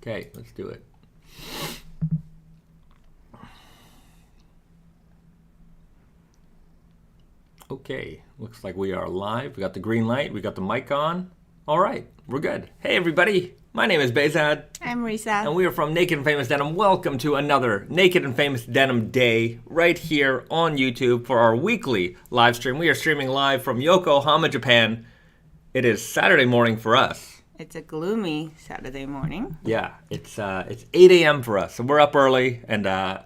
Okay, let's do it. Okay, looks like we are live. We got the green light. We got the mic on. All right, we're good. Hey, everybody. My name is Bezad. I'm Risa. And we are from Naked and Famous Denim. Welcome to another Naked and Famous Denim Day right here on YouTube for our weekly live stream. We are streaming live from Yokohama, Japan. It is Saturday morning for us. It's a gloomy Saturday morning. Yeah, it's 8 a.m. for us, so we're up early, and I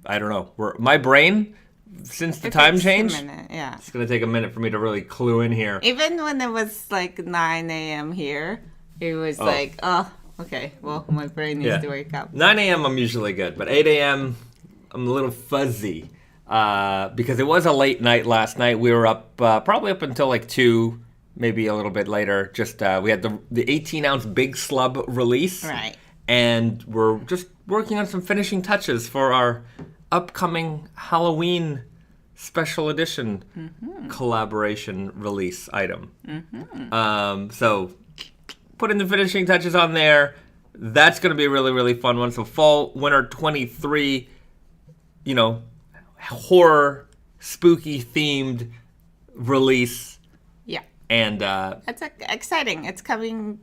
don't know. My brain, since the time change, it's gonna take a minute for me to really clue in here. Even when it was like 9 a.m. here, it was okay. Well, my brain needs to wake up. 9 a.m. I'm usually good, but 8 a.m. I'm a little fuzzy because it was a late night last night. We were up probably up until like 2. Maybe a little bit later. Just we had the 18-ounce Big Slub release, right? And we're just working on some finishing touches for our upcoming Halloween special edition collaboration release item. So putting the finishing touches on there. That's going to be a really, really fun one. So fall winter 23, horror spooky themed release. And that's exciting. It's coming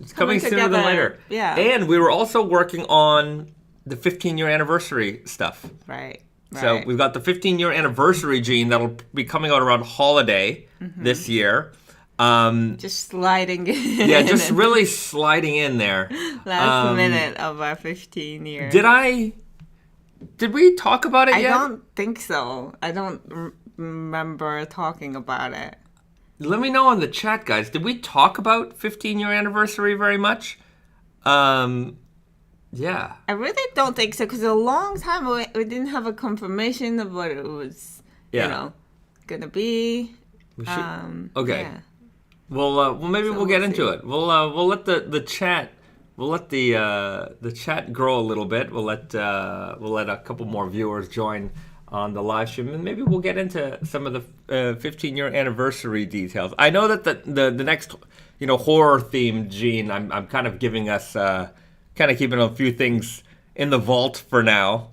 sooner together. than later. Yeah. And we were also working on the 15-year anniversary stuff. Right. So we've got the 15-year anniversary jean that'll be coming out around holiday this year. Just sliding in. Yeah, just really sliding in there. Last minute of our 15 years. Did we talk about it yet? I don't think so. I don't remember talking about it. Let me know in the chat, guys. Did we talk about 15-year anniversary very much? Yeah. I really don't think so, because a long time we didn't have a confirmation of what it was, gonna be. We should, okay. Yeah. Well, maybe we'll get into it. We'll let the chat. We'll let the chat grow a little bit. We'll let a couple more viewers join on the live stream, and maybe we'll get into some of the 15-year anniversary details. I know that the next horror themed jean, I'm kind of giving us kind of keeping a few things in the vault for now.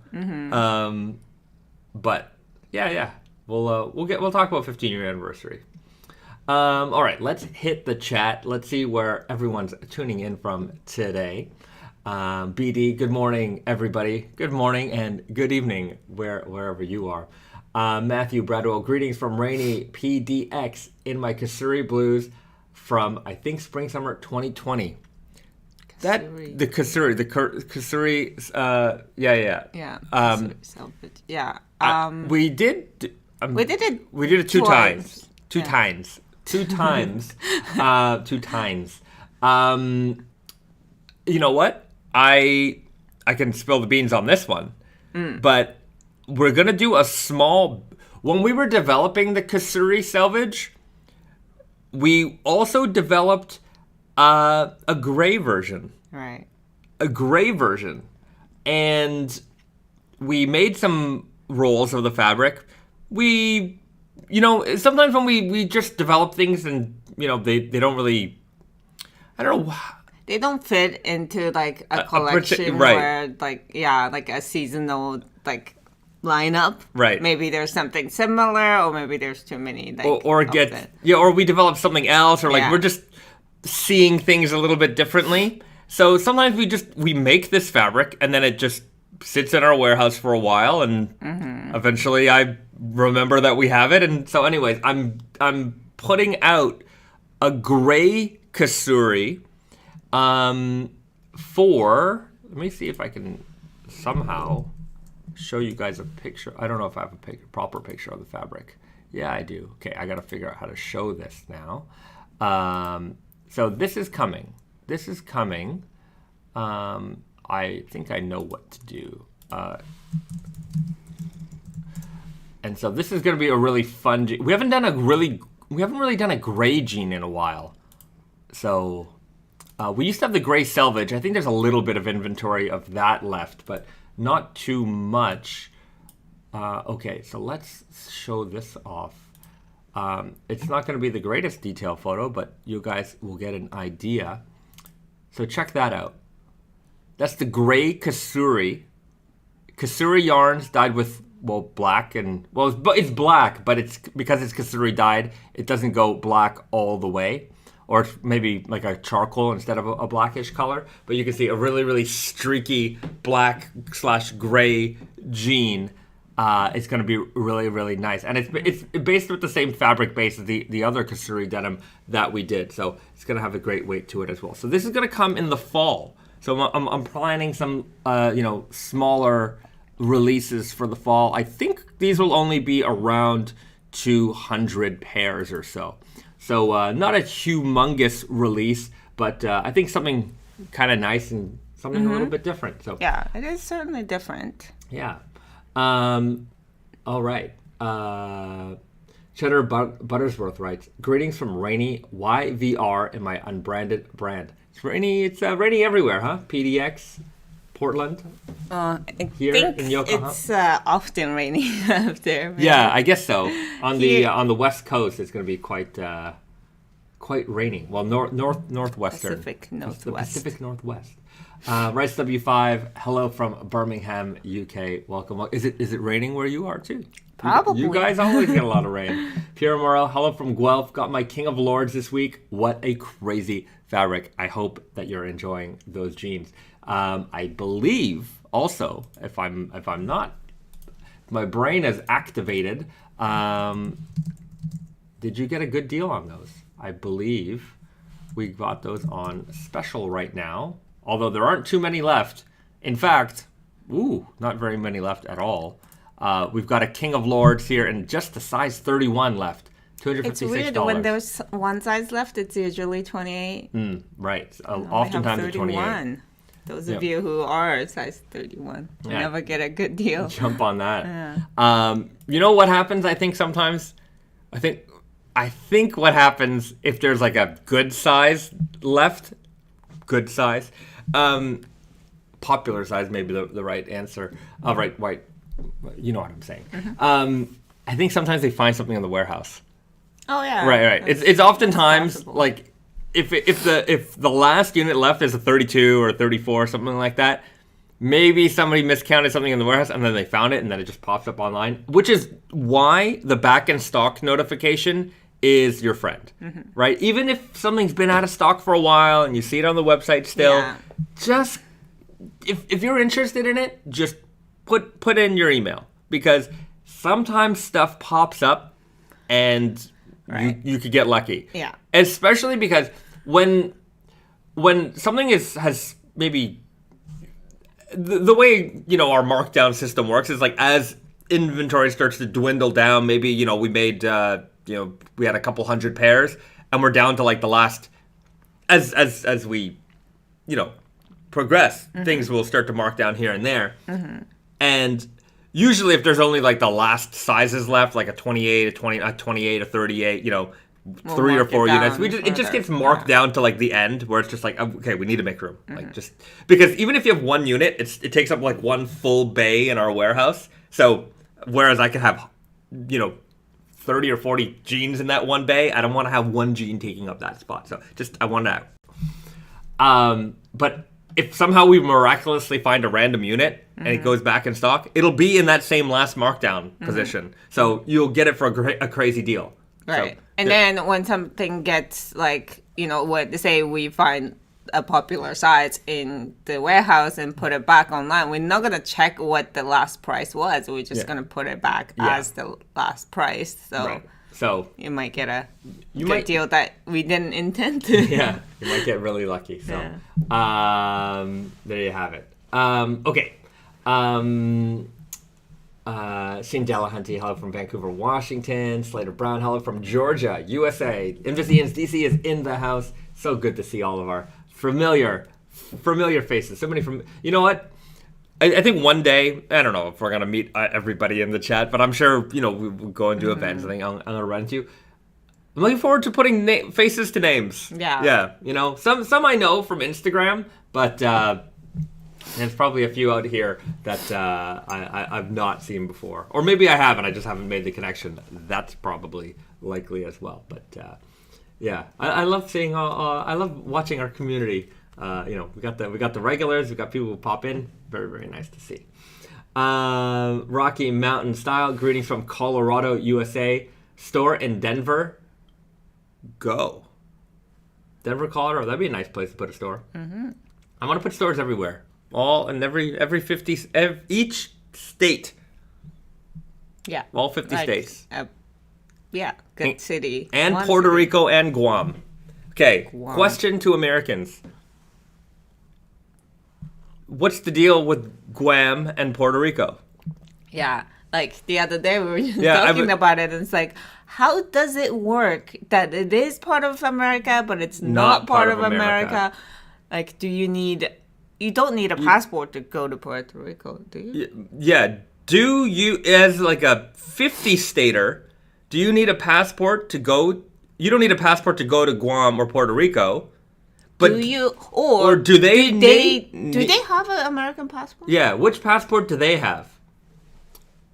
But yeah, we'll talk about 15-year anniversary. All right, let's hit the chat. Let's see where everyone's tuning in from today. BD, good morning, everybody. Good morning and good evening, wherever you are. Matthew Bradwell, greetings from rainy PDX in my Kasuri blues from, I think, spring-summer 2020. Kasuri. The Kasuri, yeah. Kasuri Selvedge. Yeah. We did it two times. Two times. You know what? I can spill the beans on this one, but we're gonna do a small. When we were developing the Kasuri Selvedge, we also developed a gray version. Right. A gray version, and we made some rolls of the fabric. We, sometimes when we just develop things and they don't really, I don't know. They don't fit into like a collection right. or like a seasonal lineup. Right. Maybe there's something similar, or maybe there's too many. Or we develop something else, or we're just seeing things a little bit differently. So sometimes we make this fabric and then it just sits in our warehouse for a while, and eventually I remember that we have it. And so, anyways, I'm putting out a gray Kasuri. Let me see if I can somehow show you guys a picture. I don't know if I have a proper picture of the fabric. Yeah, I do. Okay, I got to figure out how to show this now. So this is coming. I think I know what to do. And so this is going to be a really fun jean. We haven't really done a gray jean in a while. So we used to have the gray Selvedge. I think there's a little bit of inventory of that left, but not too much. Okay, so let's show this off. It's not going to be the greatest detail photo, but you guys will get an idea. So check that out. That's the gray Kasuri. Kasuri yarns dyed with, well, black and, well, it's black, but it's because it's Kasuri dyed, it doesn't go black all the way. Or it's maybe like a charcoal instead of a blackish color. But you can see a really, really streaky black/gray jean. It's going to be really, really nice. And it's based with the same fabric base as the other Kasuri denim that we did. So it's going to have a great weight to it as well. So this is going to come in the fall. So I'm planning some, smaller releases for the fall. I think these will only be around 200 pairs or so. So not a humongous release, but I think something kind of nice and something a little bit different. So yeah, it is certainly different. Yeah. All right. Cheddar Buttersworth writes, greetings from rainy YVR in my unbranded brand. It's rainy everywhere, huh? PDX, Portland, here in Yokohama. It's often rainy up there. Maybe. Yeah, I guess so. On the West Coast, it's going to be quite rainy. Well, northwestern. Pacific Northwest. The Pacific Northwest. Rice W5, hello from Birmingham, UK. Welcome. Is it raining where you are too? Probably. You guys always get a lot of rain. Pierre Morel, hello from Guelph. Got my King of Lords this week. What a crazy fabric. I hope that you're enjoying those jeans. I believe also, if I'm not, my brain is activated. Did you get a good deal on those? I believe we got those on special right now. Although there aren't too many left. In fact, not very many left at all. We've got a King of Lords here and just the size 31 left. $256. It's weird. When there's one size left, it's usually 28. Right. Oftentimes it's 28. Those of you who are size 31 never get a good deal. Jump on that. Yeah. You know what happens? I think sometimes, I think what happens if there's like a good size left, popular size may be the right answer. Right. You know what I'm saying. I think sometimes they find something in the warehouse. Oh yeah. Right. It's oftentimes like if the last unit left is a 32 or 34 or something like that, maybe somebody miscounted something in the warehouse and then they found it and then it just pops up online, which is why the back in stock notification is your friend, right? Even if something's been out of stock for a while and you see it on the website still, just if you're interested in it, just put in your email, because sometimes stuff pops up and you could get lucky. Yeah. Especially because when something has maybe the way, our markdown system works is like as inventory starts to dwindle down, maybe, we made we had a couple hundred pairs and we're down to like the last, as we progress, things will start to mark down here and there. And usually if there's only like the last sizes left, like a 28, a 28, a 38, we'll 3 or 4 units, it just gets marked down to like the end where it's just like, okay, we need to make room. Like just because even if you have one unit, it takes up like one full bay in our warehouse. So whereas I could have, 30 or 40 jeans in that one bay, I don't want to have one jean taking up that spot. So I want that. But if somehow we miraculously find a random unit and it goes back in stock, it'll be in that same last markdown position. So you'll get it for a crazy deal. Right. So, and then when something gets like, say we find a popular size in the warehouse and put it back online, we're not going to check what the last price was. We're just going to put it back as the last price. So you might get a good deal that we didn't intend to. Yeah, you might get really lucky. So there you have it. Okay. Shane Delahunty, hello from Vancouver, Washington. Slater Brown, hello from Georgia, USA. Invisians DC is in the house. So good to see all of our familiar faces. So many from, you know what? I think one day, I don't know if we're going to meet everybody in the chat, but I'm sure, we'll go and do events. I think I'm going to run into you. I'm looking forward to putting faces to names. Yeah. Yeah. Some I know from Instagram, but there's probably a few out here that I've not seen before. Or maybe I have and I just haven't made the connection. That's probably likely as well. But yeah, I love seeing, I love watching our community we got the regulars, we got people who pop in. Very, very nice to see. Rocky Mountain Style, greetings from Colorado, USA. Store in Denver. Go. Denver, Colorado. That'd be a nice place to put a store. Mm-hmm. I want to put stores everywhere. All in every 50, each state. Yeah. All 50 states. Good city. And Puerto Rico and Guam. Okay, question to Americans. What's the deal with Guam and Puerto Rico? Yeah, like the other day we were just talking about it, and it's like, how does it work that it is part of America, but it's not part of America? Like, you don't need a passport to go to Puerto Rico, do you? Yeah. Do you, as like a 50-stater, do you need a passport to go? You don't need a passport to go to Guam or Puerto Rico. But do they have an American passport? Yeah, which passport do they have?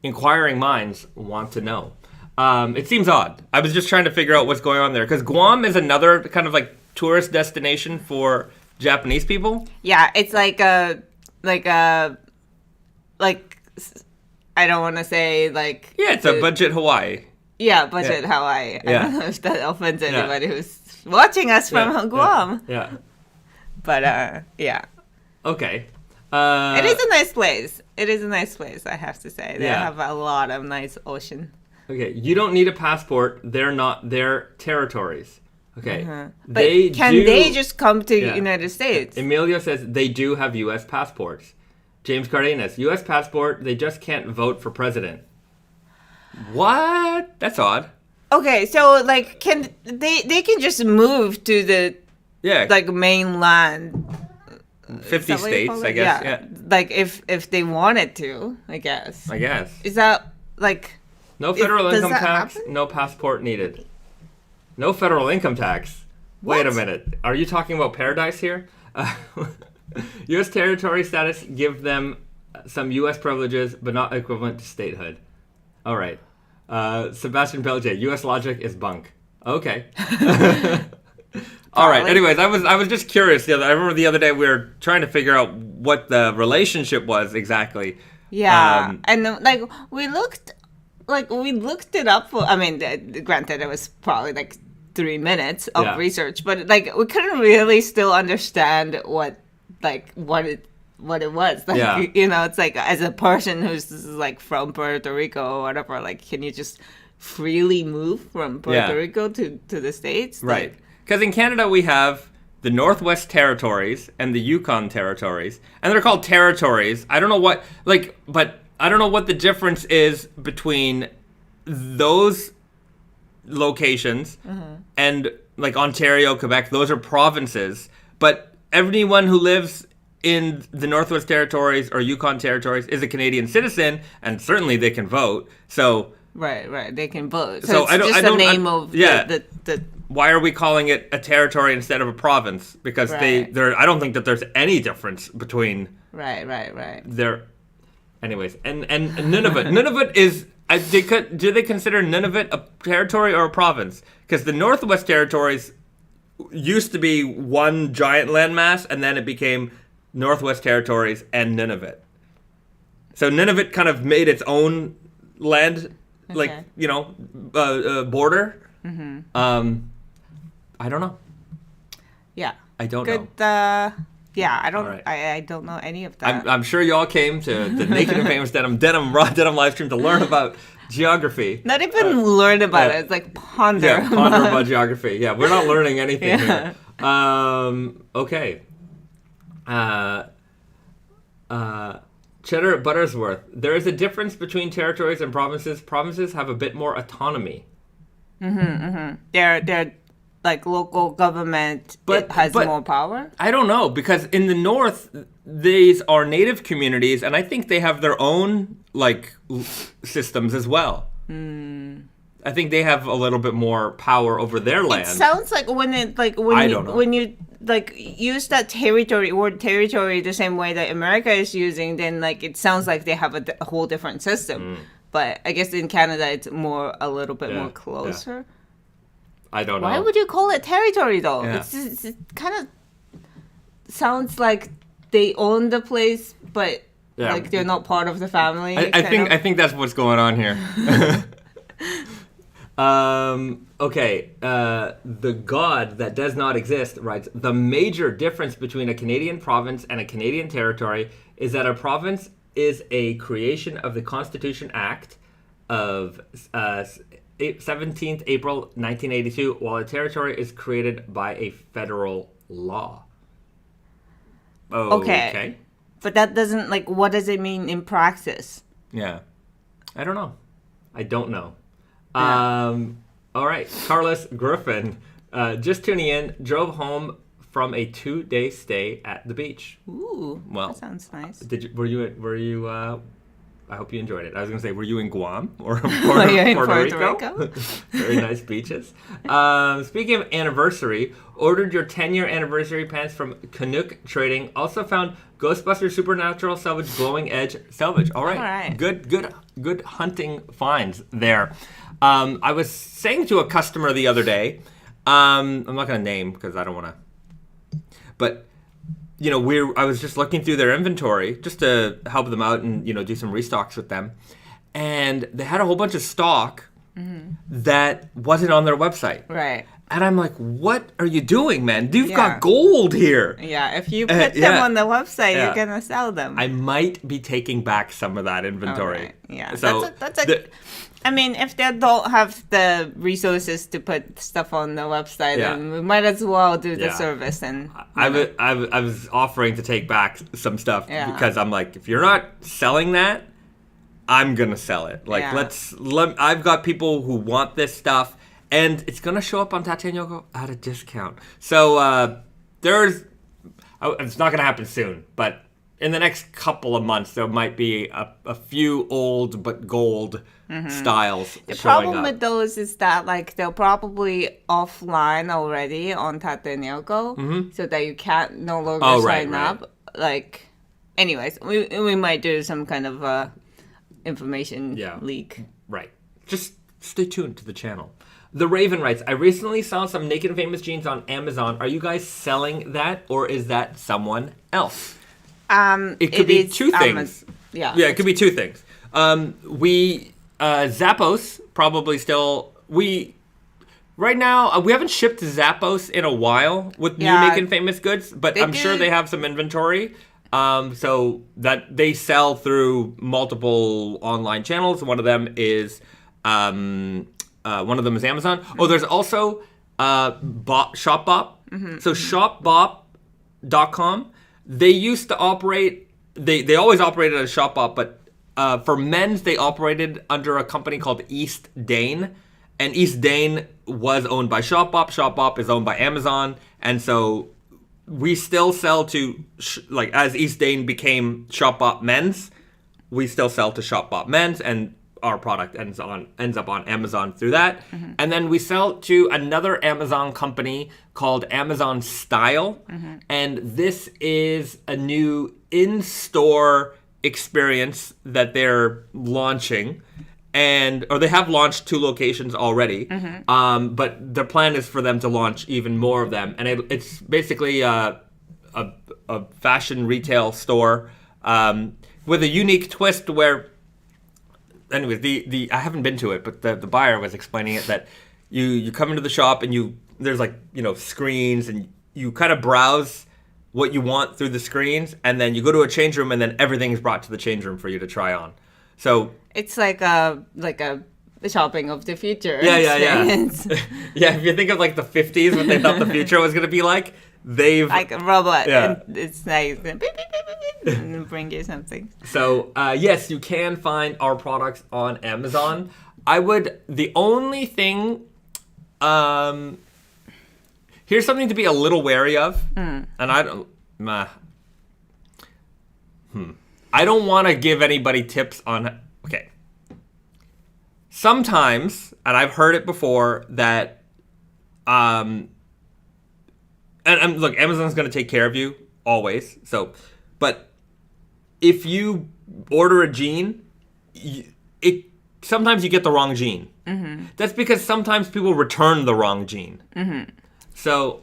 Inquiring minds want to know. It seems odd. I was just trying to figure out what's going on there because Guam is another kind of like tourist destination for Japanese people. Yeah, it's like I don't want to say like. Yeah, it's a budget Hawaii. Yeah, budget Hawaii. I don't know if that offends anybody who's watching us from Guam. Yeah. But, yeah. Okay. It is a nice place. I have to say. They have a lot of nice ocean. Okay, you don't need a passport. They're not their territories. Okay. Uh-huh. But they just come to United States? Emilio says they do have U.S. passports. James Cardenas, U.S. passport, they just can't vote for president. What? That's odd. Okay, so like, can they can just move to the like mainland 50 states, I guess. Yeah. Like if they wanted to, I guess. Is that like no federal income tax, no passport needed. No federal income tax. What? Wait a minute. Are you talking about paradise here? U.S. territory status give them some U.S. privileges, but not equivalent to statehood. All right. Sebastian Peltier, U.S. logic is bunk. Okay. All right. Anyways, I was just curious. I remember the other day we were trying to figure out what the relationship was exactly. Yeah, and like we looked it up for. I mean, granted, it was probably like 3 minutes of research, but like we couldn't really still understand what it was. Like, it's like as a person who's like from Puerto Rico or whatever, like can you just freely move from Puerto Rico to the States? Right. Because in Canada we have the Northwest Territories and the Yukon Territories, and they're called territories. I don't know what the difference is between those locations and like Ontario, Quebec. Those are provinces, but everyone who lives in the Northwest Territories or Yukon Territories is a Canadian citizen, and certainly they can vote. So right, they can vote. So it's just the name of the. Why are we calling it a territory instead of a province? Because I don't think that there's any difference between. Right. Anyways, and Nunavut is. Do they consider Nunavut a territory or a province? Because the Northwest Territories used to be one giant landmass, and then it became Northwest Territories and Nunavut. So Nunavut kind of made its own land, border. Mm-hmm. I don't know. Yeah. I don't know. I don't. Right. I don't know any of that. I'm sure y'all came to the Naked and Famous Denim raw denim live stream to learn about geography. Not even learn about it. It's like ponder. Yeah, ponder about geography. Yeah, we're not learning anything here. Okay. Cheddar Buttersworth. There is a difference between territories and provinces. Provinces have a bit more autonomy. They're like local government has more power? I don't know, because in the north, these are native communities, and I think they have their own like systems as well. I think they have a little bit more power over their land. It sounds like when you use that word territory the same way that America is using, then like it sounds like they have a whole different system. But I guess in Canada it's a little bit more closer. Yeah. I don't know. Why would you call it territory though? Yeah. It's kind of sounds like they own the place, but Yeah. like they're not part of the family. I think that's what's going on here. Okay. The God That Does Not Exist writes, the major difference between a Canadian province and a Canadian territory is that a province is a creation of the Constitution Act of 17th April 1982, while a territory is created by a federal law. Okay. But that doesn't, like, what does it mean in practice? Yeah. I don't know. All right. Carlos Griffin, just tuning in, drove home from a 2-day stay at the beach. Ooh, Well, that sounds nice. Were you, I hope you enjoyed it. I was going to say, were you in Guam or Puerto Rico? Very nice beaches. Speaking of anniversary, ordered your 10-year anniversary pants from Canuck Trading. Also found Ghostbusters Supernatural Selvage Glowing Edge Selvage. All right. Good hunting finds there. I was saying to a customer the other day, I'm not going to name because I don't want to, but you know, I was just looking through their inventory just to help them out and, you know, do some restocks with them. And they had a whole bunch of stock that wasn't on their website. Right. And I'm like, what are you doing, man? You've got gold here. Yeah, if you put them on the website, you're going to sell them. I might be taking back some of that inventory. Right. Yeah, So I mean, if they don't have the resources to put stuff on the website, then we might as well do the service. And I was offering to take back some stuff because I'm like, if you're not selling that, I'm gonna sell it. Like, I've got people who want this stuff, and it's gonna show up on Tate and Yoko at a discount. So it's not gonna happen soon, but in the next couple of months, there might be a few old but gold styles the showing problem up. with those is that, like, they're probably offline already on Tate and Yoko, so that you can't no longer sign up. Like, anyways, we might do some kind of information leak. Right. Just stay tuned to the channel. The Raven writes, I recently saw some Naked Famous jeans on Amazon. Are you guys selling that, or is that someone else? It could be two things. Yeah, it could be two things. Zappos probably still, right now, we haven't shipped to Zappos in a while with new Naked Famous goods, but I'm sure they have some inventory. So that they sell through multiple online channels. One of them is Amazon. Oh, there's also ShopBop. So ShopBop.com. They used to operate. They always operated as ShopBop, but for men's they operated under a company called East Dane, and East Dane was owned by ShopBop. ShopBop is owned by Amazon, and so we still sell to as East Dane became ShopBop Men's, we still sell to ShopBop Men's, and our product ends up on Amazon through that. And then we sell to another Amazon company called Amazon Style, and this is a new in-store experience that they're launching, or they have launched 2 locations already, but the plan is for them to launch even more of them, and it's basically a fashion retail store with a unique twist where, anyways, I haven't been to it, but the buyer was explaining it, that you come into the shop and there's screens, and you kind of browse what you want through the screens, and then you go to a change room, and then everything is brought to the change room for you to try on. So it's like a shopping of the future. Yeah. If you think of the 50s, what they thought the future was going to be like, they've like a robot, and it's nice, and bring you something. So yes, you can find our products on Amazon. The only thing, here's something to be a little wary of, and I don't want to give anybody tips on. Okay, sometimes, and I've heard it before, that and look, Amazon's going to take care of you always. So, but if you order a jean, sometimes you get the wrong jean. That's because sometimes people return the wrong jean. So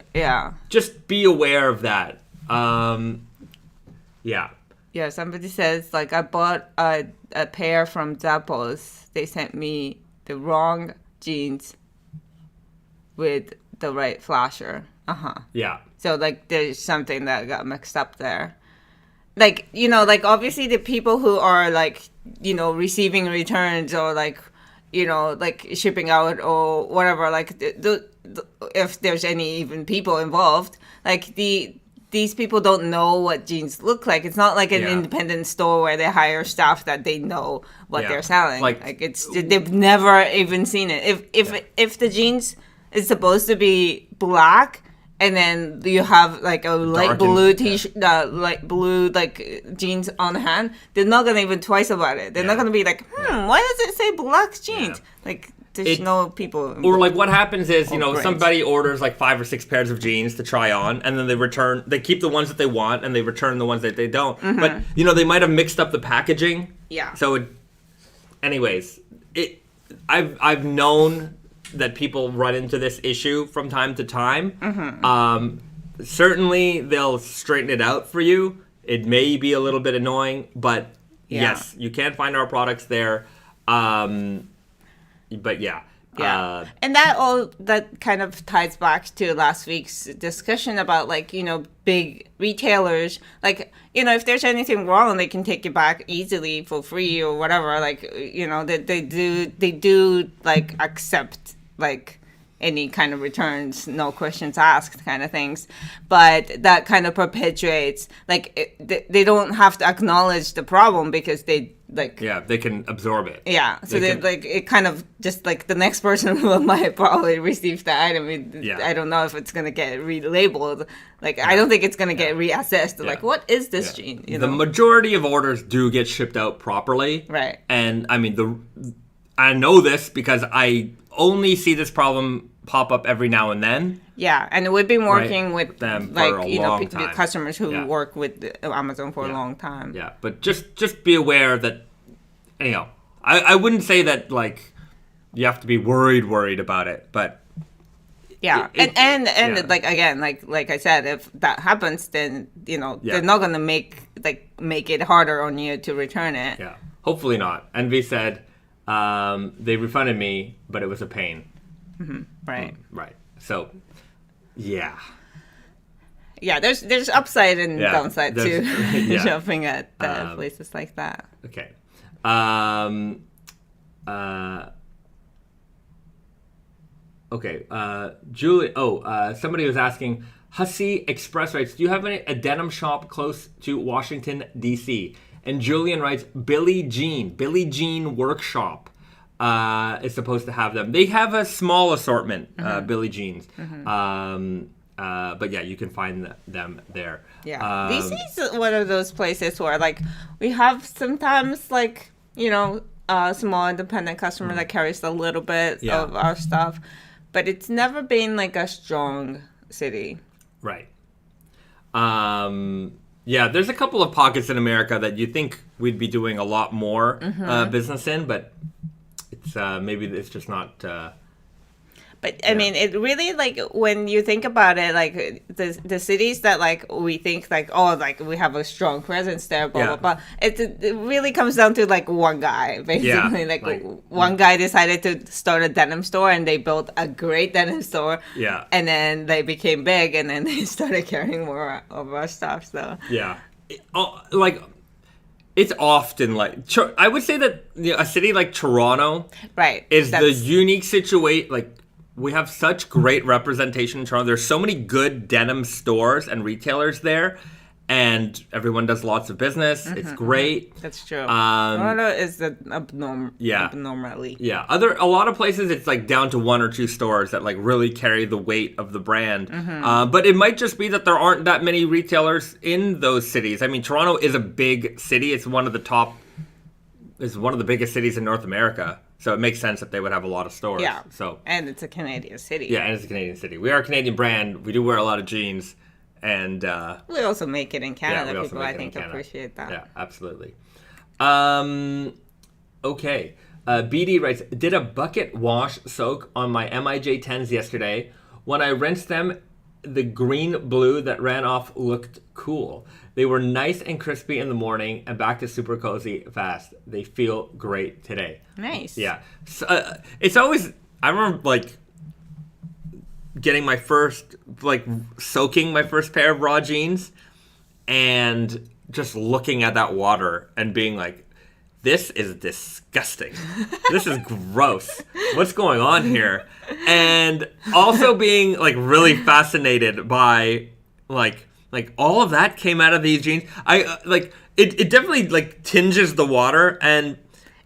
just be aware of that. Yeah. Yeah, somebody says, like, I bought a pair from Zappos. They sent me the wrong jeans with the right flasher. Yeah. So, like, there's something that got mixed up there. Like, you know, like, obviously the people who are, like, you know, receiving returns or, like, you know, like, shipping out or whatever, like, if there's any even people involved, like, these people don't know what jeans look like. It's not like an independent store where they hire staff that they know what they're selling. Like it's they've never even seen it. If the jeans is supposed to be black and then you have like a light blue t-shirt, light blue like jeans on hand, they're not gonna even twice about it. They're not gonna be like, why does it say black jeans? Like. There's no people. Or like what happens is, you know, somebody orders like 5 or 6 pairs of jeans to try on, and then they keep the ones that they want, and they return the ones that they don't. But, you know, they might have mixed up the packaging. Yeah. So, I've known that people run into this issue from time to time. Certainly, they'll straighten it out for you. It may be a little bit annoying, but yes, you can find our products there. But yeah. And that kind of ties back to last week's discussion about, like, you know, big retailers, like, you know, if there's anything wrong, they can take it back easily for free or whatever. Like, you know, they do like accept like any kind of returns, no questions asked kind of things. But that kind of perpetuates, like, they don't have to acknowledge the problem because they, like... Yeah, they can absorb it. Yeah, so they like, it kind of just, like, the next person who might probably receive the item, I don't know if it's going to get relabeled. Like, I don't think it's going to get reassessed. Like, what is this gene? You know? The majority of orders do get shipped out properly. Right. And, I mean, I know this because I only see this problem pop up every now and then. Yeah, and we've been working with them like, for a you know, long time. customers who work with Amazon for a long time. Yeah, but just be aware that, anyhow, I wouldn't say that, like, you have to be worried about it, but yeah, and like, again, like I said, if that happens, then, you know, they're not gonna make it harder on you to return it. Yeah, hopefully not. Envy said they refunded me, but it was a pain. Right. Right. So, yeah. Yeah, there's upside and downside to shopping at places like that. Okay. Julie. Somebody was asking, Hussey Express writes, do you have a denim shop close to Washington, D.C.? And Julian writes, Billie Jean Workshop is supposed to have them. They have a small assortment, Billie Jeans. But yeah, you can find them there. Yeah. DC is one of those places where, like, we have sometimes, like, you know, a small independent customer that carries a little bit of our stuff, but it's never been like a strong city. Right. Yeah, there's a couple of pockets in America that you think we'd be doing a lot more business in, but it's maybe it's just not. But I mean, it really, like, when you think about it, like the cities that, like, we think, like, oh, like, we have a strong presence there, blah blah blah. It really comes down to, like, one guy basically. Yeah, like one guy decided to start a denim store, and they built a great denim store. Yeah. And then they became big, and then they started carrying more of our stuff. So yeah, it's often like, I would say that a city like Toronto, is the unique situation. Like, we have such great representation in Toronto. There's so many good denim stores and retailers there, and everyone does lots of business. It's great. That's true. Toronto is the abnormally. Yeah. A lot of places it's like down to 1 or 2 stores that like really carry the weight of the brand. But it might just be that there aren't that many retailers in those cities. I mean, Toronto is a big city. It's one of the biggest cities in North America. So it makes sense that they would have a lot of stores. Yeah. So, and it's a Canadian city. Yeah, and it's a Canadian city. We are a Canadian brand. We do wear a lot of jeans. And we also make it in Canada. People, I think, appreciate that. Yeah, absolutely. Okay. BD writes, did a bucket wash soak on my MIJ 10s yesterday. When I rinsed them, the green blue that ran off looked cool. They were nice and crispy in the morning and back to super cozy fast. They feel great today. Nice. Yeah. So, it's always, I remember like getting my first, like soaking my first pair of raw jeans and just looking at that water and being like, this is disgusting. This is gross. What's going on here? And also being like really fascinated by like all of that came out of these jeans. I like it definitely like tinges the water and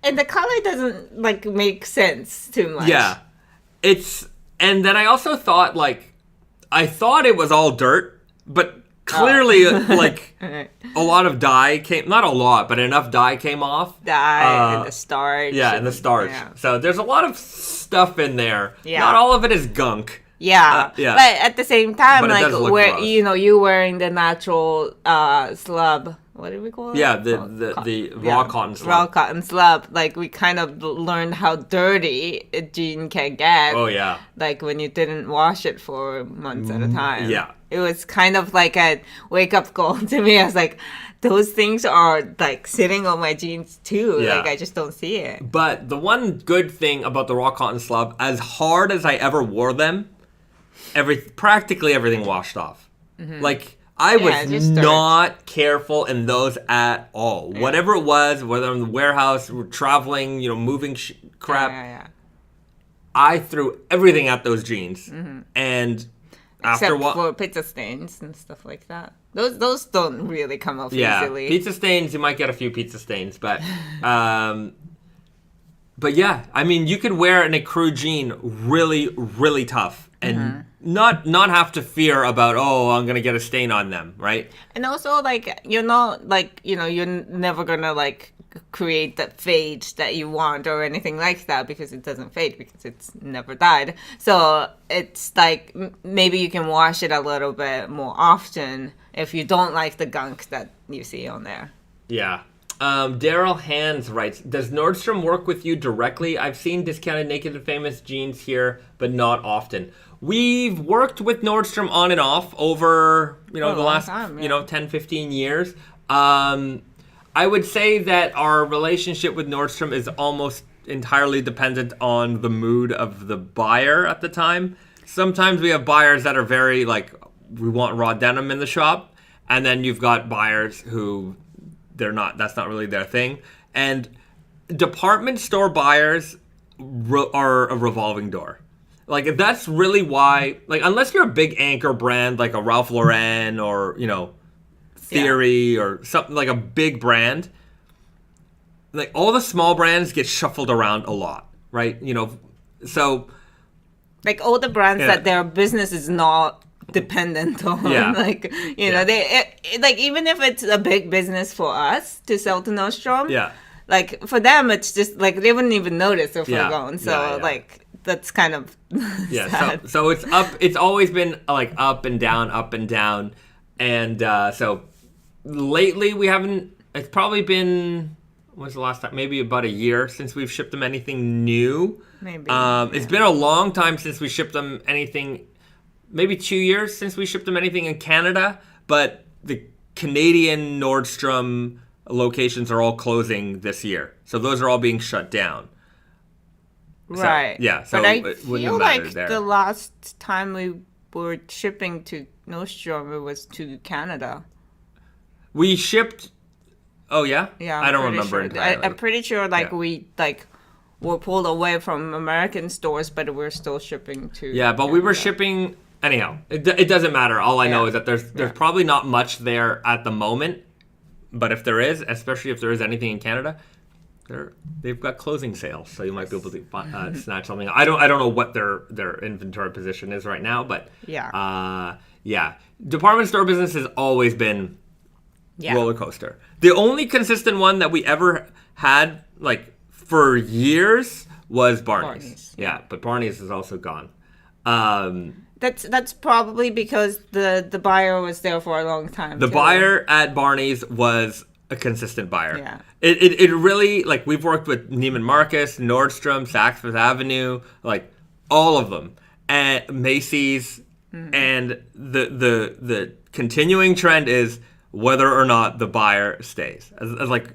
the color doesn't like make sense too much. Yeah. And then I also thought like I thought it was all dirt, but clearly like a lot of dye came, not a lot, but enough dye came off. Dye and the starch. Yeah, and the starch. Yeah. So there's a lot of stuff in there. Yeah. Not all of it is gunk. Yeah. Yeah. But at the same time, But it like does look where gross. you wearing the natural slub. What do we call it? Yeah, the raw cotton slub. Raw cotton slub. Like we kind of learned how dirty a jean can get. Oh yeah. Like when you didn't wash it for months at a time. Yeah. It was kind of like a wake up call to me. I was like, those things are like sitting on my jeans too. Yeah. Like I just don't see it. But the one good thing about the raw cotton slub, as hard as I ever wore them, practically everything washed off. Mm-hmm. Like I was just not careful in those at all. Yeah. Whatever it was, whether in the warehouse, we're traveling, moving crap, I threw everything at those jeans. Mm-hmm. And except for pizza stains and stuff like that. Those don't really come off easily. Pizza stains, you might get a few pizza stains, but yeah, I mean, you could wear an Ecru jean really, really tough and not have to fear about, I'm going to get a stain on them, right? And also, like, you're not, like, you're never going to, like, create that fade that you want or anything like that because it doesn't fade because it's never dyed. So it's like maybe you can wash it a little bit more often if you don't like the gunk that you see on there. Yeah. Daryl Hands writes, does Nordstrom work with you directly? I've seen discounted Naked and Famous jeans here, but not often. We've worked with Nordstrom on and off over, the last, time, yeah. 10, 15 years. I would say that our relationship with Nordstrom is almost entirely dependent on the mood of the buyer at the time. Sometimes we have buyers that are very, like, we want raw denim in the shop. And then you've got buyers who... that's not really their thing. And department store buyers are a revolving door. Like, that's really why, like, unless you're a big anchor brand like a Ralph Lauren or, Theory or something like a big brand, like, all the small brands get shuffled around a lot, right? So... Like, all the brands that their business is not dependent on, like, they like, even if it's a big business for us to sell to Nordstrom, like, for them it's just like they wouldn't even notice if we're gone. So like that's kind of sad. So it's up. It's always been like up and down, and so lately we haven't. It's probably been, when's the last time? Maybe about a year since we've shipped them anything new. Maybe. It's been a long time since we shipped them anything. Maybe 2 years since we shipped them anything in Canada, but the Canadian Nordstrom locations are all closing this year. So those are all being shut down. Right. So, so but I it wouldn't feel matter like there. the last time we were shipping to Nordstrom, it was to Canada. We shipped... Oh, yeah? Yeah, I don't remember entirely. I'm pretty sure, we were pulled away from American stores, but we're still shipping to but we were shipping... Anyhow, it doesn't matter. All I know is that there's probably not much there at the moment. But if there is, especially if there is anything in Canada, they've got closing sales, so you might be able to snatch something. I don't know what their inventory position is right now, but department store business has always been roller coaster. The only consistent one that we ever had, like, for years was Barney's. Yeah, but Barney's is also gone. That's probably because the buyer was there for a long time. The buyer at Barney's was a consistent buyer. Yeah. It really, like, we've worked with Neiman Marcus, Nordstrom, Saks Fifth Avenue, like, all of them. And Macy's, And the continuing trend is whether or not the buyer stays. As like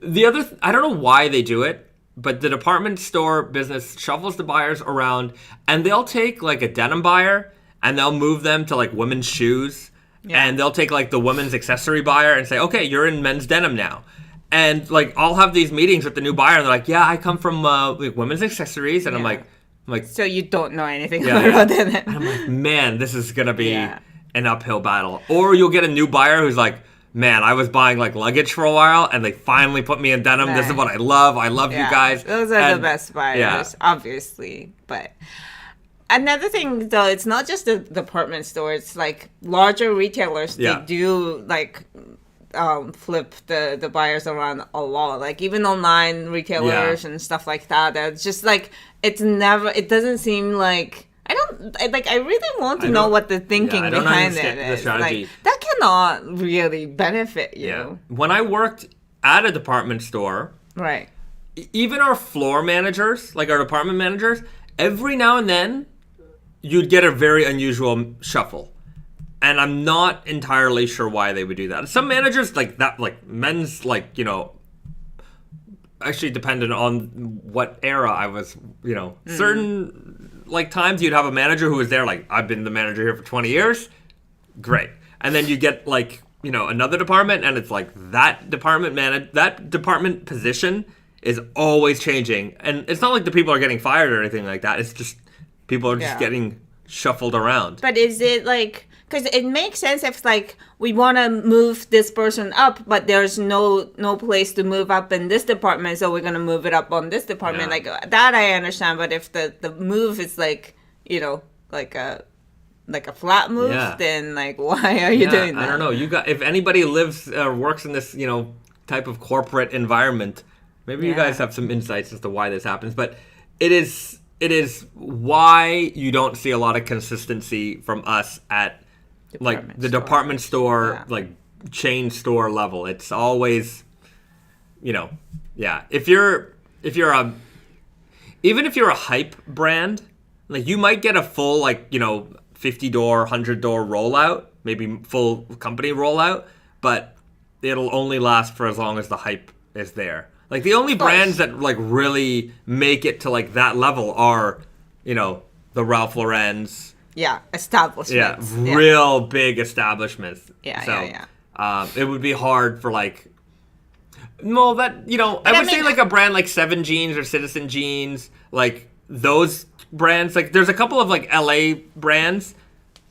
I don't know why they do it, but the department store business shuffles the buyers around, and they'll take like a denim buyer and they'll move them to like women's shoes, and they'll take like the women's accessory buyer and say, okay, you're in men's denim now. And like I'll have these meetings with the new buyer, and they're like, yeah, I come from like women's accessories, and I'm like, so you don't know anything about denim. And I'm like, man, this is gonna be an uphill battle. Or you'll get a new buyer who's like, man, I was buying like luggage for a while, and they finally put me in denim. Right. This is what I love. I love you guys. Those are the best buyers, obviously. But another thing, though, it's not just the department store. It's like larger retailers. They do like flip the buyers around a lot. Like even online retailers and stuff like that. It's just like it doesn't seem like. I really want to know what the thinking behind it is. The strategy. Like, that cannot really benefit you. Yeah. When I worked at a department store, right, even our floor managers, like our department managers, every now and then you'd get a very unusual shuffle. And I'm not entirely sure why they would do that. Some managers like that, like men's, like, you know, actually depended on what era I was, you know, certain like times you'd have a manager who was there like, I've been the manager here for 20 years. Great. And then you get like, you know, another department, and it's like that department position is always changing. And it's not like the people are getting fired or anything like that. It's just people are just getting shuffled around. But is it like, because it makes sense if like we want to move this person up, but there's no place to move up in this department, so we're gonna move it up on this department. Like that, I understand. But if the move is like, you know, like a flat move, then like why are you doing that? I don't know. If anybody lives or works in this, you know, type of corporate environment, maybe you guys have some insights as to why this happens. But it is why you don't see a lot of consistency from us at department store, like chain store level. It's always, you know, if you're even if you're a hype brand, like you might get a full, like, you know, 50-door, 100-door rollout, maybe full company rollout, but it'll only last for as long as the hype is there. Like the only brands that like really make it to like that level are, you know, the Ralph Lauren's. Establishments. Real big establishments. It would be hard for like, no, that, you know, I would say like a brand like Seven Jeans or Citizen Jeans, like those brands. Like there's a couple of like LA brands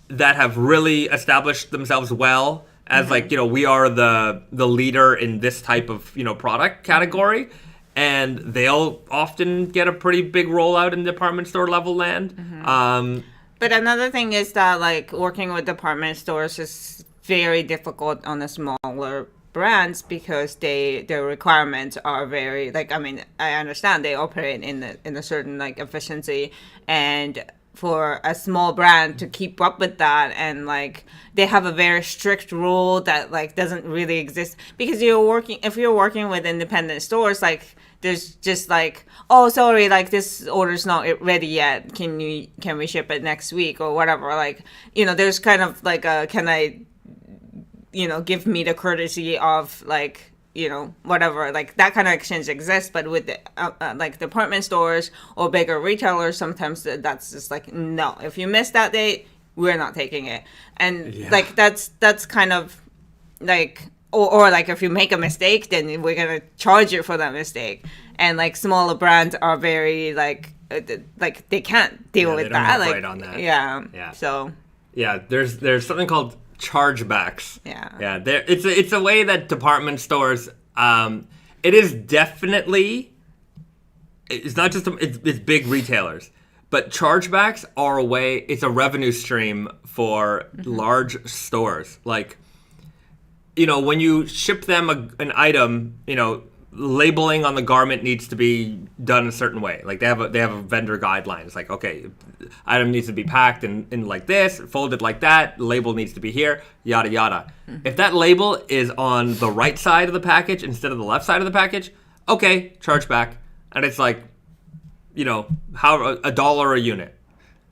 that have really established themselves well as like, you know, we are the leader in this type of, you know, product category. And they'll often get a pretty big rollout in department store level land. But another thing is that, like, working with department stores is very difficult on the smaller brands because their requirements are very, like, I mean, I understand they operate in a certain, like, efficiency, and for a small brand to keep up with that, and, like, they have a very strict rule that, like, doesn't really exist because if you're working with independent stores, like, there's just like, oh, sorry, like this order's not ready yet. Can we ship it next week or whatever? Like, you know, there's kind of like can I, you know, give me the courtesy of like, you know, whatever. Like that kind of exchange exists, but with like department stores or bigger retailers, sometimes that's just like, no, if you miss that date, we're not taking it. And like that's kind of like. Or like if you make a mistake, then we're gonna charge you for that mistake. And like smaller brands are very like they can't deal with that. Like on that. Yeah. So there's something called chargebacks. Yeah. It's a way that department stores. It is definitely. It's not just it's big retailers, but chargebacks are a way. It's a revenue stream for large stores like. You know, when you ship them an item, you know, labeling on the garment needs to be done a certain way. Like they have a vendor guideline. It's like, okay, item needs to be packed in like this, folded like that, label needs to be here, yada yada. If that label is on the right side of the package instead of the left side of the package, okay, charge back. And it's like, you know, how $1 a unit.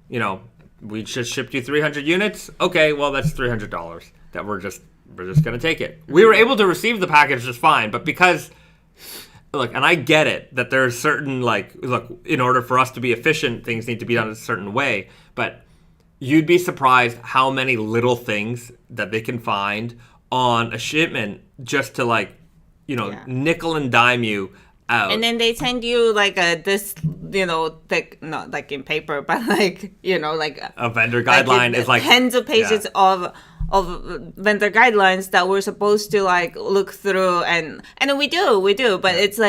You know, we just shipped you 300 units. Okay, well that's $300 that we're just gonna take it. We were able to receive the package just fine, but because look, and I get it that there's certain look, in order for us to be efficient, things need to be done a certain way, but you'd be surprised how many little things that they can find on a shipment just to nickel and dime you out. And then they send you this, thick, not like in paper, but a vendor guideline is tens of pages of vendor guidelines that we're supposed to look through, and we do, but it's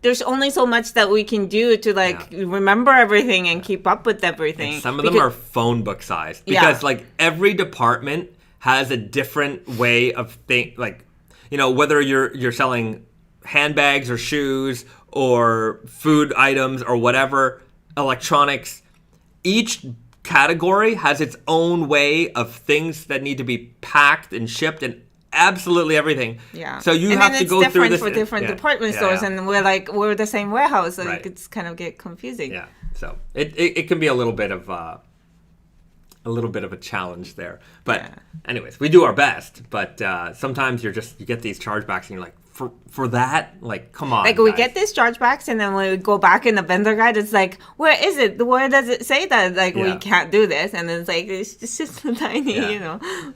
there's only so much that we can do to remember everything and keep up with everything. And some of them are phone book size because every department has a different way of whether you're selling handbags or shoes or food items or whatever, electronics, each category has its own way of things that need to be packed and shipped and absolutely everything. Yeah. So you have to go through this for different department stores, and we're the same warehouse, so it's kind of get confusing. Yeah. So it can be a little bit of a challenge there. But anyways, we do our best. But sometimes you get these chargebacks and you're like, for that? Come on. We get these chargebacks and then when we go back in the vendor guide, it's where is it? Where does it say that we can't do this? And then it's just a tiny,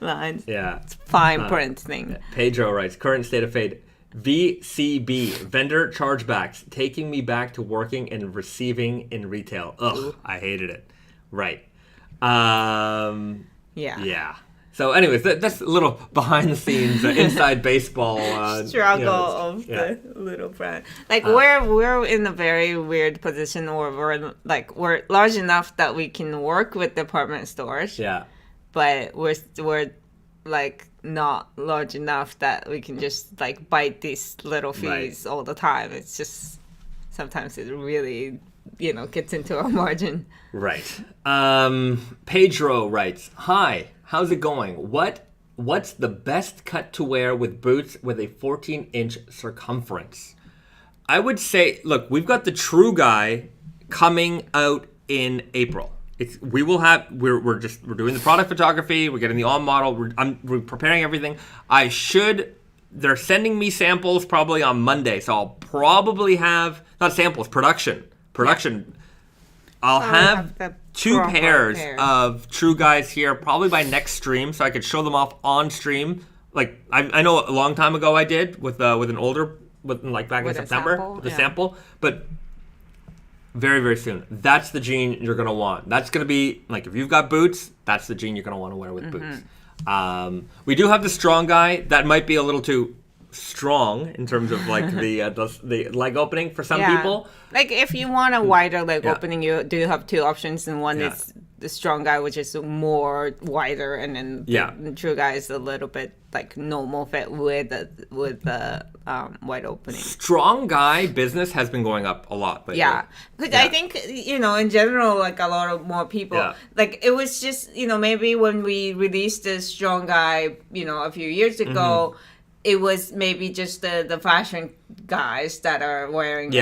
lines. Yeah. It's fine print thing. Pedro writes, current state of fade. VCB, vendor chargebacks, taking me back to working and receiving in retail. Ugh, I hated it. Right. Yeah. So, anyways, that's a little behind the scenes, inside baseball struggle of the little brand. We're in a very weird position where we're large enough that we can work with department stores. Yeah. But we're not large enough that we can just bite these little fees all the time. It's just sometimes it really gets into our margin. Right. Pedro writes, hi, how's it going? What's the best cut to wear with boots with a 14-inch circumference? I would say, look, we've got the True Guy coming out in April. We're doing the product photography, we're getting the on model, we're preparing everything. They're sending me samples probably on Monday, so I'll probably have, not samples, production. I'll have two pairs of True Guys here probably by next stream, so I could show them off on stream. I know a long time ago I did with an older, back in September, with a sample, but very, very soon. That's the jean you're going to want. That's going to be, if you've got boots, that's the jean you're going to want to wear with boots. We do have the Strong Guy. That might be a little too strong in terms of the leg opening for some people. If you want a wider leg opening, you do have two options, and one is the Strong Guy, which is more wider, and then the True Guy is a little bit normal fit with the wide opening. Strong Guy business has been going up a lot lately. Because I think in general, a lot of more people it was just maybe when we released the Strong Guy a few years ago. It was maybe just the fashion guys that are wearing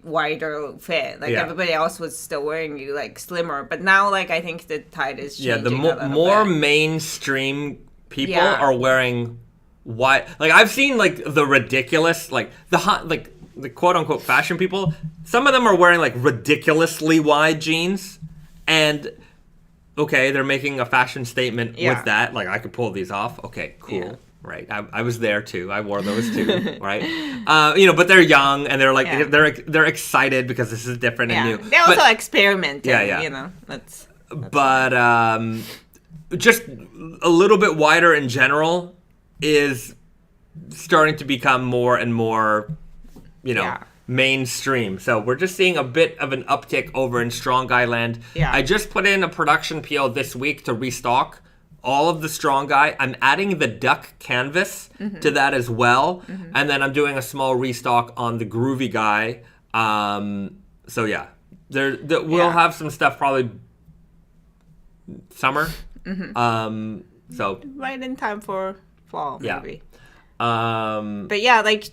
wider fit. Everybody else was still wearing slimmer. But now I think the tide is changing. The more mainstream people are wearing wide. I've seen the ridiculous, the hot, the quote unquote fashion people. Some of them are wearing ridiculously wide jeans, and okay, they're making a fashion statement with that. I could pull these off. Okay, cool. Yeah. Right, I was there too. I wore those too. Right, but they're young and they're they're excited because this is different and new. They're also experimenting. That's just a little bit wider in general is starting to become more and more, mainstream. So we're just seeing a bit of an uptick over in Strong Guy land. I just put in a production PO this week to restock all of the Strong Guy. I'm adding the duck canvas to that as well. And then I'm doing a small restock on the Groovy Guy. We'll have some stuff probably summer. So right in time for fall, maybe. But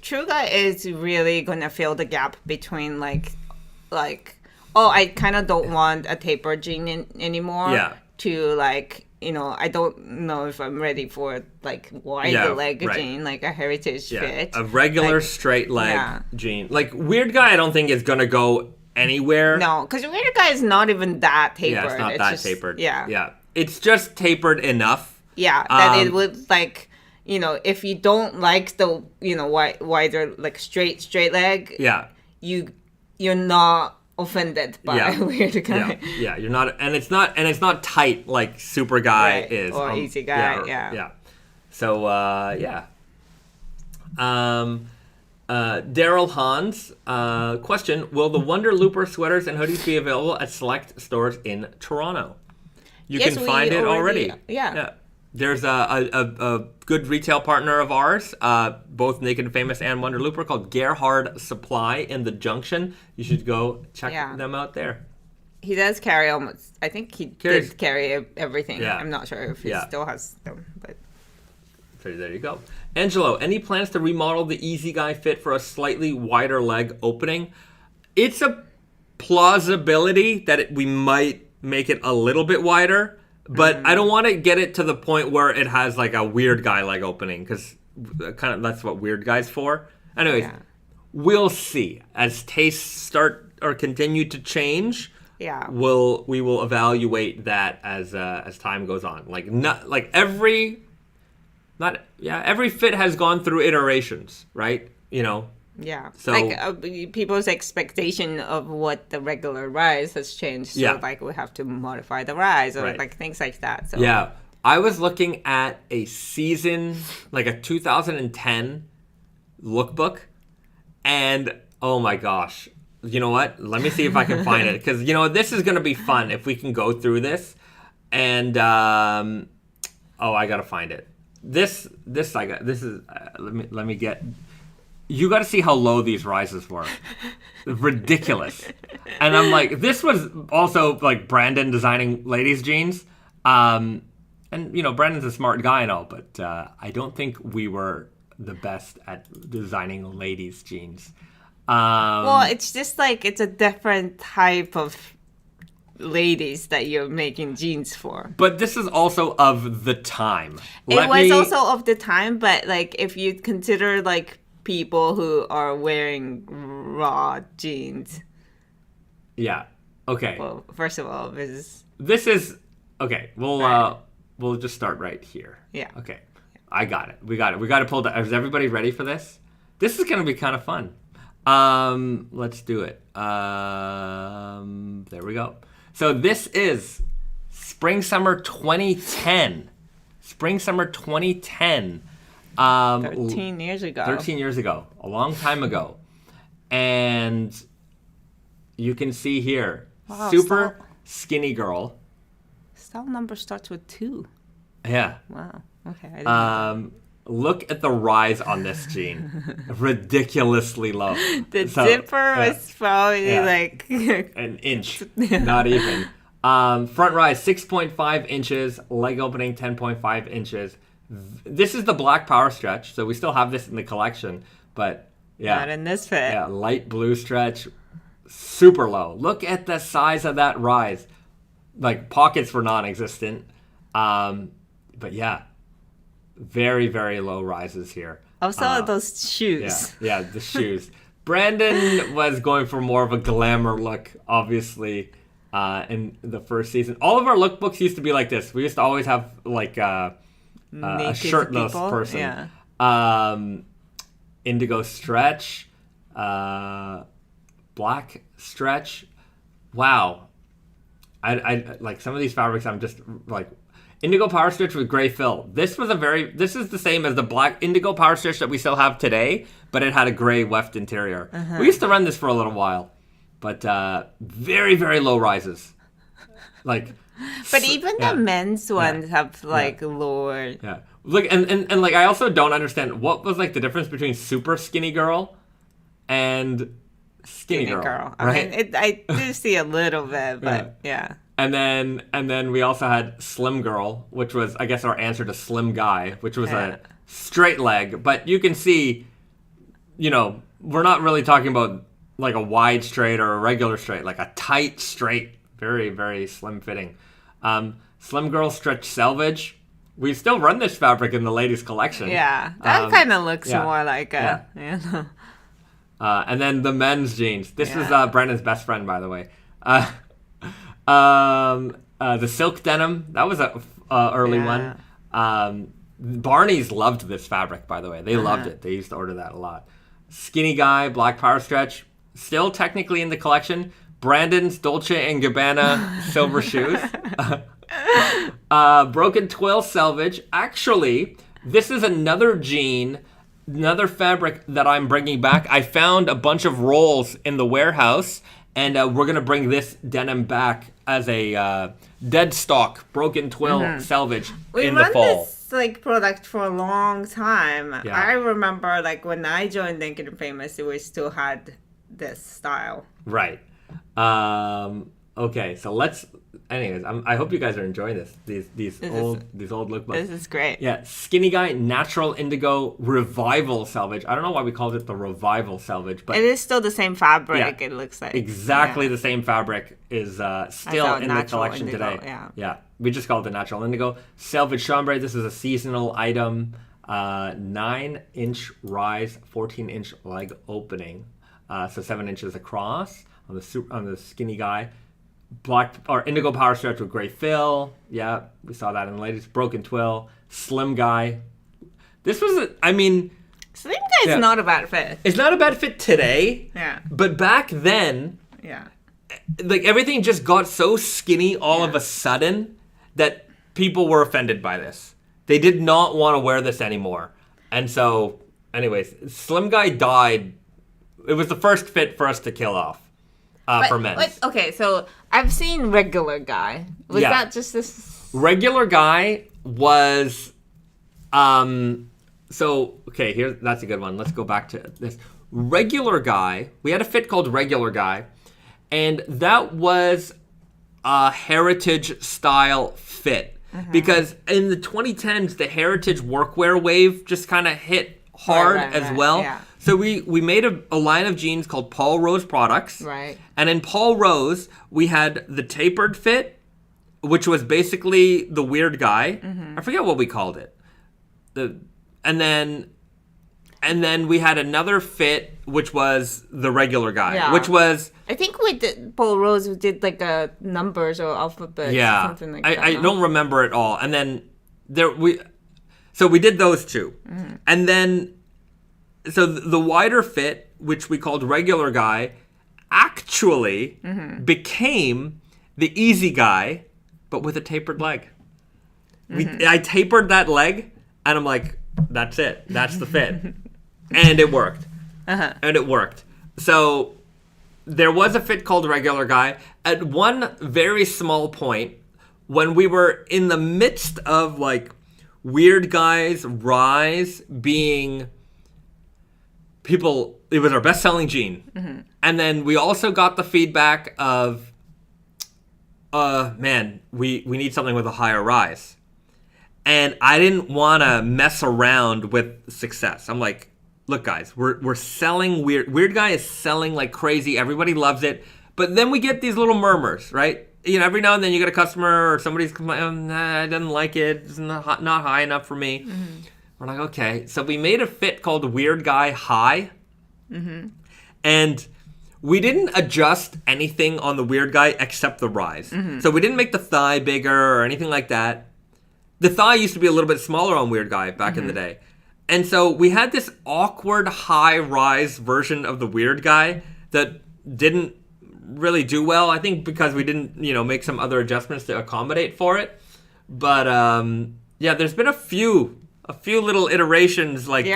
True Guy is really gonna fill the gap between I kind of don't want a tapered jean anymore. Yeah. To like, I don't know if I'm ready for like wide leg jean, like a heritage fit. A regular like, straight leg jean. Like Weird Guy, I don't think is gonna go anywhere. No, because Weird Guy is not even that tapered. Yeah, it's not that tapered. Yeah. Yeah. It's just tapered enough. Yeah, that it would like, if you don't like the, wider, like straight leg. Yeah. You're not offended by Weird Guy. Yeah, you're not, and it's not tight like Super Guy is. Or Easy Guy, Yeah. So, Daryl Hans, question, will the Wonder Looper sweaters and hoodies be available at select stores in Toronto? You can find it already. Yeah. There's a good retail partner of ours, both Naked Famous and Wonder Looper, called Gerhard Supply in the Junction. You should go check them out there. He does carry almost. I think he did carry everything. Yeah. I'm not sure if he still has them, but. So there you go. Angelo, any plans to remodel the Easy Guy fit for a slightly wider leg opening? It's a plausibility that we might make it a little bit wider, but I don't want to get it to the point where it has like a Weird Guy leg opening, because kind of that's what Weird Guy's for. Anyways, we'll see as tastes start or continue to change. Yeah, we will evaluate that as time goes on. Every fit has gone through iterations, right? Yeah. So people's expectation of what the regular rise has changed. So we have to modify the rise or things like that. So yeah, I was looking at a season, like a 2010 lookbook, and oh my gosh, you know what? Let me see if I can find it, because this is gonna be fun if we can go through this. And I gotta find it. Let me get. You got to see how low these rises were. Ridiculous. And I'm like, this was also like Brandon designing ladies' jeans. And, Brandon's a smart guy and all, but I don't think we were the best at designing ladies' jeans. Well, it's just like it's a different type of ladies that you're making jeans for. But this is also of the time. It was also of the time, but like if you consider like people who are wearing raw jeans. Yeah. Okay. Well, first of all, this is okay. We'll just start right here. Yeah. Okay. I got it. We got to pull that. Is everybody ready for this? This is going to be kind of fun. Let's do it. There we go. So this is Spring Summer 2010. Spring Summer 2010. 13 years ago. 13 years ago. A long time ago. And you can see here, super skinny girl. Style number starts with 2. Yeah. Wow. Okay. I didn't know. Look at the rise on this jean. Ridiculously low. The zipper was probably like an inch. Not even. Front rise 6.5 inches. Leg opening 10.5 inches. This is the black power stretch, so we still have this in the collection, but not in this fit. Yeah, light blue stretch, super low. Look at the size of that rise. Like, pockets were non-existent. But yeah, very, very low rises here. Also, those shoes. Yeah, the shoes. Brandon was going for more of a glamour look, obviously, in the first season. All of our lookbooks used to be like this. We used to always have, like, a shirtless person. Yeah. Indigo stretch. Black stretch. Wow. I like some of these fabrics. I'm just like indigo power stretch with gray fill. This is the same as the black indigo power stretch that we still have today, but it had a gray weft interior. We used to run this for a little while, but very, very low rises. Like, but even the men's ones have like lower. Yeah. Look, and like I also don't understand what was like the difference between super skinny girl and skinny girl. Right? I mean, I do see a little bit, but yeah. And then we also had slim girl, which was I guess our answer to slim guy, which was a straight leg. But you can see, we're not really talking about like a wide straight or a regular straight, like a tight straight, very, very slim fitting. Slim Girl Stretch Selvedge. We still run this fabric in the ladies collection. Yeah, that kind of looks more like a, and then the men's jeans. This is Brandon's best friend, by the way. The silk denim. That was a early one. Barney's loved this fabric, by the way. They loved it. They used to order that a lot. Skinny Guy, Black Power Stretch. Still technically in the collection. Brandon's Dolce & Gabbana silver shoes. Broken Twill Selvedge. Actually, this is another jean, another fabric that I'm bringing back. I found a bunch of rolls in the warehouse, and we're going to bring this denim back as a dead stock Broken Twill Selvedge in the fall. Like product for a long time. I remember like when I joined Naked Famous, we still had this style. Right. Okay, so let's. Anyways, I hope you guys are enjoying this. These old lookbooks. This is great. Yeah, Skinny Guy Natural Indigo Revival Selvedge. I don't know why we called it the Revival Selvedge, but it is still the same fabric. It looks like exactly the same fabric is still in the collection indigo, today. Yeah, we just call it the Natural Indigo Selvedge Chambray. This is a seasonal item. 9-inch rise, 14-inch leg opening, so 7 inches across on the Skinny Guy. Black or indigo power stretch with gray fill. Yeah, we saw that in the ladies. Broken Twill. Slim Guy. This was, Slim Guy is not a bad fit. It's not a bad fit today. Yeah. But back then, like everything just got so skinny all of a sudden that people were offended by this. They did not want to wear this anymore. And so, anyways, Slim Guy died. It was the first fit for us to kill off. For men. Okay, so I've seen Regular Guy. Was that just this? Regular Guy was, so, okay, here, that's a good one. Let's go back to this. Regular Guy, we had a fit called Regular Guy, and that was a heritage style fit. Because in the 2010s, the heritage workwear wave just kind of hit hard as well. Yeah. So we made a line of jeans called Paulrose Products. Right. And in Paulrose, we had the tapered fit, which was basically the weird guy. I forget what we called it. And then we had another fit, which was the regular guy, which was... I think we did, Paulrose did like a numbers or alphabet or something like that. I don't remember it all. And then so we did those two. And then... So the wider fit, which we called Regular Guy, actually became the Easy Guy, but with a tapered leg. I tapered that leg, and I'm like, that's it. That's the fit. And it worked. And it worked. So there was a fit called Regular Guy. At one very small point, when we were in the midst of like Weird Guy's rise being... People, it was our best-selling jean. And then we also got the feedback of, man, we need something with a higher rise. And I didn't want to mess around with success. I'm like, look, guys, we're selling Weird. Weird Guy is selling like crazy. Everybody loves it. But then we get these little murmurs, right? You know, every now and then you get a customer or somebody's complaining, I didn't like it. It's not high enough for me. We're like, okay. So we made a fit called Weird Guy High. And we didn't adjust anything on the Weird Guy except the rise. So we didn't make the thigh bigger or anything like that. The thigh used to be a little bit smaller on Weird Guy back in the day. And so we had this awkward high-rise version of the Weird Guy that didn't really do well. I think because we didn't, make some other adjustments to accommodate for it. But, there's been a few little iterations like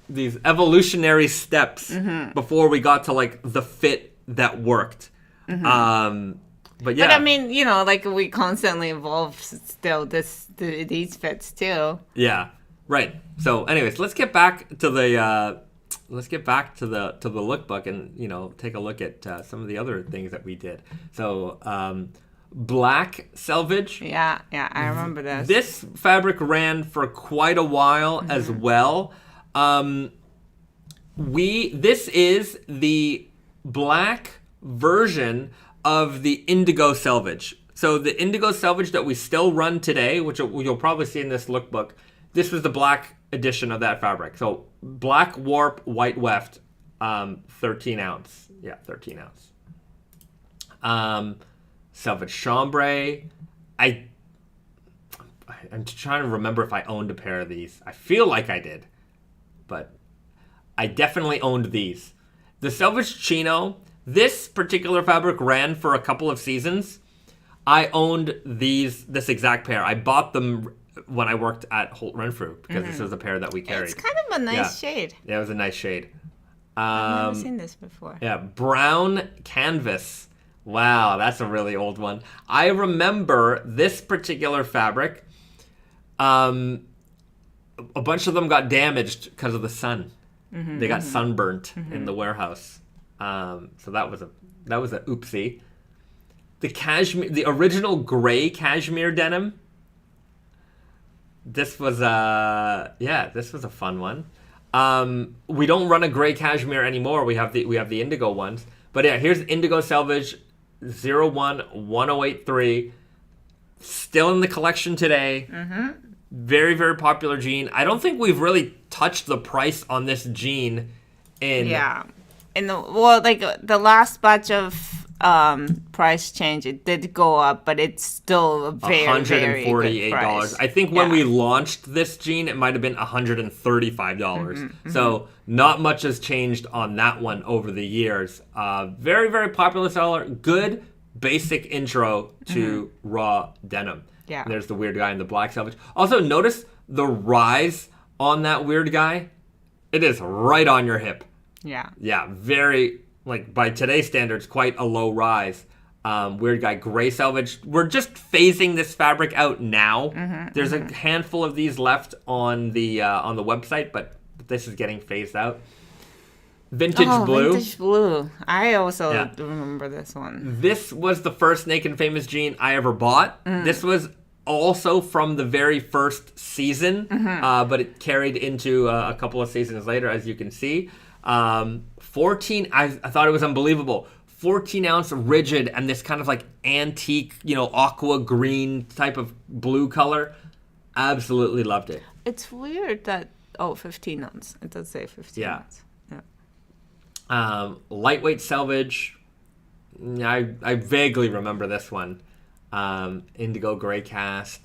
these evolutionary steps before we got to like the fit that worked. But I mean, like we constantly evolve still these fits too. Yeah, right. So, anyways, let's get back to the lookbook and take a look at some of the other things that we did. So, Black Selvedge. Yeah, I remember this. This fabric ran for quite a while as well. This is the black version of the Indigo Selvedge. So the Indigo Selvedge that we still run today, which you'll probably see in this lookbook, this was the black edition of that fabric. So black warp, white weft, 13 ounce. Yeah, 13 ounce. Selvedge chambray. I'm trying to remember if I owned a pair of these. I feel like I did, but I definitely owned these. The Selvedge chino, this particular fabric ran for a couple of seasons. I owned this exact pair. I bought them when I worked at Holt Renfrew because this was a pair that we carried. It's kind of a nice shade. Yeah, it was a nice shade. I've never seen this before. Yeah, brown canvas. Wow, that's a really old one. I remember this particular fabric. A bunch of them got damaged because of the sun. They got sunburnt in the warehouse. So that was a oopsie. The original gray cashmere denim. This was a fun one. We don't run a gray cashmere anymore. We have the indigo ones. But yeah, here's Indigo Selvedge 011083. Still in the collection today. Very, very popular jean. I don't think we've really touched the price on this jean in... Yeah. The last batch of price change, it did go up, but it's still a very, very good price. I think when we launched this jean, it might have been $135. So not much has changed on that one over the years. Very, very popular seller. Good basic intro to raw denim. Yeah. There's the weird guy in the black Selvedge. Also, notice the rise on that weird guy. It is right on your hip. Yeah. Yeah, very, by today's standards, quite a low rise. Weird guy, gray Selvedge. We're just phasing this fabric out now. There's a handful of these left on the website, but this is getting phased out. Vintage blue. Vintage blue. I also remember this one. This was the first Naked Famous jean I ever bought. This was also from the very first season, but it carried into a couple of seasons later, as you can see. 14, I thought it was unbelievable. 14 ounce rigid and this kind of antique, aqua green type of blue color. Absolutely loved it. It's weird that, 15 ounce. It does say 15 ounce. Yeah. Lightweight Selvedge. I vaguely remember this one. Indigo gray cast.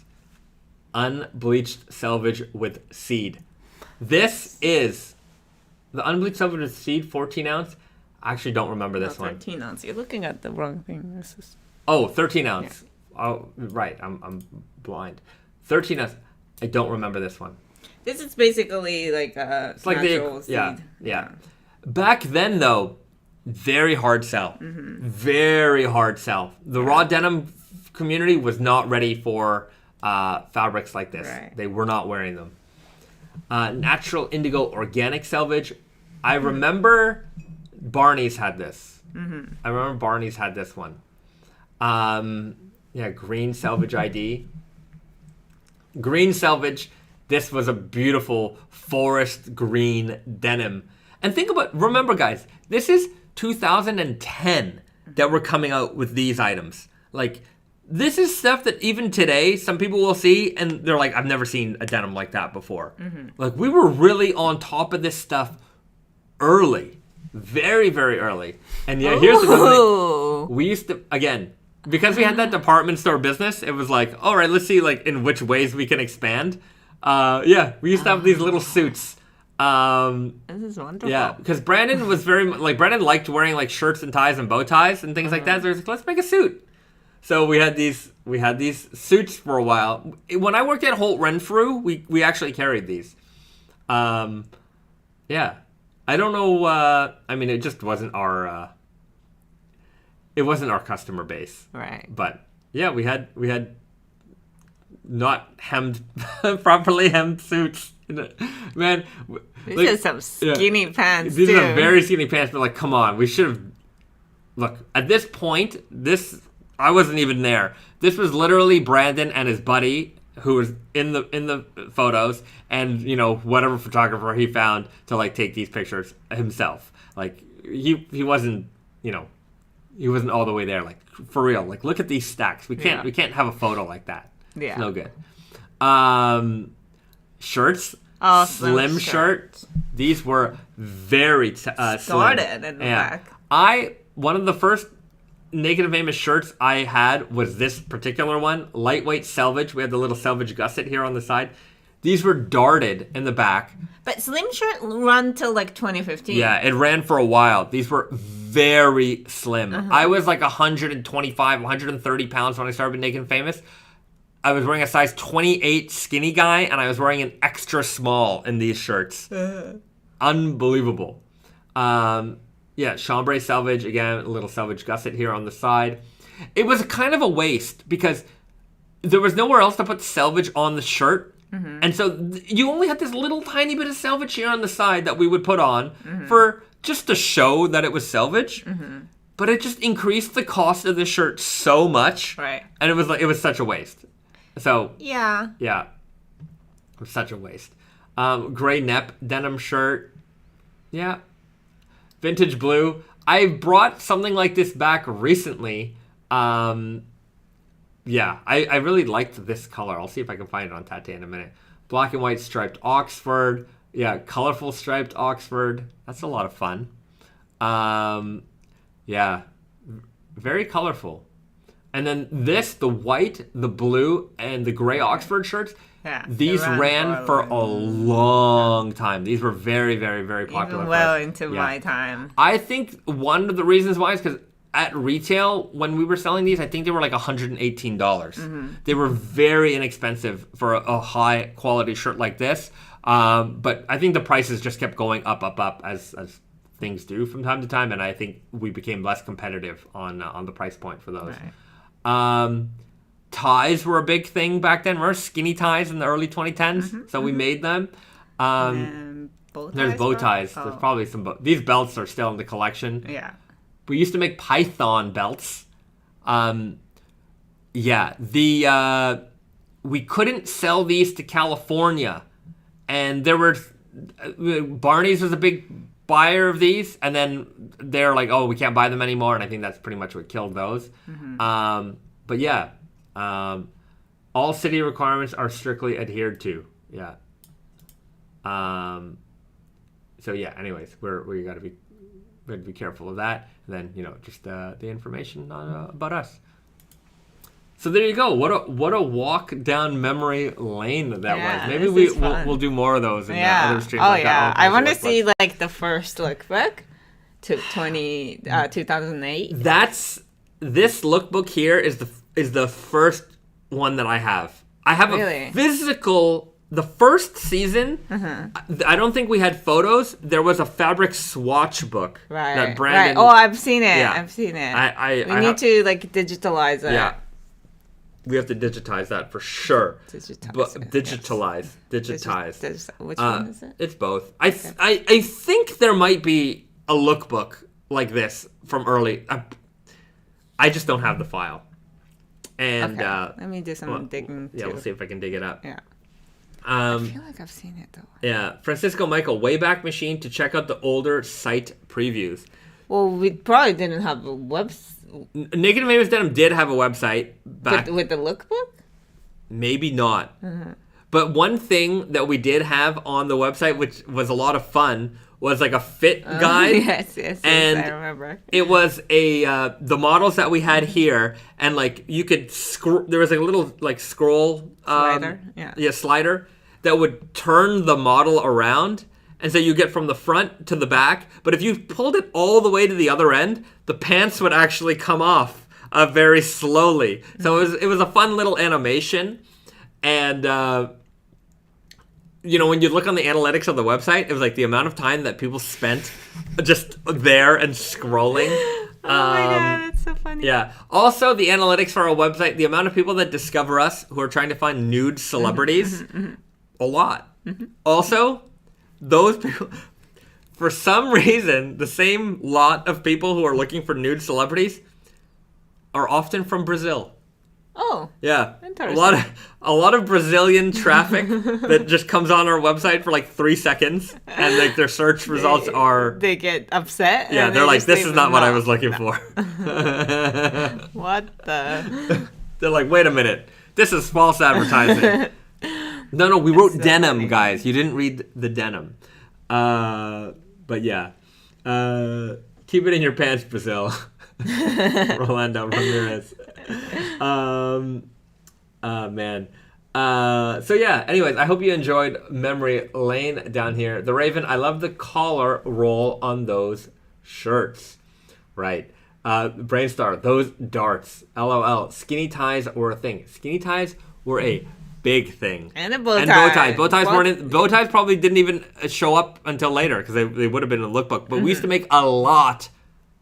Unbleached Selvedge with seed. This is the unbleached Selvedge with seed, 14 ounce. I actually don't remember this one. 13 ounce. You're looking at the wrong thing. This is... 13 ounce. Yeah. Oh, right. I'm blind. 13 ounce. I don't remember this one. This is basically a natural seed. Yeah. Back then, though, very hard sell. Very hard sell. The raw denim community was not ready for fabrics like this. Right. They were not wearing them. Natural indigo organic Selvedge. I remember Barney's had this. I remember Barney's had this one. Green Selvedge ID. Green Selvedge. This was a beautiful forest green denim. And remember guys, this is 2010 that we're coming out with these items. This is stuff that even today, some people will see and they're like, I've never seen a denim like that before. We were really on top of this stuff early. Very, very early. And here's the thing. We used to, again, because we had that department store business, it was all right, let's see in which ways we can expand. We used to have these little suits. This is wonderful. Yeah, because Brandon was Brandon liked wearing shirts and ties and bow ties and things like that. So he was let's make a suit. So we had these suits for a while. When I worked at Holt Renfrew, we actually carried these. I don't know. It just wasn't our. It wasn't our customer base. Right. But yeah, we had not properly hemmed suits. Man, these are some skinny pants. These are very skinny pants, but come on, we should have. Look, at this point, I wasn't even there. This was literally Brandon and his buddy who was in the photos, and whatever photographer he found to like take these pictures himself. Like he wasn't he wasn't all the way there. Like for real. Like look at these stacks. We can't have a photo like that. Yeah, it's no good. Shirts. Oh, slim shirt. These were very slim. Started in the back. One of the first Naked and Famous shirts I had was this particular one, lightweight selvage. We had the little selvage gusset here on the side. These were darted in the back. But slim shirt run till like 2015. Yeah, it ran for a while. These were very slim. I was like 125, 130 pounds when I started with Naked and Famous. I was wearing a size 28 skinny guy, and I was wearing an extra small in these shirts. Unbelievable. Chambray selvage, again, a little selvage gusset here on the side. It was kind of a waste because there was nowhere else to put selvage on the shirt. And so you only had this little tiny bit of selvage here on the side that we would put on for just to show that it was selvage. But it just increased the cost of the shirt so much. Right. And it was such a waste. So yeah, it was such a waste. Gray Nep denim shirt. Yeah. Vintage blue. I brought something like this back recently. I really liked this color. I'll see if I can find it on Tate in a minute. Black and white striped Oxford. Yeah, colorful striped Oxford. That's a lot of fun. Very colorful. And then the white, the blue, and the gray Oxford shirts, these ran for a long time. These were very, very, very popular. Even well into my time. I think one of the reasons why is because at retail, when we were selling these, I think they were like $118. They were very inexpensive for a high quality shirt like this. But I think the prices just kept going up as things do from time to time. And I think we became less competitive on the price point for those. Right. Ties were a big thing back then. Remember skinny ties in the early 2010s? So we made them. There's bow ties. Oh. There's probably some these belts are still in the collection. Yeah. We used to make python belts. We couldn't sell these to California. And there were Barney's was a big buyer of these, and then they're like, oh, we can't buy them anymore, and I think that's pretty much what killed those. All city requirements are strictly adhered to. Anyways, we got to be careful of that. And then just the information about us. So there you go. What a walk down memory lane that was. Maybe we'll do more of those in other streams. Oh yeah, I want to see like the first lookbook to 2008. This lookbook here is the first one that I have. I have a physical. The first season, I don't think we had photos. There was a fabric swatch book that Brandon. Right. Oh, I've seen it. Yeah. I've seen it. We need to like digitalize it. Yeah. We have to digitize that for sure. Digitize. Which one is it? It's both. I think there might be a lookbook like this from early. I just don't have the file. And let me do some digging. Yeah, we'll see if I can dig it up. Yeah. I feel like I've seen it though. Yeah, Francisco Michael, Wayback Machine to check out the older site previews. Well, we probably didn't have a website. Naked and Famous Denim did have a website back with the lookbook. Maybe not. But one thing that we did have on the website, which was a lot of fun, was like a fit guide. Yes, and I remember. It was the models that we had here, and like you could there was like a little like scroll slider, slider that would turn the model around, and so you get from the front to the back. But if you pulled it all the way to the other end, the pants would actually come off very slowly. So it was a fun little animation, and when you look on the analytics of the website, it was like the amount of time that people spent just there and scrolling. Oh my god, that's so funny. Yeah. Also, the analytics for our website, the amount of people that discover us who are trying to find nude celebrities, a lot. Also, those people, for some reason, the same lot of people who are looking for nude celebrities are often from Brazil. Oh. Yeah. Interesting. A lot of Brazilian traffic that just comes on our website for like 3 seconds, and like their search results are. They get upset. Yeah, and they're like, just this leave is it. not what I No. was looking for. What the? They're like, wait a minute, this is false advertising. No, we wrote so denim, funny. guys. You didn't read the denim. But yeah. Keep it in your pants, Brazil. Rolando Ramirez. Man. So yeah, anyways, I hope you enjoyed Memory Lane down here. The Raven, I love the collar roll on those shirts. Right. Brainstar, those darts. LOL. Skinny ties were a thing. Skinny ties were a big thing. And a bow tie. And bow ties. Bow ties weren't in, bow ties probably didn't even show up until later because they would have been in the lookbook. But we used to make a lot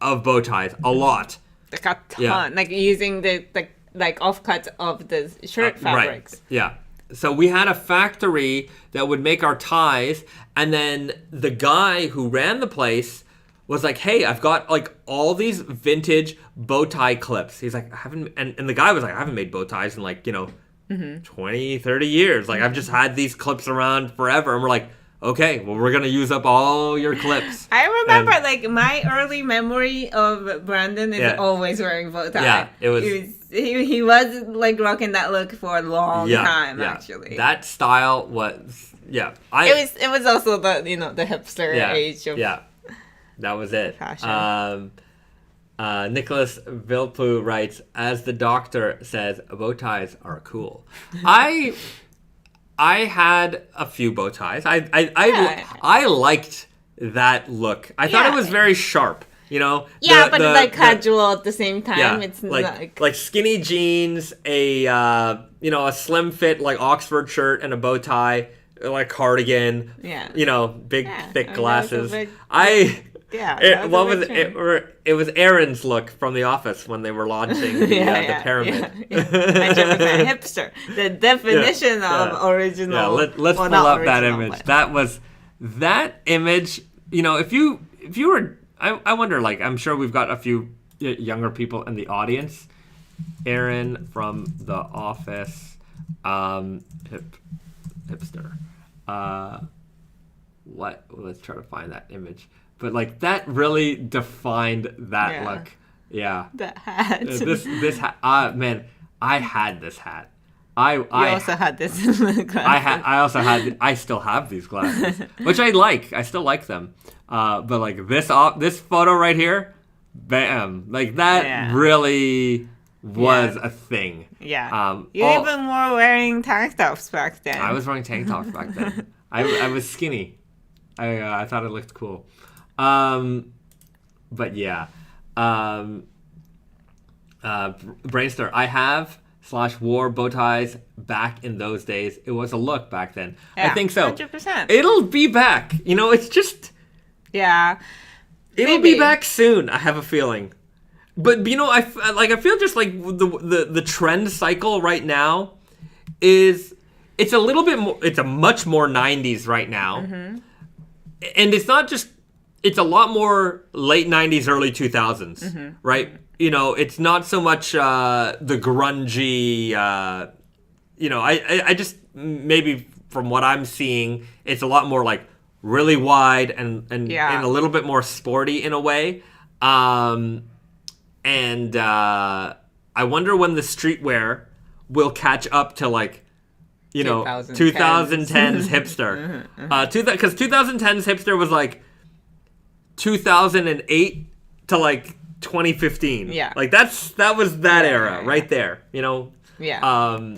of bow ties. A lot. Like a ton. Yeah. Like using the like offcuts of the shirt fabrics. Right. Yeah. So we had a factory that would make our ties, and then the guy who ran the place was like, hey, I've got like all these vintage bow tie clips. He's like, I haven't, and the guy was like, I haven't made bow ties in like, 20, 30 years. Like, I've just had these clips around forever. And we're like, okay, well, we're going to use up all your clips. I remember, like, my early memory of Brandon is always wearing bow tie. Yeah, it was... He was, like, rocking that look for a long time, actually. That style was... Yeah. It was also the, the hipster age of... Yeah, that was it. Fashion. Nicholas Vilpu writes, as the doctor says, bow ties are cool. I had a few bow ties. I liked that look. I thought it was very sharp. Yeah, but casual at the same time. Yeah, it's like skinny jeans, a slim fit like Oxford shirt and a bow tie, like cardigan. Yeah. Big thick glasses. It was Aaron's look from The Office when they were launching the pyramid. 100% hipster. The definition of original. Yeah, let's pull up that image. That image. If you were, I wonder. Like, I'm sure we've got a few younger people in the audience. Aaron from The Office, hipster. Let's try to find that image. But like that really defined that look. Yeah. That hat. This hat. Man, I had this hat. I also had this glasses. I still have these glasses, which I like. I still like them. But like this photo right here, bam! Like that really was a thing. Yeah. You even were wearing tank tops back then. I was wearing tank tops back then. I was skinny. I thought it looked cool. But yeah. Brainstar, I have / wore bow ties back in those days. It was a look back then. Yeah, I think so. 100%. It'll be back. It's just... Yeah. It'll be back soon, I have a feeling. But, I feel just like the trend cycle right now is... It's a little bit more... It's a much more 90s right now. Mm-hmm. And it's not just... It's a lot more late 90s, early 2000s, right? It's not so much the grungy, I just, maybe from what I'm seeing, it's a lot more like really wide and a little bit more sporty in a way. I wonder when the streetwear will catch up to like, 2010's hipster. Because 2010's hipster was like 2008 to like 2015. Yeah. Like that was that era right there, Yeah.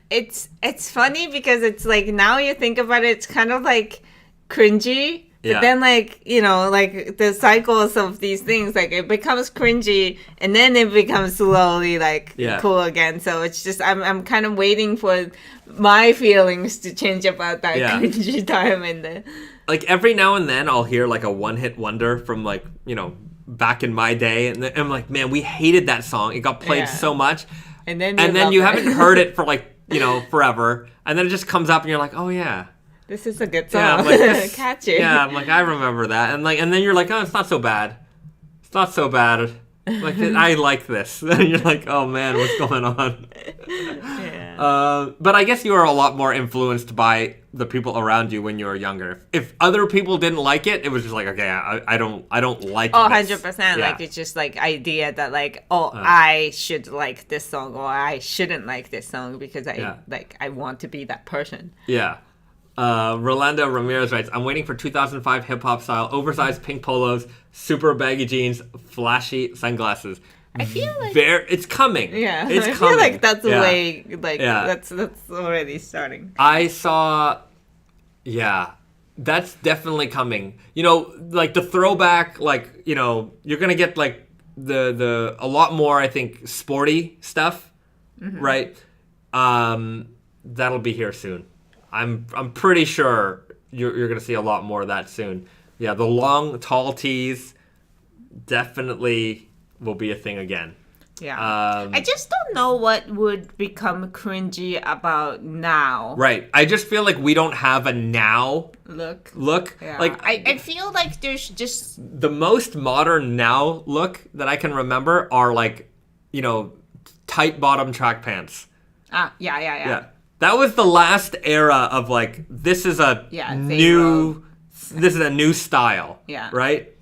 It's funny because it's like now you think about it, it's kind of like cringy. But then like, like the cycles of these things, like it becomes cringy and then it becomes slowly like cool again. So it's just I'm kind of waiting for my feelings to change about that cringy time in the like every now and then I'll hear like a one-hit wonder from like, back in my day, and I'm like, man, we hated that song. It got played so much. And then you haven't heard it for like, forever. And then it just comes up and you're like, oh yeah. This is a good song. Yeah, I'm like, catchy. Yeah, I'm like, I remember that. And then you're like, oh, it's not so bad. It's not so bad. Like, I like this. And you're like, oh man, what's going on? Yeah. But I guess you were a lot more influenced by the people around you when you were younger. If other people didn't like it, it was just like, okay, I don't like Oh, this. 100%. Yeah. Like, it's just like idea that like, I should like this song or I shouldn't like this song because I want to be that person. Yeah. Rolando Ramirez writes, I'm waiting for 2005 hip-hop style, oversized pink polos, super baggy jeans, flashy sunglasses. I feel like It's coming. yeah, It's I coming. feel like that's Yeah. way like Yeah. that's already starting. I saw, that's definitely coming. You know, like the throwback, like, you know, you're gonna get like the a lot more, I think, sporty stuff, right? That'll be here soon. I'm pretty sure you're gonna see a lot more of that soon. Yeah, the long, tall tees definitely will be a thing again. Yeah. I just don't know what would become cringy about now. Right. I just feel like we don't have a now Look. Yeah. Like I feel like there's just the most modern now look that I can remember are like, you know, tight bottom track pants. yeah. That was the last era of like, this is a new style. Yeah. Right?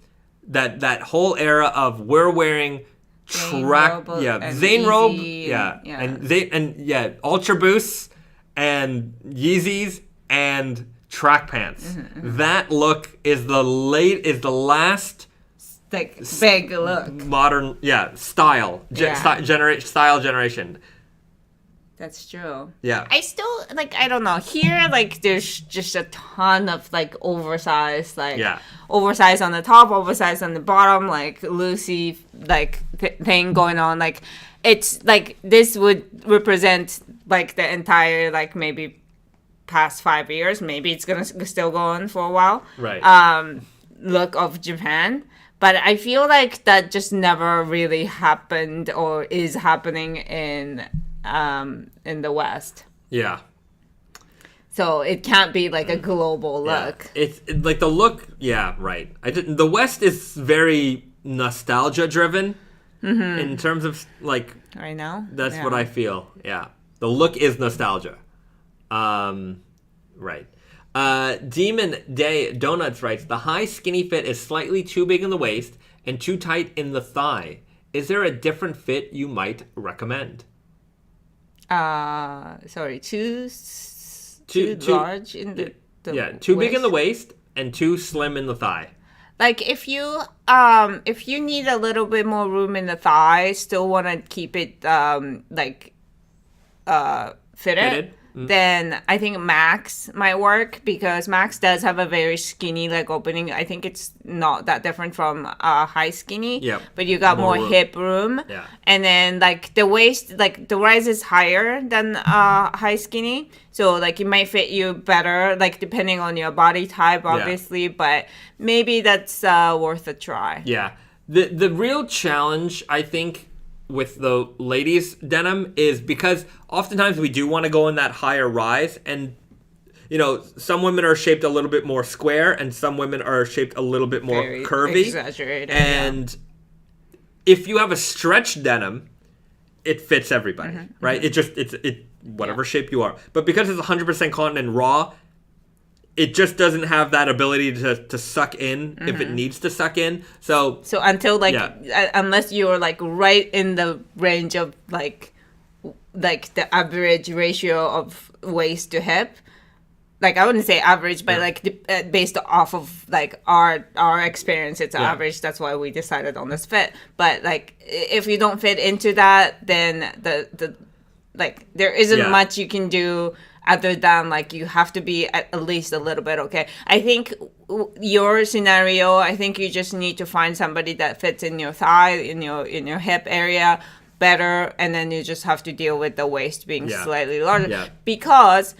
That whole era of we're wearing track, Zane robe, and Ultra Boosts and Yeezys and track pants. That look is the last like big look. modern style generation. That's true. Yeah. I still like I don't know. Here like there's just a ton of like oversized oversized on the top, oversized on the bottom, like loosey like thing going on. Like it's like this would represent like the entire like maybe past 5 years. Maybe it's gonna still go on for a while. Right. Look of Japan. But I feel like that just never really happened or is happening in the West. Yeah. So it can't be like a global look. It's like the look. Yeah, right. The West is very nostalgia driven in terms of like. Right now. That's what I feel. Yeah, the look is nostalgia. Right. Demon Day Donuts writes, the high skinny fit is slightly too big in the waist and too tight in the thigh. Is there a different fit you might recommend? Sorry, too large in the too big in the waist and too slim in the thigh. Like if you need a little bit more room in the thigh, still want to keep it fitted. Then I think Max might work because Max does have a very skinny leg opening. I think it's not that different from high skinny. Yeah. But you got more hip room. Yeah. And then like the waist, like the rise is higher than high skinny. So like it might fit you better, like depending on your body type, obviously. But maybe that's worth a try. Yeah. The real challenge, I think, with the ladies denim is because oftentimes we do want to go in that higher rise, and you know, some women are shaped a little bit more square and some women are shaped a little bit more Very curvy, exaggerated, and if you have a stretch denim, it fits everybody, right? It whatever shape you are, but because it's 100% cotton and raw, it just doesn't have that ability to suck in if it needs to suck in. So until unless you're like right in the range of like the average ratio of waist to hip, like I wouldn't say average, but like based off of like our experience, it's average. That's why we decided on this fit. But like if you don't fit into that, then the like there isn't much you can do. Other than like you have to be at least a little bit okay. I think your scenario, I think you just need to find somebody that fits in your thigh, in your hip area better, and then you just have to deal with the waist being slightly larger because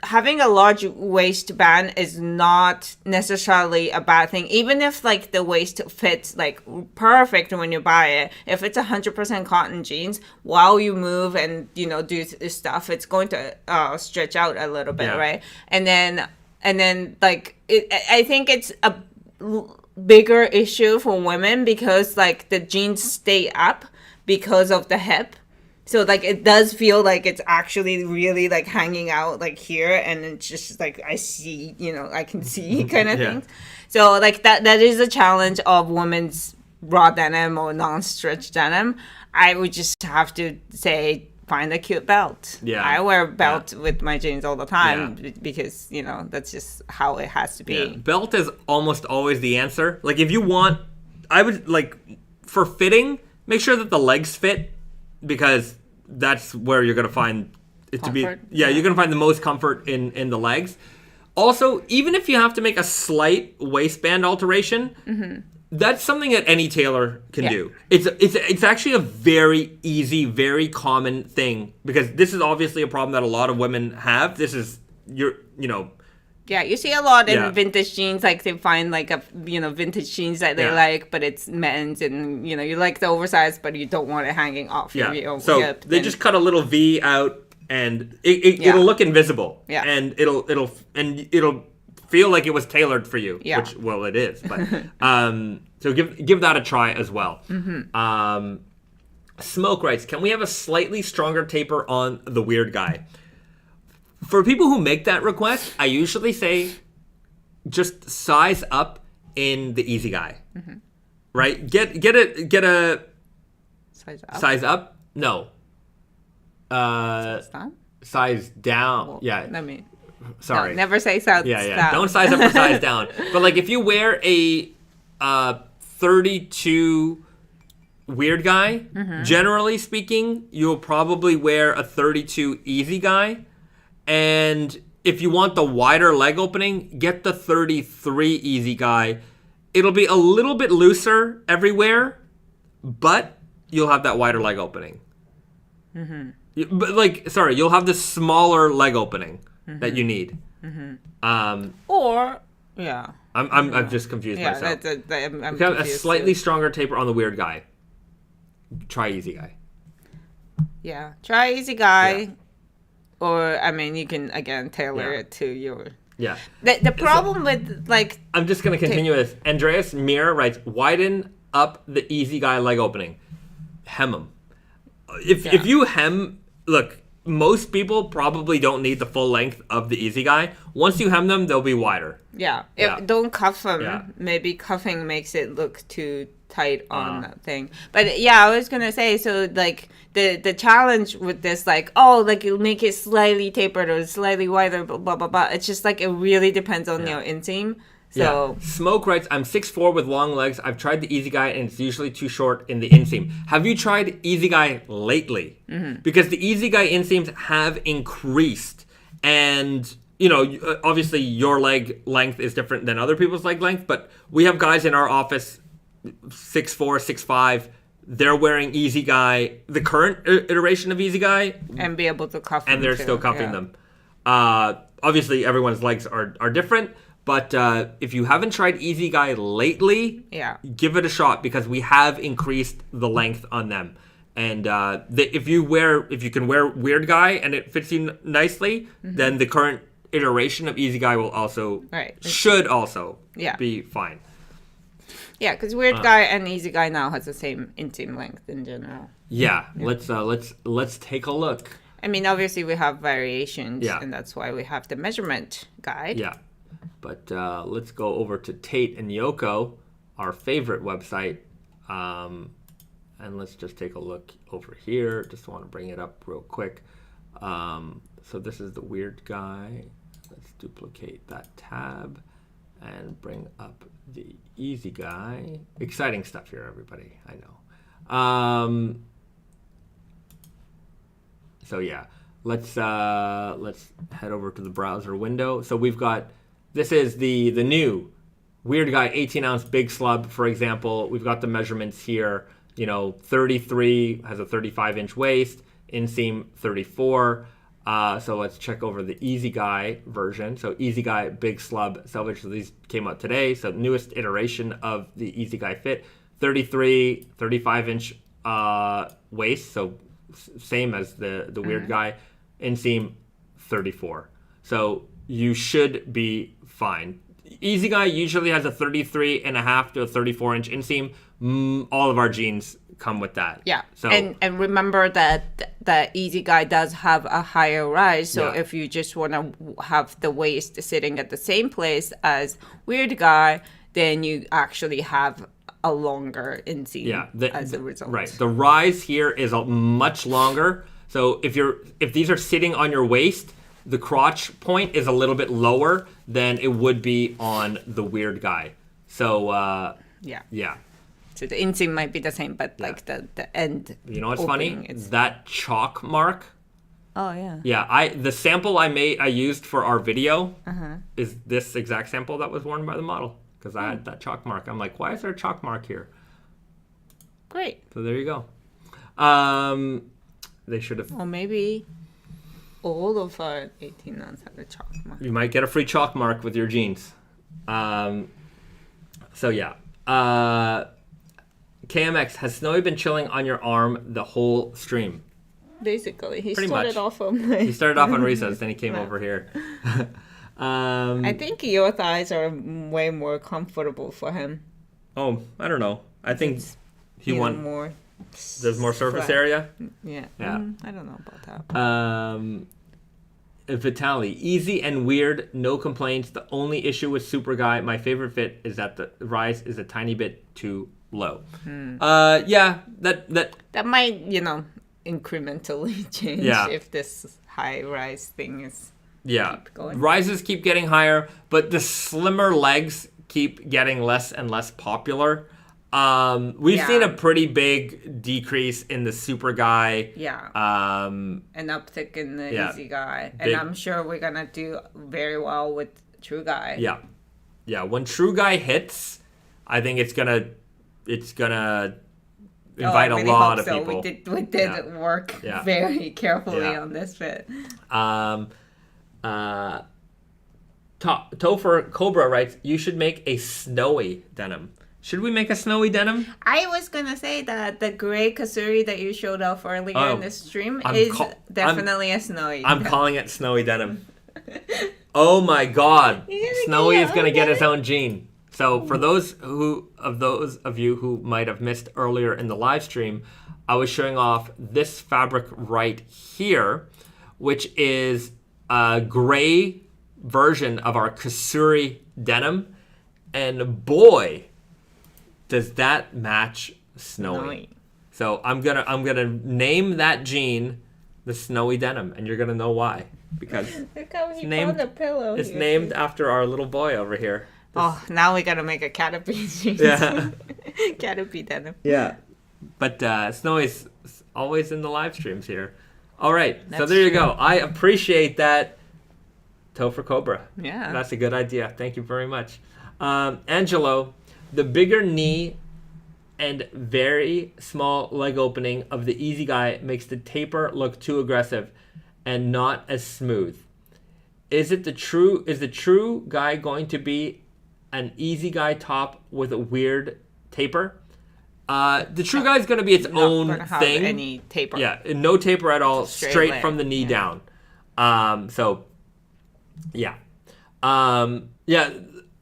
having a large waistband is not necessarily a bad thing. Even if like the waist fits like perfect when you buy it, if it's 100% cotton jeans, while you move and you know do stuff, it's going to stretch out a little bit, right? And then like I think it's bigger issue for women because like the jeans stay up because of the hip. So like it does feel like it's actually really like hanging out like here, and it's just like I see, I can see kind of things. So like that is a challenge of women's raw denim or non-stretch denim. I would just have to say find a cute belt. Yeah. I wear a belt with my jeans all the time because, that's just how it has to be. Yeah. Belt is almost always the answer. Like if you want, I would like for fitting, make sure that the legs fit because that's where you're going to find it Comfort? to be. Yeah, you're going to find the most comfort in the legs. Also, even if you have to make a slight waistband alteration, that's something that any tailor can do. It's actually a very easy, very common thing because this is obviously a problem that a lot of women have. This is Yeah, you see a lot in vintage jeans, like they find like a vintage jeans that they like, but it's men's, and you like the oversized, but you don't want it hanging off your hip. They just cut a little V out, and it'll look invisible. Yeah, and it'll feel like it was tailored for you. Yeah, which it is. But so give that a try as well. Smoke writes, can we have a slightly stronger taper on the weird guy? For people who make that request, I usually say just size up in the easy guy. Right? Get a size up? No. Size down? Size down. Well, yeah. Sorry. No, never say size down. Don't size up or size down. But like if you wear a 32 weird guy, generally speaking, you'll probably wear a 32 easy guy. And if you want the wider leg opening, get the 33 easy guy. It'll be a little bit looser everywhere, but you'll have that wider leg opening. But you'll have the smaller leg opening that you need. I'm just confused myself. I'm have a slightly stronger taper on the weird guy. Try easy guy. Yeah, try easy guy. Yeah. Or, you can, again, tailor it to your... Yeah. The problem with, I'm just going to continue with this. Andreas Mir writes, widen up the easy guy leg opening. Hem them. If you hem... Look, most people probably don't need the full length of the easy guy. Once you hem them, they'll be wider. Yeah. Don't cuff them. Yeah. Maybe cuffing makes it look too tight on that thing. But, I was going to say, so, the challenge with this, you make it slightly tapered or slightly wider, blah, blah, blah. It's just, it really depends on your inseam. So Smoke writes, I'm 6'4" with long legs. I've tried the Easy Guy, and it's usually too short in the inseam. Have you tried Easy Guy lately? Because the Easy Guy inseams have increased. And, obviously your leg length is different than other people's leg length, but we have guys in our office, 6'4", 6'5", they're wearing Easy Guy, the current iteration of Easy Guy, and be able to cuff them, and they're still cuffing them. Obviously, everyone's legs are different, but if you haven't tried Easy Guy lately, give it a shot because we have increased the length on them. And if you can wear Weird Guy and it fits you nicely, then the current iteration of Easy Guy will should also be fine. Yeah, because Weird Guy and Easy Guy now has the same inseam length in general. Yeah. Let's take a look. Obviously we have variations, and that's why we have the measurement guide. Yeah, but let's go over to Tate and Yoko, our favorite website, and let's just take a look over here. Just want to bring it up real quick. So this is the Weird Guy. Let's duplicate that tab and bring up the Easy Guy. Exciting stuff here, everybody. I know. So yeah, let's head over to the browser window. So we've got, this is the new Weird Guy 18-ounce Big Slub, for example. We've got the measurements here. 33 has a 35-inch waist, inseam 34. So let's check over the Easy Guy version. So Easy Guy Big Slub Selvedge. So these came out today. So newest iteration of the Easy Guy fit. 33, 35-inch waist. So same as the Weird Guy. Inseam 34. So you should be fine. Easy Guy usually has a 33.5 to a 34-inch inseam. All of our jeans come with that. Yeah. So And remember that the Easy Guy does have a higher rise. So Yeah. if you just want to have the waist sitting at the same place as Weird Guy, then you actually have a longer inseam as a result. Right. The rise here is much longer. So if these are sitting on your waist, the crotch point is a little bit lower than it would be on the Weird Guy. So yeah. So the inseam might be the same, but like the end. You know what's funny? That chalk mark. Oh yeah. Yeah, the sample I used for our video is this exact sample that was worn by the model because I had that chalk mark. I'm like, why is there a chalk mark here? Great. So there you go. They should have. Or maybe all of our 18 ounce have a chalk mark. You might get a free chalk mark with your jeans. So yeah. KMX, has Snowy been chilling on your arm the whole stream? Basically, he Pretty started much. off on He started off on recess, then he came over here. I think your thighs are way more comfortable for him. Oh, I don't know. I think he wants more. There's more surface area. Yeah. Yeah. I don't know about that. Vitali, easy and weird, no complaints. The only issue with Super Guy, my favorite fit, is that the rise is a tiny bit too low. Yeah, that might, incrementally change if this high rise thing is keep going. Rises keep getting higher, but the slimmer legs keep getting less and less popular. We've seen a pretty big decrease in the Super Guy. Yeah. An uptick in the Easy Guy. And I'm sure we're going to do very well with True Guy. Yeah. Yeah. When True Guy hits, I think it's gonna invite a lot of people. We did work very carefully on this fit. Topher Cobra writes, you should make a snowy denim. Should we make a snowy denim? I was going to say that the gray Kasuri that you showed off earlier in the stream is definitely a snowy I'm calling it snowy denim. Oh my god. Snowy is going to get his own jean. So for those of you who might have missed earlier in the live stream, I was showing off this fabric right here, which is a gray version of our Kasuri denim. And boy, does that match snowy. So I'm gonna name that jean the snowy denim, and you're gonna know why. Because look how he found a pillow. It's named after our little boy over here. Now we gotta make a Caterpie jeans. Yeah. Caterpie denim. Yeah. But Snowy's always in the live streams here. All right. That's so there you true. go. I appreciate that. for Cobra. Yeah. That's a good idea. Thank you very much. Angelo, the bigger knee and very small leg opening of the Easy Guy makes the taper look too aggressive and not as smooth. Is the True Guy going to be an Easy Guy top with a weird taper? The True Guy is going to be its own thing. Have any taper. Yeah, no taper at all, straight from the knee down.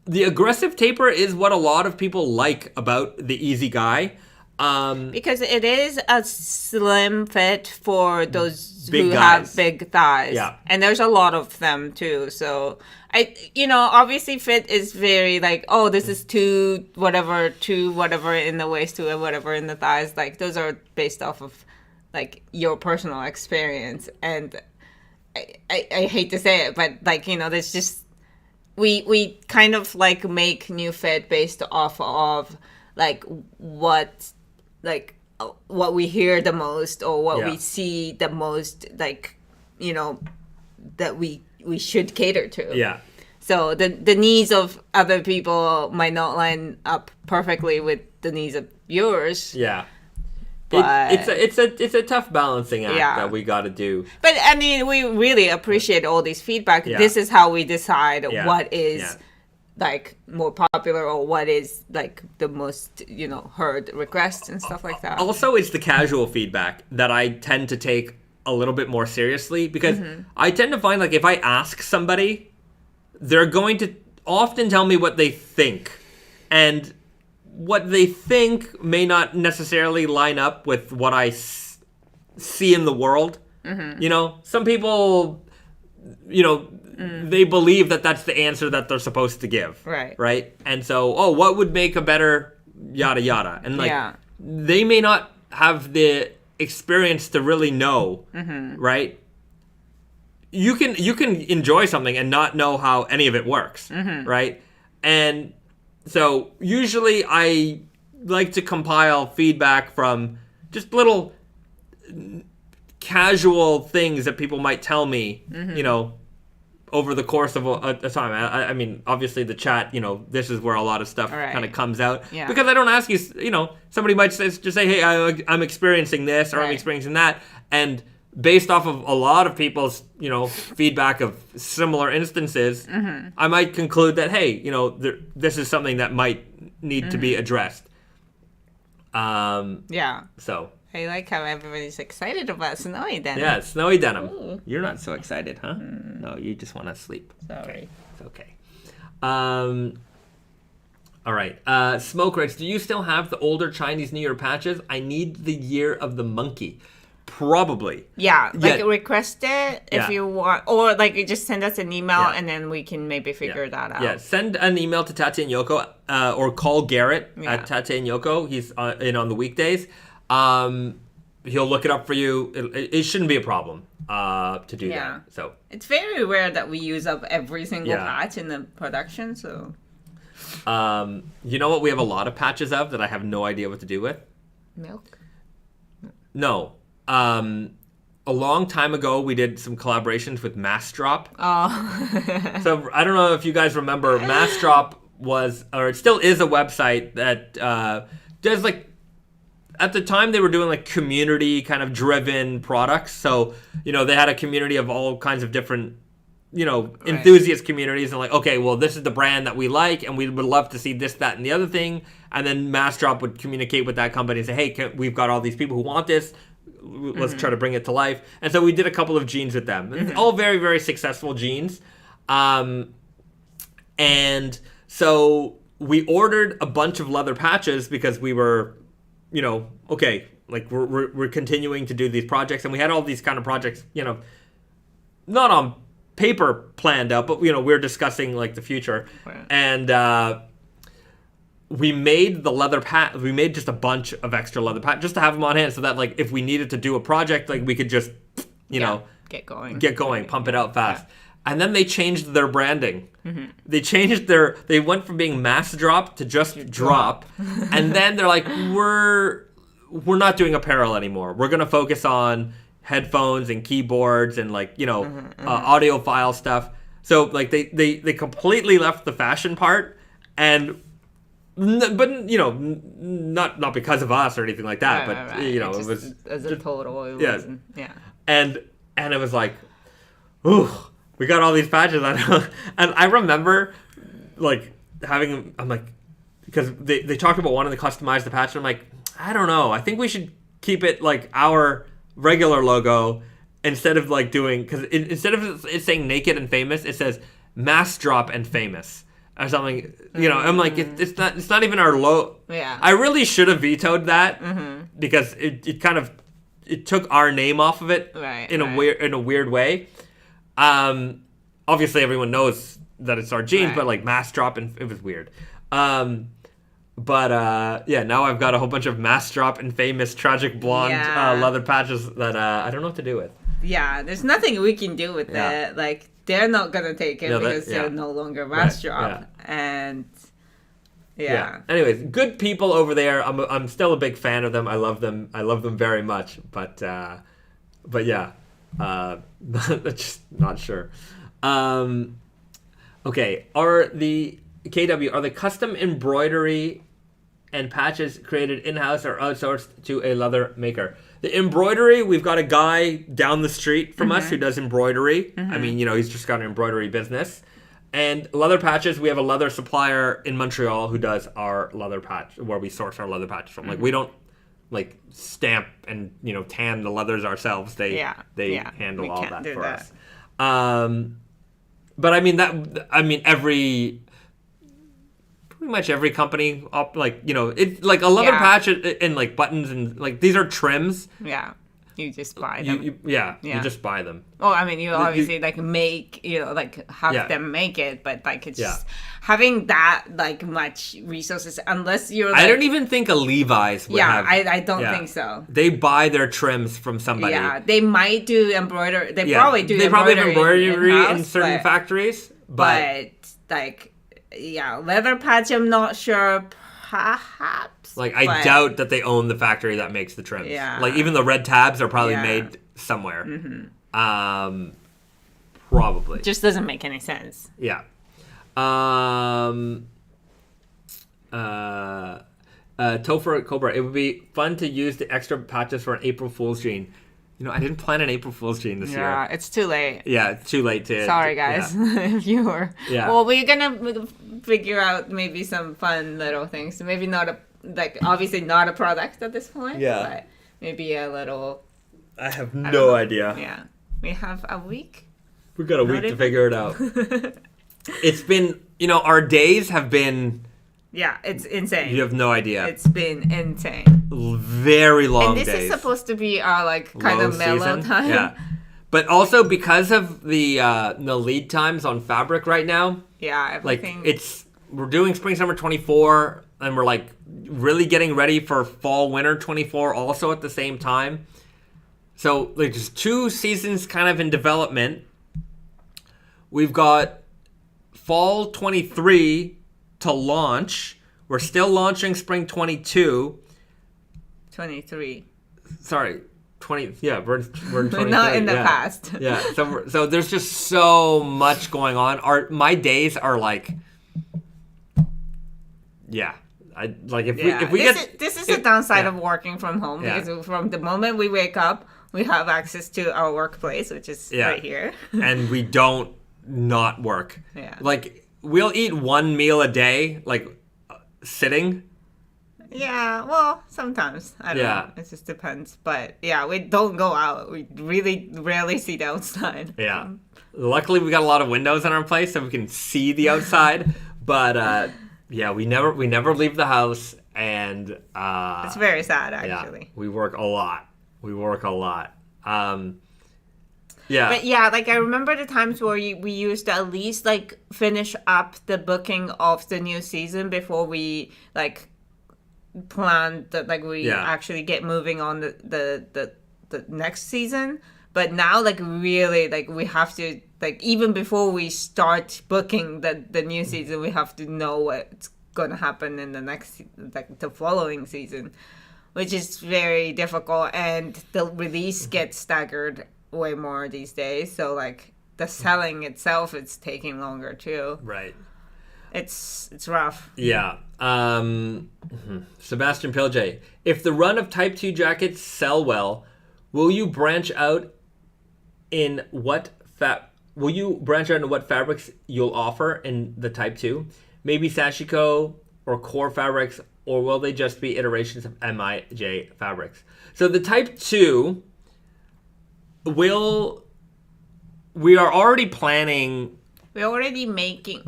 The aggressive taper is what a lot of people like about the Easy Guy. Because it is a slim fit for those who have big thighs. Yeah. And there's a lot of them too. So obviously fit is very like, oh, this is two whatever in the waist, two whatever in the thighs. Like those are based off of like your personal experience. And I hate to say it, but like, there's just we kind of like make new fit based off of like what we hear the most or what we see the most, like, that we should cater to. Yeah. So the needs of other people might not line up perfectly with the needs of yours. Yeah. But it's a tough balancing act that we got to do. But I mean, we really appreciate all these feedback. Yeah. This is how we decide what is like more popular or what is like the most heard requests and stuff like that. Also, it's the casual feedback that I tend to take a little bit more seriously because I tend to find like if I ask somebody, they're going to often tell me what they think, and what they think may not necessarily line up with what I see in the world. You know, some people, you know, they believe that that's the answer that they're supposed to give. Right. And so, what would make a better yada yada? And like, they may not have the experience to really know. Right. You can enjoy something and not know how any of it works. Right. And so usually I like to compile feedback from just little casual things that people might tell me, you know, over the course of a time. I mean, obviously the chat, you know, this is where a lot of stuff kind of comes out. Because I don't ask you, you know, somebody might just say, hey, I'm experiencing this or I'm experiencing that. And based off of a lot of people's, you know, feedback of similar instances, I might conclude that, hey, you know, this is something that might need to be addressed. So. I like how everybody's excited about snowy denim. Yeah, snowy denim. Ooh. You're not so excited, huh? No, you just want to sleep. Sorry. It's okay. All right. Smoke Rights, do you still have the older Chinese New Year patches? I need the year of the monkey. Probably. Yeah, like request it if you want, or like you just send us an email and then we can maybe figure that out. Yeah, send an email to Tate and Yoko or call Garrett at Tate and Yoko. He's in on the weekdays. He'll look it up for you. It shouldn't be a problem to do that. So it's very rare that we use up every single patch in the production. So, you know what? We have a lot of patches of that I have no idea what to do with. Milk? No. A long time ago, we did some collaborations with Massdrop. Oh. So I don't know if you guys remember, Massdrop was, or it still is, a website that does like. At the time, they were doing like community kind of driven products. So, you know, they had a community of all kinds of different, you know, enthusiast communities. And like, okay, well, this is the brand that we like, and we would love to see this, that, and the other thing. And then Massdrop would communicate with that company and say, hey, we've got all these people who want this. Let's try to bring it to life. And so we did a couple of jeans with them. All very, very successful jeans. And so we ordered a bunch of leather patches because we were, you know, okay, like we're continuing to do these projects, and we had all these kind of projects, you know, not on paper planned out, but, you know, we're discussing like the future. And we made the leather we made just a bunch of extra leather just to have them on hand, so that like if we needed to do a project, like we could just, you know, get going, pump it out fast. And then they changed their branding. They changed they went from being Massdrop to just Drop. And then they're like, we're not doing apparel anymore. We're going to focus on headphones and keyboards and like, you know, audiophile stuff. So like they completely left the fashion part, but you know, not because of us or anything like that, but you know, it was as a total. And it was like, ooh. We got all these patches on, and I remember, like, I'm like, because they talked about wanting to customize the patch, and I'm like, I don't know. I think we should keep it, like, our regular logo instead of, like, doing, because instead of it saying Naked and Famous, it says Massdrop and Famous or something. You know, I'm like, it's not even our logo. Yeah. I really should have vetoed that because it kind of, it took our name off of it in a weird way. Obviously everyone knows that it's our jeans, but like Massdrop, and it was weird. Now I've got a whole bunch of Massdrop and Famous Tragic Blonde leather patches that I don't know what to do with. Yeah, there's nothing we can do with it. Like, they're not gonna take it because they're no longer Massdrop. And anyways, good people over there. I'm still a big fan of them. I love them very much. But yeah. Just not sure. Okay, are the custom embroidery and patches created in-house or outsourced to a leather maker? The embroidery, we've got a guy down the street from us who does embroidery. I mean, you know, he's just got an embroidery business. And leather patches, we have a leather supplier in Montreal who does our leather patch, where we source our leather patches from. Like, we don't like stamp and, you know, tan the leathers ourselves. They handle all that for us. But I mean every pretty much every company, it's like a leather patch and like buttons and like these are trims. Yeah. You just buy them. You just buy them. Well, I mean, you obviously like make, like have them make it, but like it's just having that like much resources, unless you're like, I don't even think a Levi's would have. I don't think so. They buy their trims from somebody. Yeah, they might do embroidery. They probably do. They probably have embroidery in certain factories, but like, leather patch, I'm not sure. Perhaps. Like, I doubt that they own the factory that makes the trims. Yeah. Like, even the red tabs are probably made somewhere. Mm-hmm. Probably. Just doesn't make any sense. Yeah. Topher Cobra, it would be fun to use the extra patches for an April Fool's jean. I didn't plan an April Fool's jean this year. Yeah, it's too late. Yeah, it's too late to... Sorry, guys, if you were. Yeah. Well, we're going to figure out maybe some fun little things. Maybe not obviously not a product at this point. Yeah. But maybe a little... I have no idea. Yeah. We have a week. We've got a week to figure it out. It's been, our days have been... Yeah, it's insane. You have no idea. It's been insane. Very long days. And this is supposed to be our kind of mellow time. Yeah. But also because of the lead times on fabric right now. Yeah, everything. Like we're doing spring summer 24 and we're like really getting ready for fall winter 24 also at the same time. So like just 2 seasons kind of in development. We've got fall 23 to launch. We're still launching spring 22. 23. Sorry, 20. Yeah, we're in 23. Not in the past. Yeah. So there's just so much going on. My days are like, This is the downside of working from home because from the moment we wake up, we have access to our workplace, which is right here, and we don't not work. Yeah. Like we'll eat 1 meal a day, like sitting. Yeah, well, sometimes. I don't know. It just depends. But yeah, we don't go out. We really rarely see the outside. Yeah. Luckily, we got a lot of windows in our place so we can see the outside. But we never leave the house. And it's very sad, actually. Yeah, we work a lot. But yeah, like I remember the times where we used to at least like finish up the booking of the new season before we like planned that like we actually get moving on the next season. But now like really like we have to like even before we start booking the new season, we have to know what's gonna happen in the next the following season, which is very difficult, and the release gets staggered way more these days, so like the selling itself is taking longer too. Right. It's rough. Yeah. Sebastian Pilje, if the run of Type 2 jackets sell well, will you branch out in what fabrics you'll offer in the Type 2? Maybe Sashiko or core fabrics, or will they just be iterations of MIJ fabrics? So the Type 2 we are already planning. We're already making.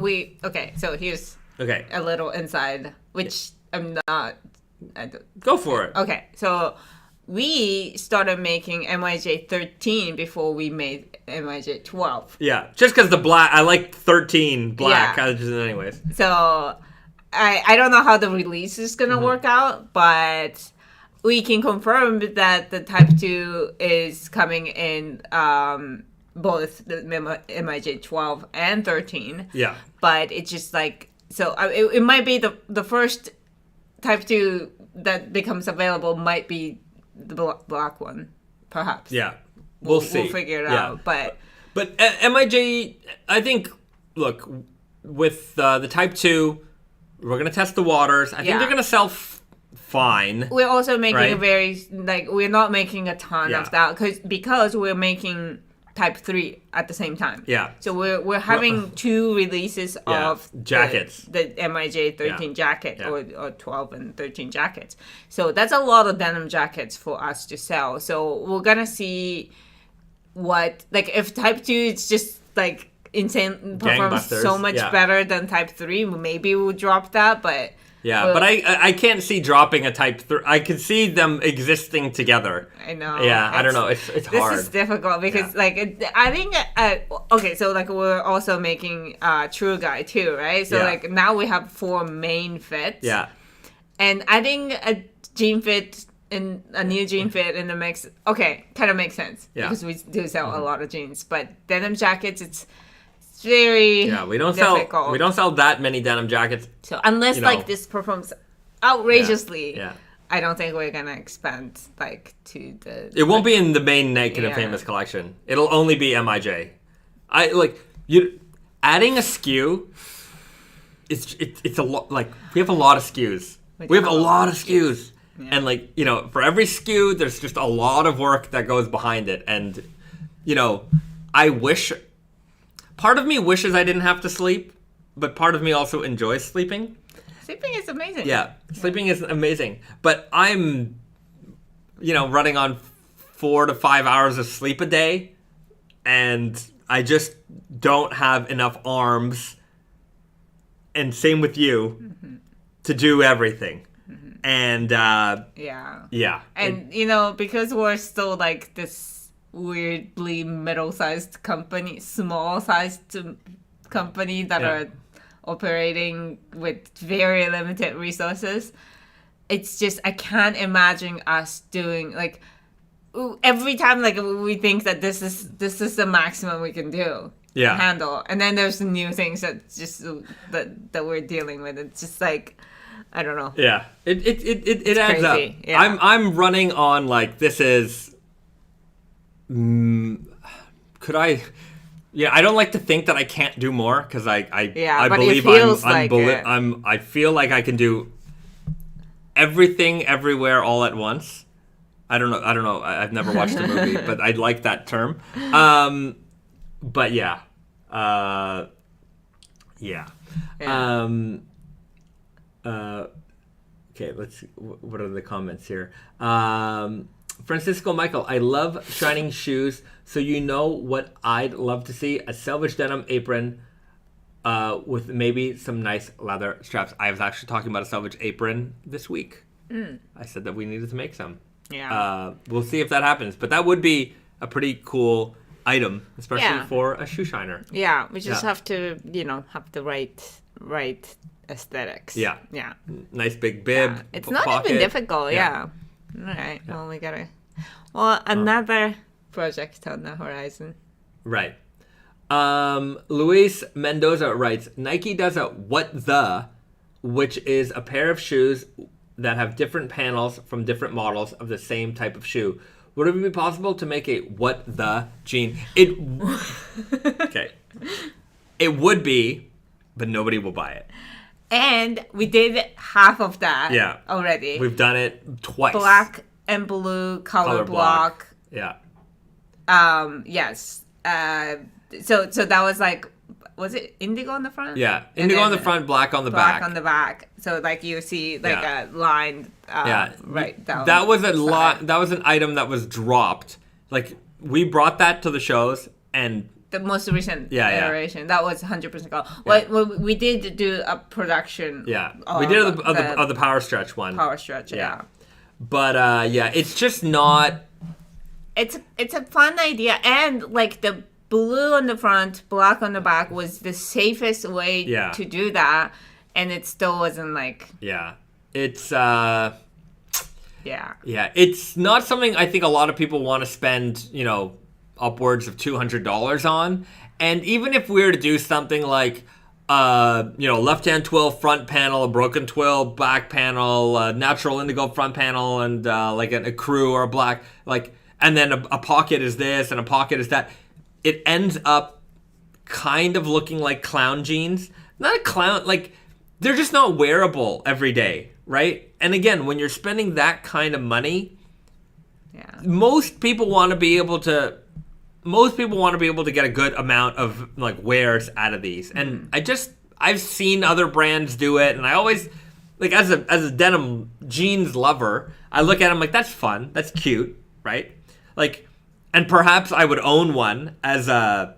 So here's a little inside, which I'm not. Go for it. Okay, so we started making MIJ 13 before we made MIJ 12. Yeah, just because the black. I like 13 black. Yeah. Anyways. So I don't know how the release is gonna work out, but we can confirm that the Type 2 is coming in both the MIJ 12 and 13. Yeah. But it's just like, so it might be the first Type 2 that becomes available might be the black one, perhaps. Yeah. We'll see. We'll figure it out. But MIJ, I think, look, with the Type 2, we're going to test the waters. I think they're going to sell fine. We're also making we're not making a ton of that because we're making Type 3 at the same time. Yeah. So we're having 2 releases of jackets. The MIJ 13 jacket or 12 and 13 jackets. So that's a lot of denim jackets for us to sell. So we're going to see what, like if Type 2 is just like insane, performs Gangbusters, so much better than Type 3, maybe we'll drop that, but... Yeah, but I can't see dropping a Type 3. I can see them existing together. I know. Yeah, I don't know. It's hard. This is difficult because, I think, okay, so, we're also making True Guy, too, right? So, now we have 4 main fits. Yeah. And I think a jean fit, in a new jean fit in the mix, okay, kind of makes sense. Yeah. Because we do sell a lot of jeans. But denim jackets, it's very difficult. We don't sell that many denim jackets. So unless this performs outrageously, I don't think we're gonna expand to the. It won't be in the main Naked and Famous collection. It'll only be MIJ. Adding a SKU. It's a lot. We have a lot of SKUs. We have a lot of SKUs, and for every SKU, there's just a lot of work that goes behind it, and I wish. Part of me wishes I didn't have to sleep, but part of me also enjoys sleeping. Sleeping is amazing. Yeah, sleeping is amazing. But I'm, running on 4 to 5 hours of sleep a day, and I just don't have enough arms, and same with you, to do everything. And, yeah. And, because we're still, this weirdly middle-sized company, small-sized company that are operating with very limited resources. It's just I can't imagine us doing every time we think that this is the maximum we can do handle, and then there's new things that just that we're dealing with. It's just I don't know. Yeah, it adds crazy. up. Yeah. I'm running on this is. Could I? Yeah, I don't like to think that I can't do more because I believe I feel like I can do everything everywhere all at once. I don't know. I've never watched the movie, but I like that term. But yeah. Okay, let's see. What are the comments here? Francisco Michael, I love shining shoes, so what I'd love to see? A Selvedge denim apron with maybe some nice leather straps. I was actually talking about a Selvedge apron this week. I said that we needed to make some. Yeah. We'll see if that happens, but that would be a pretty cool item, especially for a shoe shiner. Yeah, we just have to, have the right aesthetics. Yeah. Yeah. Nice big bib. Yeah. It's not even difficult, yeah. All right. Yeah. Well, we gotta. Well, another project on the horizon. Right. Luis Mendoza writes, Nike does a what the, which is a pair of shoes that have different panels from different models of the same type of shoe. Would it be possible to make a what the jean? Okay. It would be, but nobody will buy it. And we did half of that already. We've done it twice. Black and blue color block. Yeah. Yes. So that was was it indigo on the front? Yeah. Indigo on the front, black on the back. Black on the back. So you see a line right down. That was that was an item that was dropped. We brought that to the shows and the most recent iteration. That was 100% gold. Well, we did do a production. Yeah. We did of the Power Stretch one. Power Stretch, yeah. But it's just not. It's a fun idea, and the blue on the front, black on the back was the safest way to do that, and it still wasn't Yeah. It's Yeah. Yeah. It's not something I think a lot of people want to spend, upwards of $200 on. And even if we were to do something left-hand twill front panel, a broken twill back panel, natural indigo front panel, and an Ecru or a black, and then a pocket is this and a pocket is that, it ends up kind of looking like clown jeans. Not a clown, they're just not wearable every day, right? And again, when you're spending that kind of money, most people want to be able to get a good amount of wears out of these. And I've seen other brands do it, and I always as a denim jeans lover, I look at them that's fun, that's cute, right? And perhaps I would own one as a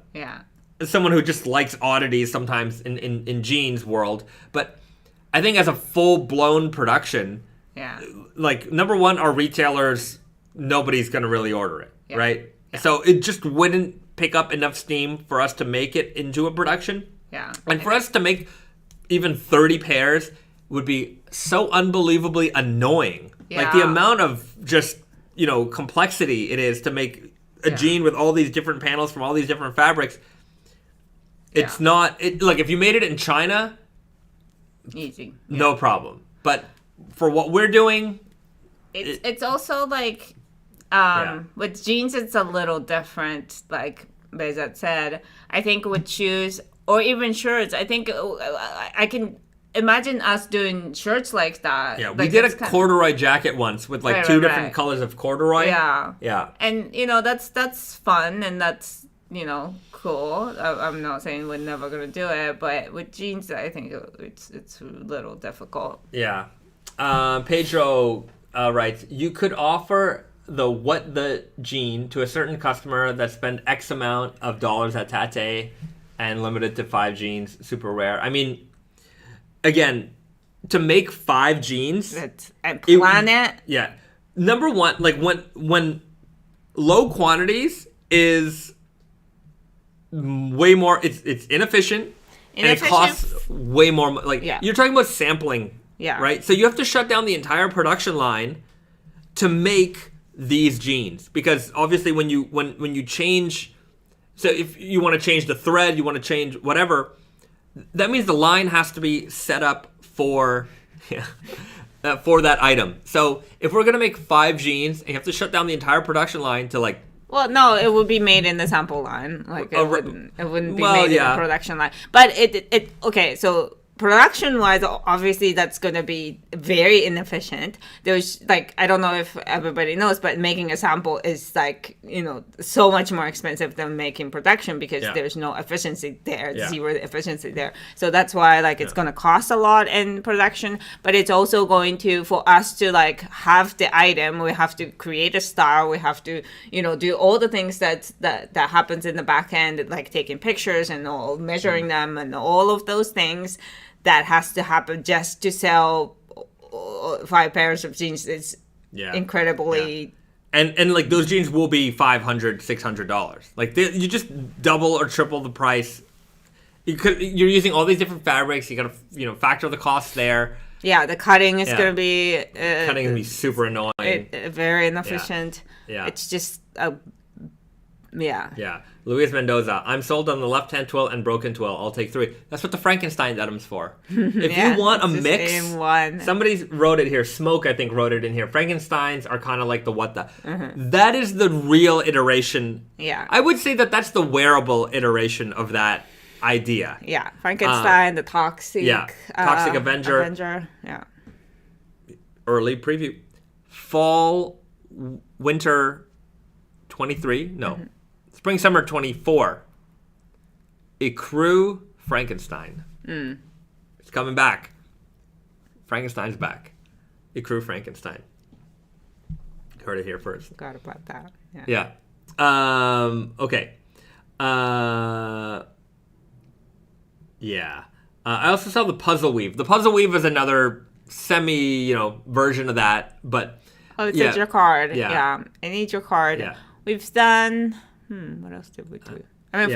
someone who just likes oddities sometimes in jeans world, but I think as a full-blown production, like, number one, our retailers, nobody's going to really order it, right? Yeah. So it just wouldn't pick up enough steam for us to make it into a production. Yeah. And for us to make even 30 pairs would be so unbelievably annoying. Yeah. Like, the amount of just, complexity it is to make a jean with all these different panels from all these different fabrics. It's not... Like, if you made it in China... Easy. No problem. But for what we're doing... It's also, like... With jeans, it's a little different, like Bezat said. I think with shoes or even shirts, I think I can imagine us doing shirts like that. Yeah, we did a corduroy jacket once with like two different colors of corduroy. Yeah. Yeah. And, that's fun and that's, cool. I'm not saying we're never going to do it, but with jeans, I think it's a little difficult. Yeah. Pedro writes, you could offer... the jean to a certain customer that spent X amount of dollars at Tate and limited to 5 jeans, super rare. I mean, again, to make 5 jeans and plan it. Yeah. Number one, like when low quantities is way more, it's inefficient and it costs way more. Like, you're talking about sampling, right? So you have to shut down the entire production line to make these jeans, because obviously when you change, so if you want to change the thread, you want to change whatever, that means the line has to be set up for for that item. So if we're gonna make 5 jeans, and you have to shut down the entire production line to like. Well, no, it would be made in the sample line. Like it wouldn't be made in the production line. But it okay. So production-wise, obviously, that's going to be very inefficient. There's, like, I don't know if everybody knows, but making a sample is, like, so much more expensive than making production because there's no efficiency there, zero efficiency there. So that's why, like, it's going to cost a lot in production, but it's also going to, for us to, like, have the item, we have to create a style, we have to, do all the things that happens in the back end, like taking pictures and all, measuring them and all of those things. That has to happen just to sell 5 pairs of jeans. It's incredibly... And like, those jeans will be $500, $600. Like, you just double or triple the price. You're using all these different fabrics. You got to, factor the cost there. Yeah, the cutting is going to be... cutting is going to be super annoying. Very inefficient. Yeah. It's just... Yeah. Luis Mendoza, I'm sold on the left-hand twill and broken twill. I'll take 3. That's what the Frankenstein denim for. If you want a mix, somebody wrote it here. Smoke, I think, wrote it in here. Frankensteins are kind of like the what the. Mm-hmm. That is the real iteration. Yeah. I would say that's the wearable iteration of that idea. Yeah. Frankenstein, the Toxic. Yeah. Toxic Avenger. Yeah. Early preview. Fall, winter 23. No. Mm-hmm. Spring, summer 24. Ecru Frankenstein. It's coming back. Frankenstein's back. Ecru Frankenstein. Heard it here first. Forgot about that. Yeah. Okay. Yeah. I also saw the puzzle weave. The puzzle weave is another semi, version of that, but. Oh, it's a jacquard. Yeah. Any jacquard. Yeah. We've done. What else did we do? I mean,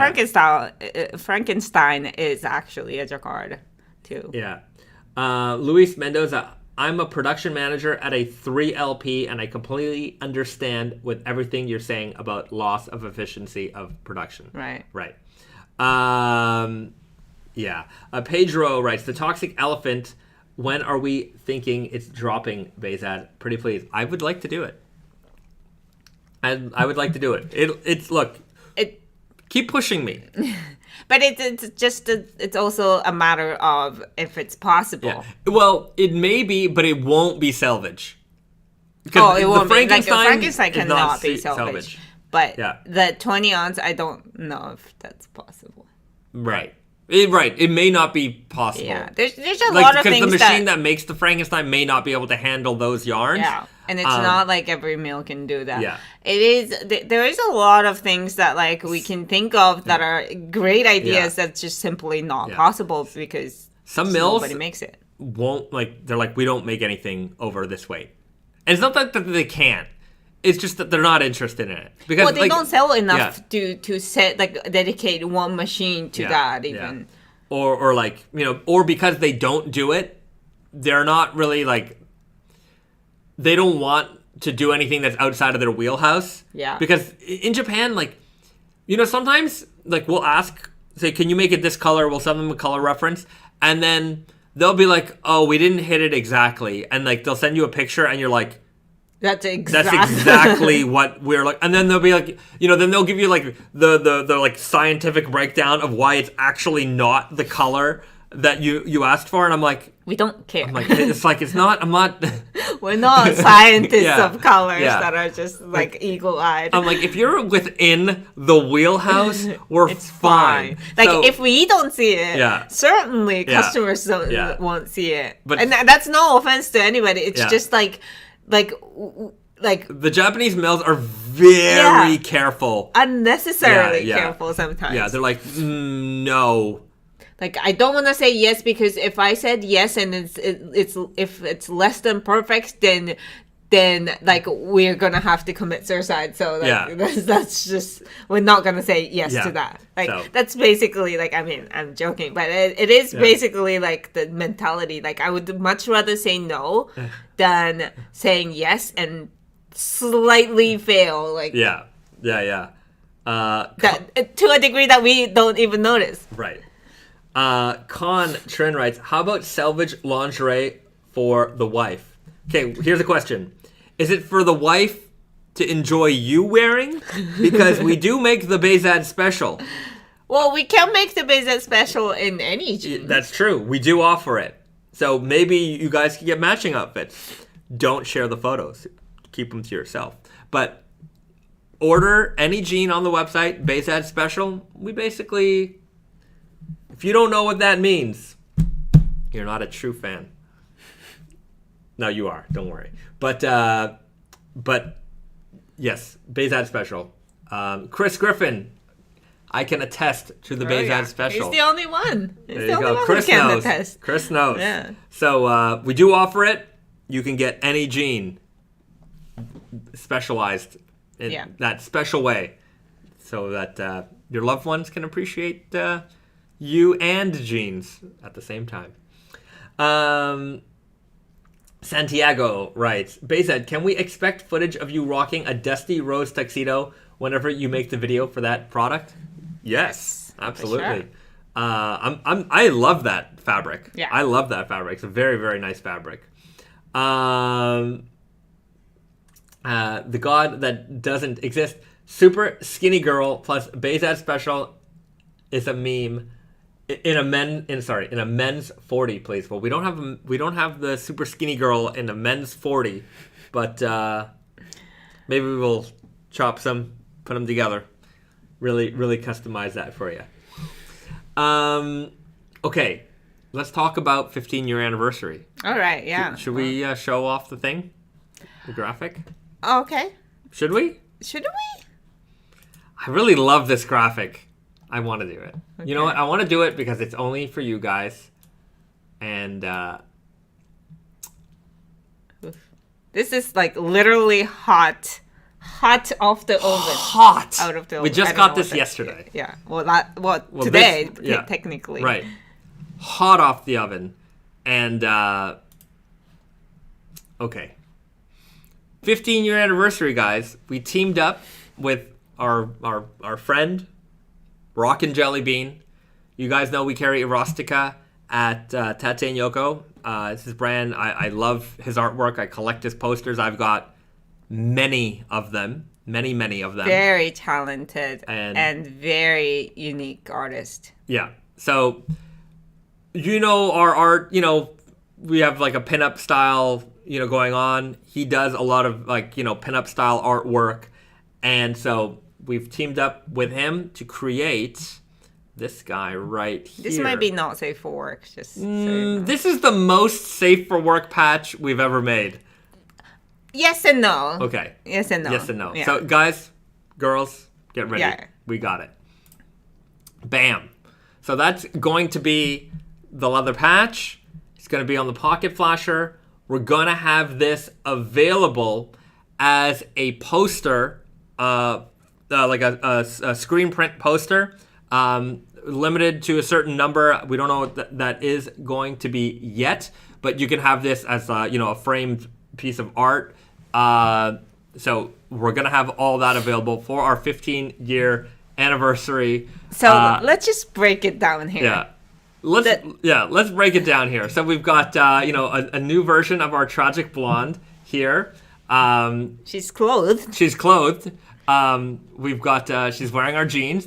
Frankenstein is actually a jacquard, too. Yeah. Luis Mendoza, I'm a production manager at a 3LP, and I completely understand with everything you're saying about loss of efficiency of production. Right. Yeah. Pedro writes, the toxic elephant, when are we thinking it's dropping, Bezad? Pretty please. I would like to do it. I would like to do it. Keep pushing me. But it's also a matter of if it's possible. Yeah. Well, it may be, but it won't be salvage. It won't be. Like, Frankenstein cannot be salvage. But the 20 ounce, I don't know if that's possible. Right. Right. It may not be possible. Yeah, there's a lot of things because the machine that makes the Frankenstein may not be able to handle those yarns. Yeah, and it's not like every mill can do that. Yeah. It is. There is a lot of things that like we can think of that are great ideas that's just simply not possible because some mills nobody makes it. Won't they're like, we don't make anything over this weight, and it's not that they can't. It's just that they're not interested in it because they don't sell enough to set dedicate one machine to that even. Or like, or because they don't do it, they're not really like, they don't want to do anything that's outside of their wheelhouse. Yeah. Because in Japan, like, sometimes like we'll ask, say, can you make it this color? We'll send them a color reference, and then they'll be like, oh, we didn't hit it exactly, and like they'll send you a picture, and you're like, That's exactly what we're like. And then they'll be like, then they'll give you like the like scientific breakdown of why it's actually not the color that you asked for. And I'm like, we don't care. I'm like, it's not, I'm not. We're not scientists of colors that are just like eagle-eyed. I'm like, if you're within the wheelhouse, we're fine. Like if we don't see it, certainly customers won't see it. And that's no offense to anybody. It's just like the Japanese mills are very careful, unnecessarily careful sometimes. Yeah, they're like, no. Like, I don't want to say yes because if I said yes and if it's less than perfect, then like we're gonna have to commit suicide. So like, that's just, we're not gonna say yes to that. Like that's basically like, I mean, I'm joking, but it is basically like the mentality. Like I would much rather say no than saying yes and slightly fail. Like that, to a degree that we don't even notice. Right. Con Trin writes, how about selvage lingerie for the wife? Okay, here's a question. Is it for the wife to enjoy you wearing? Because we do make the Bezad special. Well, we can make the Bezad special in any jeans. That's true. We do offer it. So maybe you guys can get matching outfits. Don't share the photos. Keep them to yourself. But order any jean on the website, Bezad special. We basically... If you don't know what that means, you're not a true fan. No, you are. Don't worry. But yes, Bezad special. Chris Griffin, I can attest to the Bezad special. He's the only one. There you go. Chris knows. Attest. Chris knows. Yeah. So we do offer it. You can get any jean specialized in that special way, so that your loved ones can appreciate you and jeans at the same time. Santiago writes, Bezad, can we expect footage of you rocking a dusty rose tuxedo whenever you make the video for that product? Yes, absolutely. Sure. I love that fabric. Yeah. I love that fabric. It's a very, very nice fabric. The god that doesn't exist, super skinny girl plus Bezad special is a meme. In a men's 40, please. Well, we don't have the super skinny girl in a men's 40, but maybe we will chop some, put them together, really customize that for you. Okay, let's talk about 15-year anniversary. All right, yeah. Should we show off the thing, the graphic? Okay. Should we? Should we? I really love this graphic. I want to do it. Okay. You know what? I want to do it because it's only for you guys. And this is like literally hot off the oven. Hot out of the oven. We just got this yesterday. Yeah. Well, today, technically. Right. Hot off the oven. And okay. 15-year anniversary, guys. We teamed up with our friend Rockin Jellybean. You guys know we carry Erostika at Tate and Yoko. It's his brand. I love his artwork. I collect his posters. I've got many of them. Many of them. Very talented and very unique artist. Yeah. So, our art, we have like a pinup style, going on. He does a lot of like, pinup style artwork. And so we've teamed up with him to create this guy right here. This might be not safe for work. Just so you know. This is the most safe for work patch we've ever made. Yes and no. Okay. Yes and no. Yes and no. Yeah. So, guys, girls, get ready. Yeah. We got it. Bam. So that's going to be the leather patch. It's going to be on the pocket flasher. We're going to have this available as a poster, like a screen print poster, limited to a certain number. We don't know what that is going to be yet, but you can have this as a framed piece of art. So we're going to have all that available for our 15-year anniversary. So let's just break it down here. Yeah. Let's break it down here. So we've got a new version of our Tragic Blonde here. She's clothed. She's clothed. We've got she's wearing our jeans.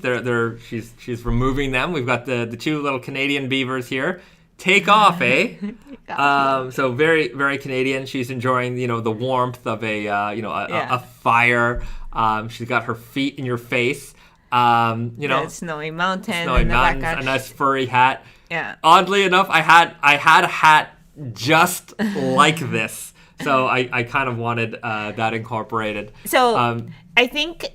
She's removing them. We've got the two little Canadian beavers here. Take off, eh? So very, very Canadian. She's enjoying the warmth of a fire. She's got her feet in your face. The snowy mountain in the background. A nice furry hat. Yeah. Oddly enough, I had a hat just like this, so I kind of wanted that incorporated. So I think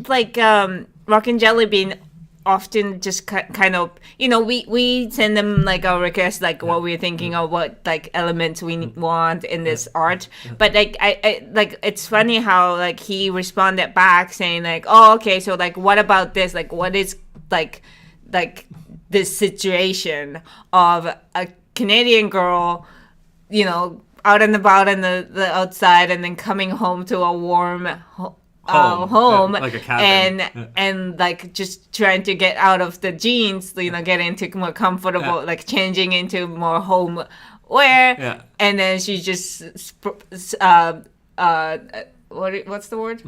Rockin Jellybean often just kind of we send them our request what we're thinking of what elements we want in this art, but I it's funny how he responded back saying oh okay, so what about this, what is this situation of a Canadian girl out and about in the outside and then coming home to a warm home like a cabin. and just trying to get out of the jeans, get into more comfortable, changing into more home wear, and then she just what's the word?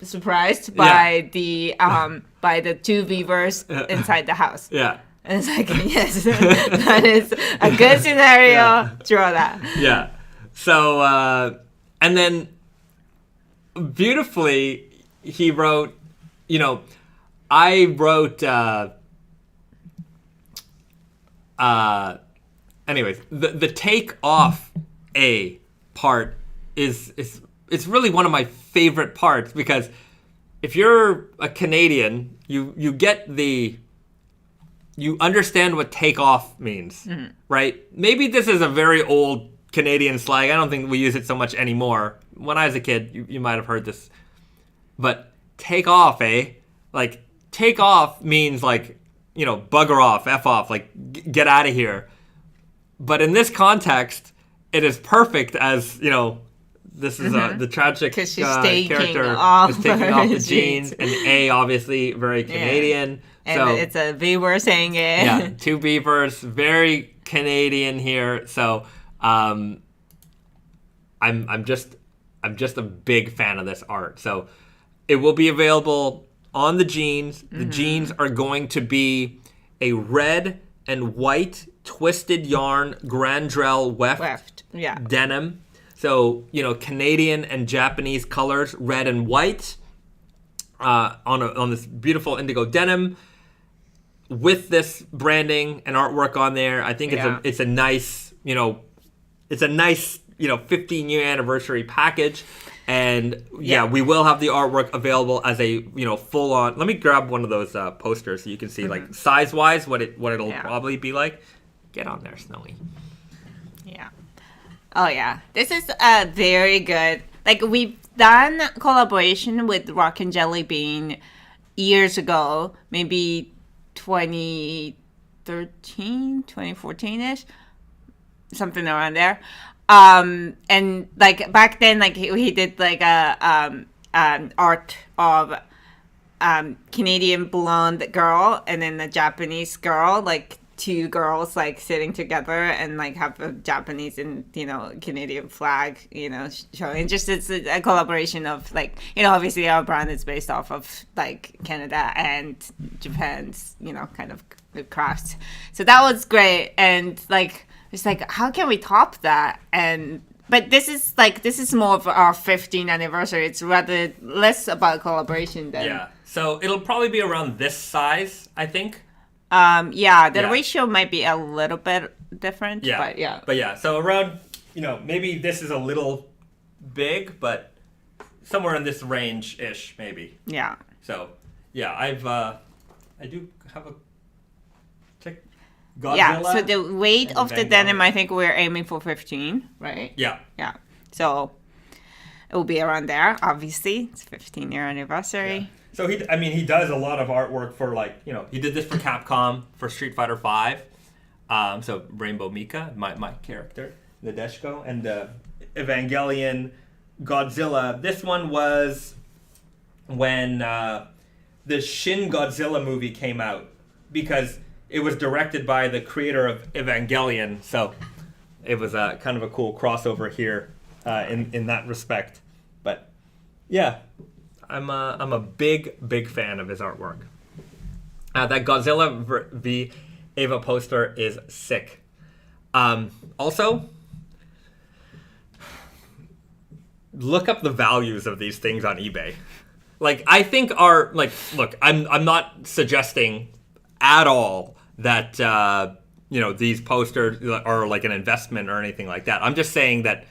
Surprised by the two beavers inside the house. Yeah. And it's yes, that is a good scenario. Yeah. Draw that. Yeah. So and then beautifully he wrote, I wrote anyways, the take off a part is it's really one of my favorite parts, because if you're a Canadian, you understand what take off means, right? Maybe this is a very old Canadian slang. I don't think we use it so much anymore. When I was a kid, you might have heard this. But take off, eh? Take off means bugger off, F off, get out of here. But in this context, it is perfect as, this is the tragic character is taking off the jeans. And A, obviously, very Canadian. And so, it's a beaver saying it. Yeah, two beavers, very Canadian here. So I'm just a big fan of this art. So it will be available on the jeans. The jeans are going to be a red and white twisted yarn grandrel weft denim. So, Canadian and Japanese colors, red and white, on this beautiful indigo denim with this branding and artwork on there. I think it's a nice 15-year anniversary package. And we will have the artwork available as a full on. Let me grab one of those posters so you can see size wise what it'll probably be like. Get on there, Snowy. Yeah. Oh yeah, this is very good. We've done collaboration with Rockin Jellybean years ago, maybe 2013, 2014ish, something around there. And back then, he did an art of Canadian blonde girl and then a Japanese girl, two girls sitting together and have a Japanese and Canadian flag showing. Just it's a collaboration of obviously our brand is based off of Canada and Japan's kind of crafts. So that was great, and it's how can we top that? But this is more of our 15th anniversary. It's rather less about collaboration than So it'll probably be around this size, I think. The ratio might be a little bit different. Yeah. But yeah, so around, maybe this is a little big, but somewhere in this range-ish, maybe. Yeah. So, yeah, I do have a Godzilla. Yeah, so the weight of the denim, I think we're aiming for 15, right? Yeah. Yeah. So it will be around there, obviously. It's 15-year anniversary. Yeah. So he does a lot of artwork for he did this for Capcom for Street Fighter V. So Rainbow Mika, my character, Nadeshko, and Evangelion, Godzilla. This one was when the Shin Godzilla movie came out, because it was directed by the creator of Evangelion. So it was kind of a cool crossover here in that respect. But yeah, I'm a big fan of his artwork. That Godzilla v Eva poster is sick. Also, look up the values of these things on eBay. I think look, I'm not suggesting at all that these posters are like an investment or anything like that. I'm just saying that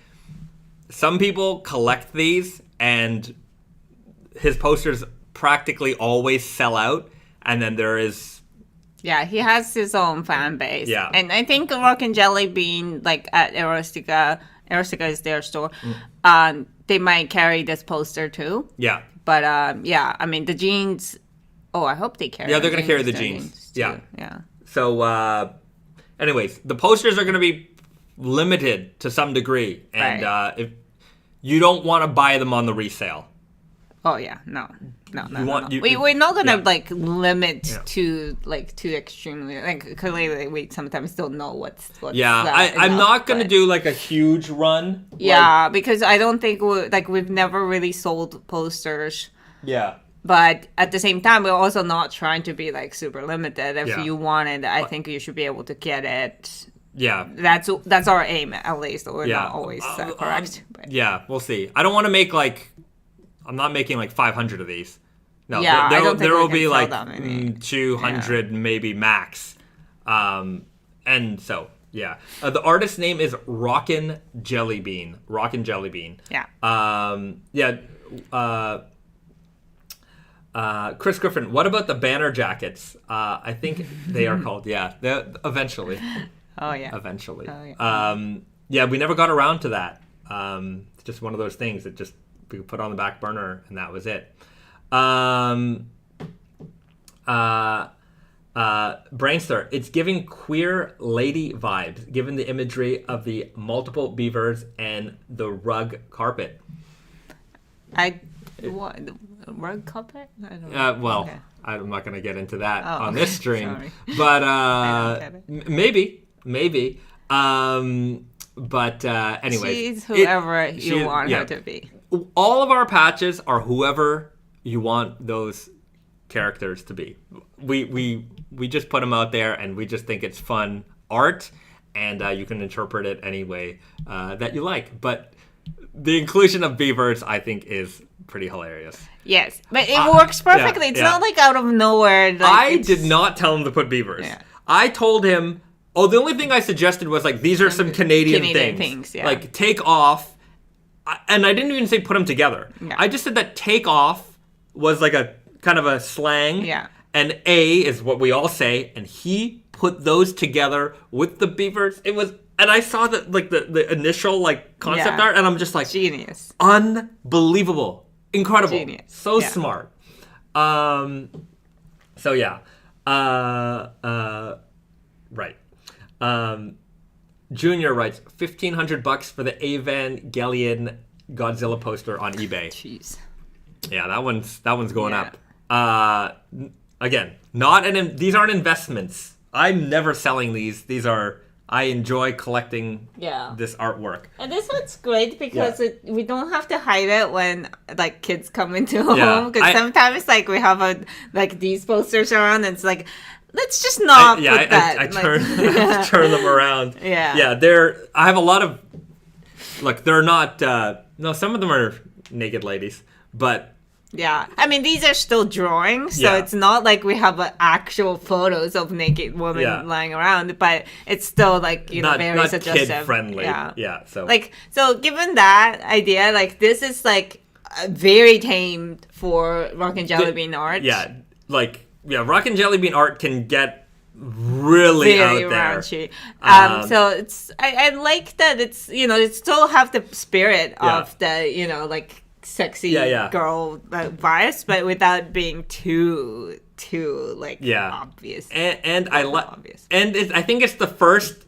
some people collect these, and his posters practically always sell out, and then there is... Yeah, he has his own fan base. Yeah. And I think Rockin Jellybean, at Erostika is their store, they might carry this poster too. Yeah. But, the jeans... Oh, I hope they carry Yeah, they're going to carry the jeans. Yeah. Yeah. So, anyways, the posters are going to be limited to some degree. And if you don't want to buy them on the resale. Oh, yeah. No. We're not going to, limit to too extremely. Clearly, we sometimes don't know what's I'm not going to do, a huge run. Yeah, because I don't think we've never really sold posters. Yeah. But at the same time, we're also not trying to be super limited. If you want it, I think you should be able to get it. Yeah. That's our aim, at least. We're not always correct. But. Yeah, we'll see. I don't want to make I'm not making 500 of these. No, yeah, there will be 200 maybe max. And so, yeah. The artist's name is Rockin Jellybean. Rockin Jellybean. Yeah. Chris Griffin, what about the banner jackets? I think they are called, eventually. Oh, yeah. Eventually. Oh, yeah. We never got around to that. It's just one of those things that just we put on the back burner, and that was it. Brainstar, it's giving queer lady vibes, given the imagery of the multiple beavers and the rug carpet. What? Rug carpet? I don't know. Okay. I'm not going to get into that on this stream. Sorry. But maybe. But anyway. She's whoever you want her to be. All of our patches are whoever you want those characters to be. We just put them out there, and we just think it's fun art, and you can interpret it any way that you like. But the inclusion of beavers, I think, is pretty hilarious. Yes, but it works perfectly. It's not out of nowhere. I did not tell him to put beavers. Yeah. I told him, the only thing I suggested was these are some Canadian things. Yeah. Take off. And I didn't even say put them together. Yeah. I just said that take off was a kind of a slang. Yeah. And A is what we all say. And he put those together with the beavers. It was, and I saw the initial concept art, and I'm just genius. Unbelievable. Incredible. Genius. So smart. So yeah. Right. Junior writes $1,500 for the Evangelion Godzilla poster on eBay. Jeez. Yeah, that one's going up. Again, these aren't investments. I'm never selling these. I enjoy collecting this artwork. And this one's great because we don't have to hide it when kids come into home, because sometimes we have these posters around, and it's let's just not put that. I turn them around. Yeah. I have a lot of... Look, they're not... no, some of them are naked ladies. But Yeah, I mean these are still drawings, so Yeah. it's not like we have actual photos of naked women Yeah. lying around, but it's still like very not suggestive. kid friendly. Yeah, So so given that idea, like this is like very tamed for Rockin Jellybean art. Yeah, Rockin Jellybean art can get really Very out there. raunchy. So it's I like that it's it still have the spirit Yeah. of the like sexy Yeah. girl vibes, but without being too like obvious. And I like, obvious. and I think it's the first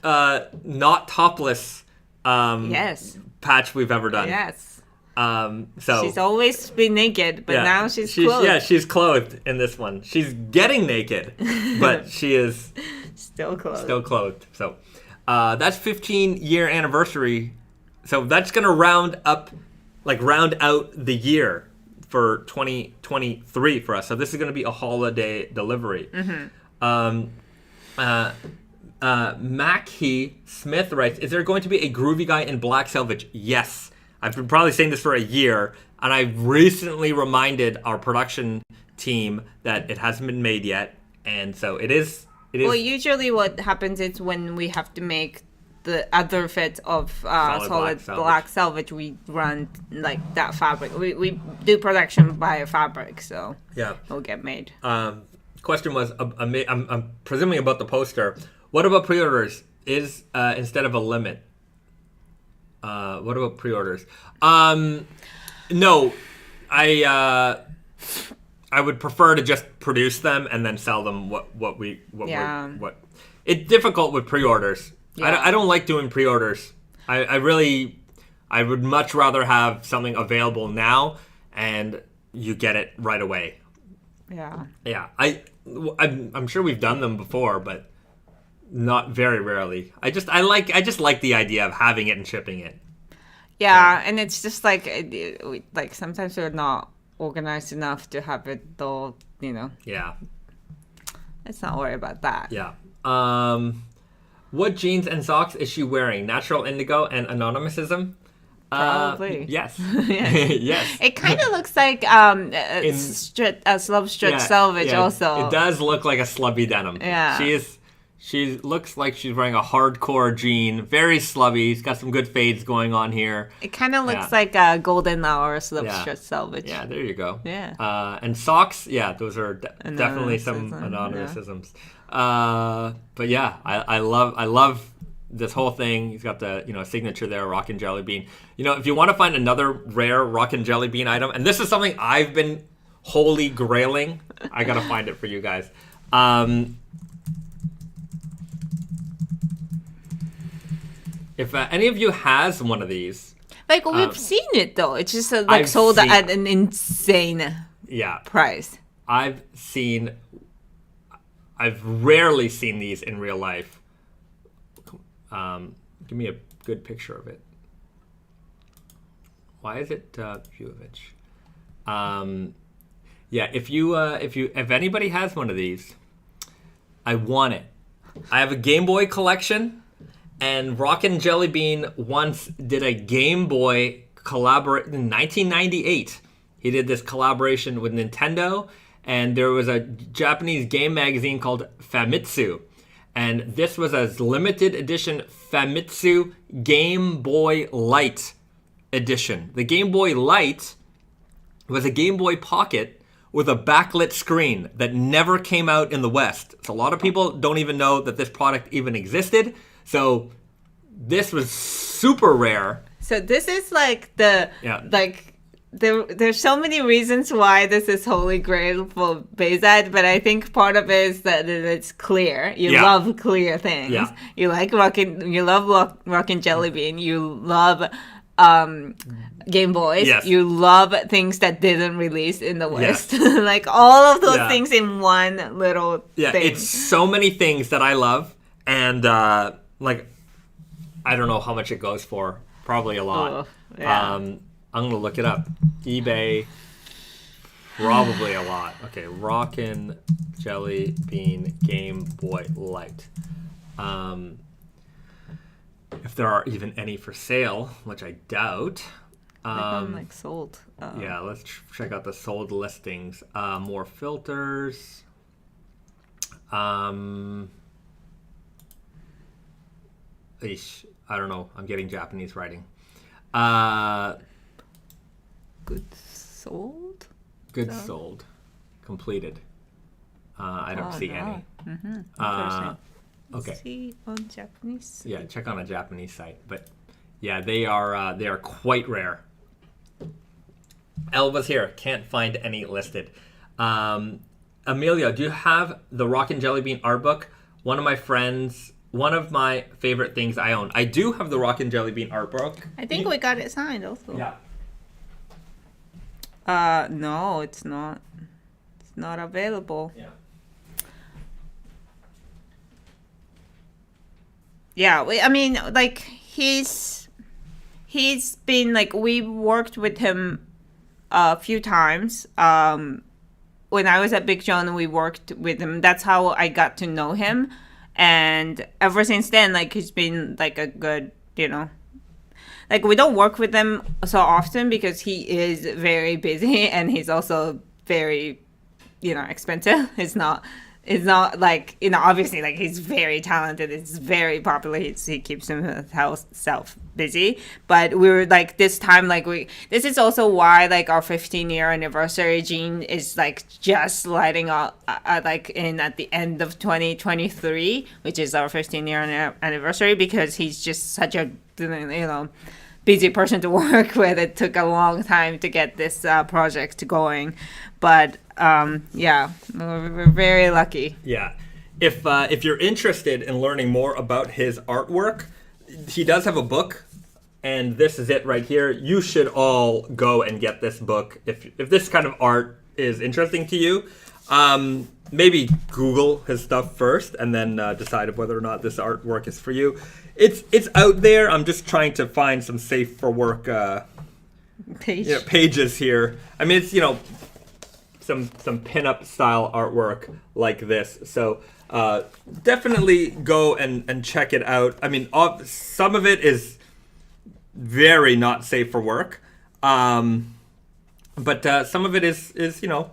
not topless Yes. patch we've ever done. Yes. So She's always been naked, but now she's she's clothed. Yeah, she's clothed in this one. She's getting naked, but she is Still clothed. still clothed. So that's 15-year anniversary. So that's gonna round out the year for 2023 for us. So this is gonna be a holiday delivery. Mackie Smith writes, "Is there going to be a groovy guy in black selvage?" Yes. I've been probably saying this for a year, and I've recently reminded our production team that it hasn't been made yet, and so it is. Well, usually what happens is when we have to make the other fit of solid black selvage, we run like that fabric. We do production by fabric, so it'll get made. Question was, I'm presuming about the poster. What about pre-orders? Is instead of a limit? What about pre-orders? No, I would prefer to just produce them and then sell them. It's difficult with pre-orders. Yeah. I don't like doing pre-orders. I would much rather have something available now and you get it right away. Yeah. I'm sure we've done them before, but not very rarely. I just like the idea of having it and shipping it. Yeah, and it's just like sometimes we're not organized enough to have it all. Yeah. Let's not worry about that. Yeah. What jeans and socks is she wearing? Natural indigo and anonymousm? Probably. Yes. Yes. Yes. It kind of looks like Slub stretch selvage also. It does look like a slubby denim. Yeah. She looks like she's wearing a hardcore jean, very slubby. It's got some good fades going on here. It kind of looks like a golden hour Slub stretch selvage. Yeah, there you go. Yeah. And socks, those are definitely some anonymousms. But yeah, I love this whole thing. He's got the signature there, Rockin Jellybean. If you want to find another rare Rockin Jellybean item, and this is something I've been holy grailing, I gotta find it for you guys. If any of you has one of these, like we've seen it though. It's just I've sold seen at an insane price. I've rarely seen these in real life. Give me a good picture of it. Why is it Vujovic? If anybody has one of these, I want it. I have a Gameboy collection, and Rockin Jellybean once did a Gameboy collaboration in 1998. He did this collaboration with Nintendo, and there was a Japanese game magazine called Famitsu. And this was a limited edition Famitsu Game Boy Light edition. The Game Boy Light was a Game Boy Pocket with a backlit screen that never came out in the West. So a lot of people don't even know that this product even existed. So this was super rare. So this is like there's so many reasons why this is holy grail for Bayzad, but I think part of it is that it's clear. You love clear things. Yeah. You like Rockin Jellybean. You love Game Boys. Yes. You love things that didn't release in the West. Yes. Like all of those things in one little thing. It's so many things that I love, and I don't know how much it goes for. Probably a lot. I'm going to look it up. eBay, probably a lot. Okay, Rockin Jellybean Game Boy Light. If there are even any for sale, which I doubt. I'm like sold. Yeah, let's check out the sold listings. More filters. Eesh, I don't know. I'm getting Japanese writing. Goods sold? Goods sold. Completed. I don't see any. Interesting. Okay. See on Japanese. Yeah, check on a Japanese site. But yeah, they are quite rare. Elva's here. Can't find any listed. Amelia, do you have the Rockin Jellybean art book? One of my favorite things I own. I do have the Rockin Jellybean art book. I think we got it signed also. Yeah. No, it's not. It's not available. Yeah. Yeah, I mean, like he's been like we worked with him a few times. When I was at Big John, we worked with him. That's how I got to know him, and ever since then, like he's been like a good, like we don't work with him so often because he is very busy and he's also very, expensive. It's not like, obviously, like, he's very talented. It's very popular. He keeps himself busy. But we were, like, this time, like, this is also why, like, our 15-year anniversary, Gene, is, like, just lighting up, like, at the end of 2023, which is our 15-year anniversary, because he's just such a, busy person to work with. It took a long time to get this project going. But yeah, we're very lucky. Yeah. If you're interested in learning more about his artwork, he does have a book, and this is it right here. You should all go and get this book if this kind of art is interesting to you. Maybe Google his stuff first, and then decide whether or not this artwork is for you. It's out there. I'm just trying to find some safe for work pages here. I mean, it's some pinup style artwork like this. So definitely go and check it out. I mean, some of it is very not safe for work, but some of it is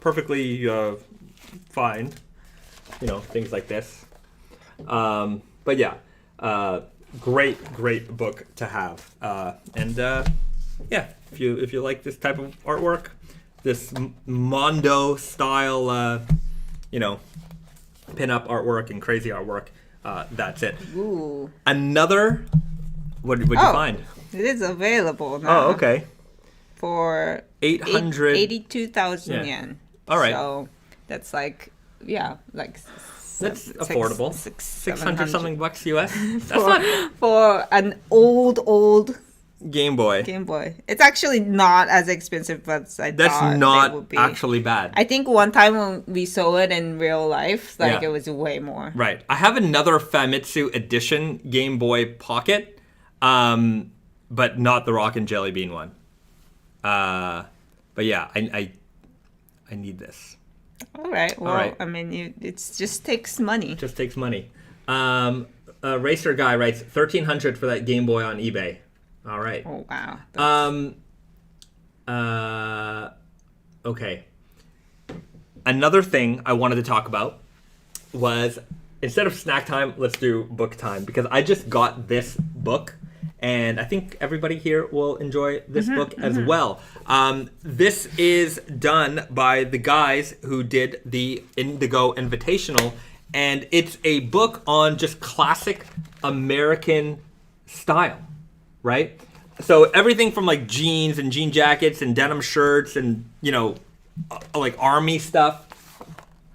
perfectly fine. Things like this. But yeah, great book to have. And yeah, if you like this type of artwork, this Mondo style, pinup artwork and crazy artwork. That's it. Ooh. Another. What'd you find? It is available now. Oh, okay. For 82,000 yen. All right. So that's like, that's affordable. 600 something bucks US. That's for an old Game Boy. It's actually not as expensive as I thought. That's not it would be. Actually bad. I think one time when we saw it in real life, it was way more. Right. I have another Famitsu edition Game Boy Pocket, but not the Rockin Jellybean one. But yeah, I need this. All right. Well, I mean, it just takes money. Just takes money. Racer Guy writes $1,300 for that Game Boy on eBay. All right. Oh, wow. Okay. Another thing I wanted to talk about was, instead of snack time, let's do book time, because I just got this book, and I think everybody here will enjoy this book as well. This is done by the guys who did the Indigo Invitational, and it's a book on just classic American style. Right? So everything from like jeans and jean jackets and denim shirts and, like army stuff,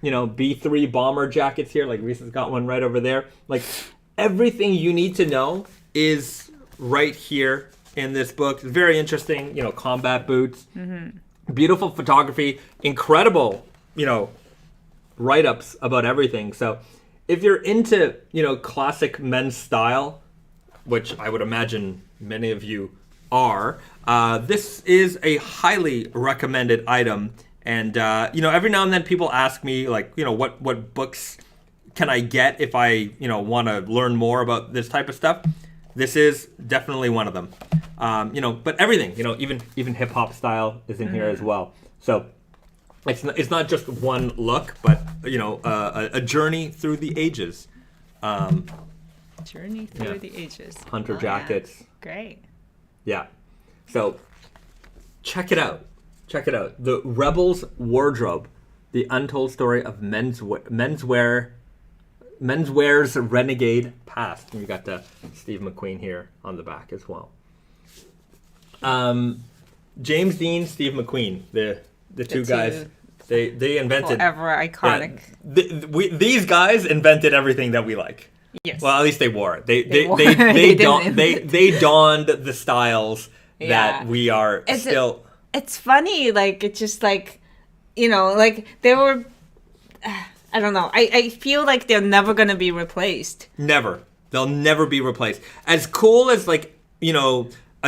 B3 bomber jackets here, like Reese's got one right over there. Like everything you need to know is right here in this book. It's very interesting, combat boots, beautiful photography, incredible, write-ups about everything. So if you're into, classic men's style, which I would imagine many of you are, this is a highly recommended item. And, every now and then people ask me, like, what books can I get if I, want to learn more about this type of stuff? this is definitely one of them. But everything, even hip hop style is in here as well. So it's not just one look, but a journey through the ages. Journey through the ages. Hunter jackets. Yeah. Great. Yeah. So check it out. Check it out. The Rebels Wardrobe, the untold story of menswear's renegade past. And we got Steve McQueen here on the back as well. James Dean, Steve McQueen, the two guys. They invented forever iconic. Yeah, these guys invented everything that we like. Yes. Well, at least they wore it. They donned the styles that we are still. It's funny, like it's just like, like they were. I don't know. I feel like they're never gonna be replaced. Never. They'll never be replaced. As cool as a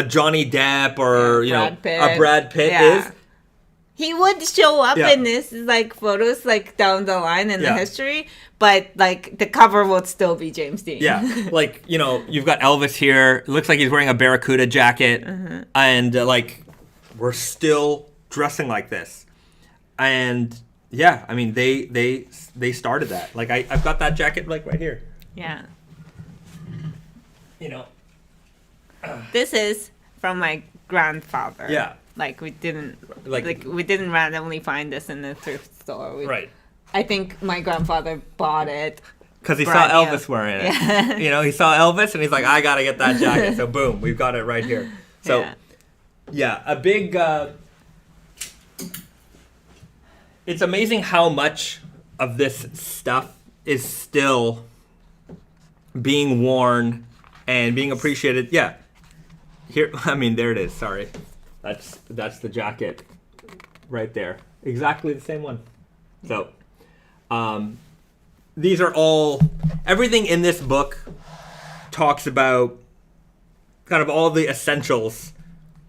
Johnny Depp or a Brad Pitt is. He would show up in this photos down the line in the history, but the cover would still be James Dean. Yeah, you've got Elvis here. It looks like he's wearing a Barracuda jacket, and we're still dressing like this. And yeah, I mean they started that. I've got that jacket right here. Yeah. This is from my grandfather. Yeah. We didn't randomly find this in the thrift store. Right. I think my grandfather bought it because he saw Elvis wearing it. Yeah. He saw Elvis and he's like, I gotta get that jacket. So boom, we've got it right here. So a big. It's amazing how much of this stuff is still being worn and being appreciated. Yeah. Here, there it is. Sorry. That's the jacket right there. Exactly the same one. So, these are everything in this book talks about kind of all the essentials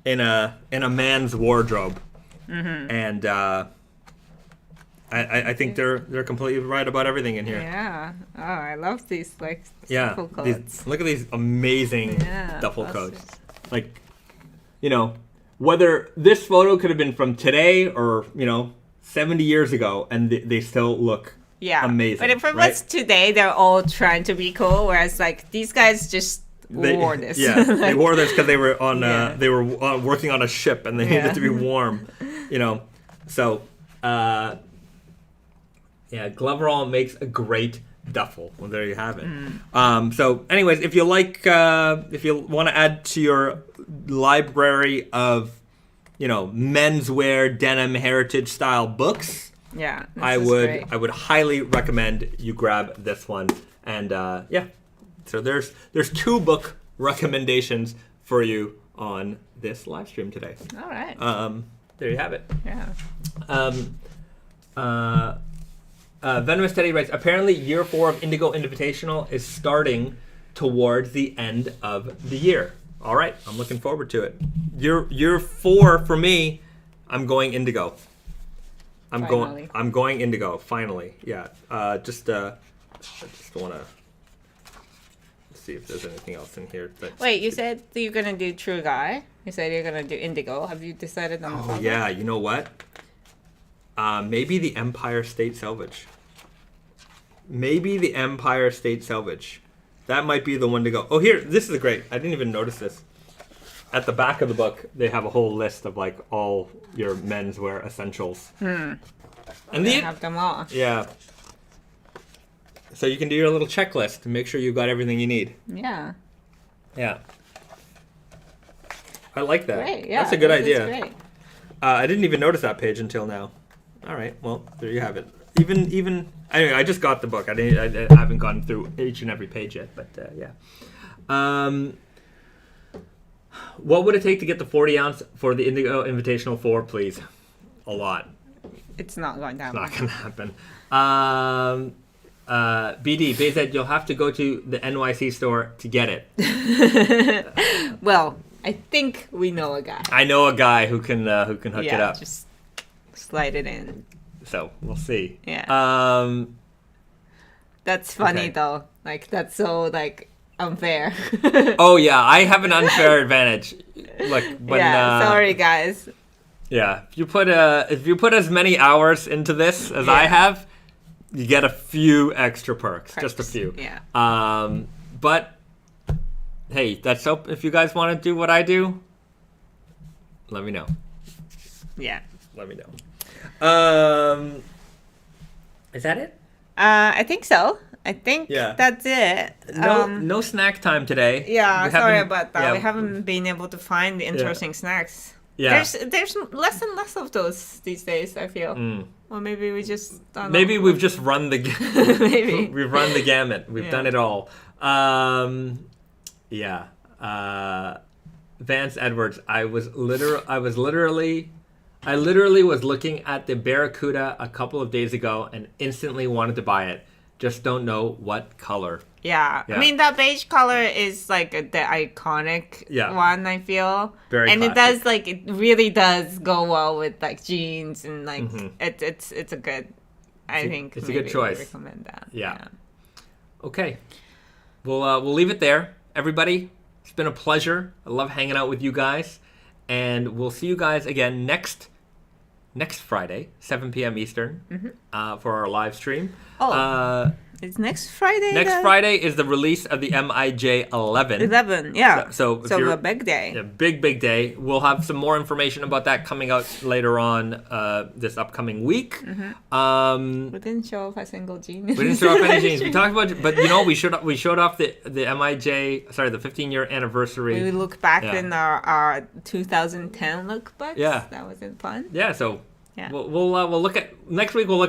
in a man's wardrobe. And I think they're completely right about everything in here. Yeah. Oh, I love these duffel coats. Look at these amazing duffel coats. Whether this photo could have been from today or 70 years ago, and they still look amazing. But if it was today, they're all trying to be cool, whereas these guys just wore this. Yeah, they wore this because they were working on a ship and they needed to be warm. So Gloverall makes a great duffel. Well, there you have it. So anyways, if you want to add to your library of menswear denim heritage style books, I would highly recommend you grab this one. And so there's 2 book recommendations for you on this live stream today. All right. There you have it. Yeah. Venomous Teddy writes, apparently year 4 of Indigo Invitational is starting towards the end of the year. All right, I'm looking forward to it. Year 4 for me, I'm going Indigo. I'm going Indigo finally. Yeah. I just want to see if there's anything else in here. Wait, you said you're gonna do True Guy. You said you're gonna do Indigo. Have you decided on the color? Yeah, you know what? Maybe the Empire State Selvage. That might be the one to go. Oh, here, this is great. I didn't even notice this. At the back of the book, they have a whole list of all your menswear essentials. And they have them all. Yeah. So you can do your little checklist to make sure you've got everything you need. Yeah. Yeah. I like that. Great. Yeah, that's a good idea. Great. I didn't even notice that page until now. All right. Well, there you have it. Even anyway, I just got the book. I haven't gone through each and every page yet, but yeah. What would it take to get the 40 ounce for the Indigo Invitational 4, please? A lot. It's not going to happen. It's not going to happen. BD, BZ, you'll have to go to the NYC store to get it. Well, I think we know a guy. I know a guy who can hook it up. Just slide it in. So we'll see. Yeah. That's funny though. That's so unfair. Oh yeah, I have an unfair advantage. Look, when sorry guys. Yeah, if you put as many hours into this as I have, you get a few extra perks. Just a few. Yeah. But hey, that's up. If you guys want to do what I do, let me know. Yeah. Let me know. Is that it? I think so. I think that's it. No snack time today. Yeah, sorry about that. We haven't been able to find the interesting snacks. Yeah. There's less and less of those these days, I feel. Or maybe we just don't know. Maybe we've just run the maybe. We've run the gamut. We've done it all. Vance Edwards, I literally was looking at the Barracuda a couple of days ago and instantly wanted to buy it. Just don't know what color. Yeah. I mean, that beige color is like the iconic one, I feel. Very and classic. it really does go well with like jeans and like it's a good, I think it's a good choice. I recommend that. Yeah. Okay. We'll leave it there. Everybody, it's been a pleasure. I love hanging out with you guys. And we'll see you guys again next Friday, 7 p.m. Eastern, for our live stream. It's next Friday? Next Friday is the release of the MIJ 11. 11, yeah. So a big day. A big day. We'll have some more information about that coming out later on this upcoming week. We didn't show off a single jean. We didn't show off any jeans. We talked about, but we showed off the MIJ, the 15-year anniversary. We look back in our 2010 lookbooks. Yeah, that was fun. Yeah, so we'll look at next week. We'll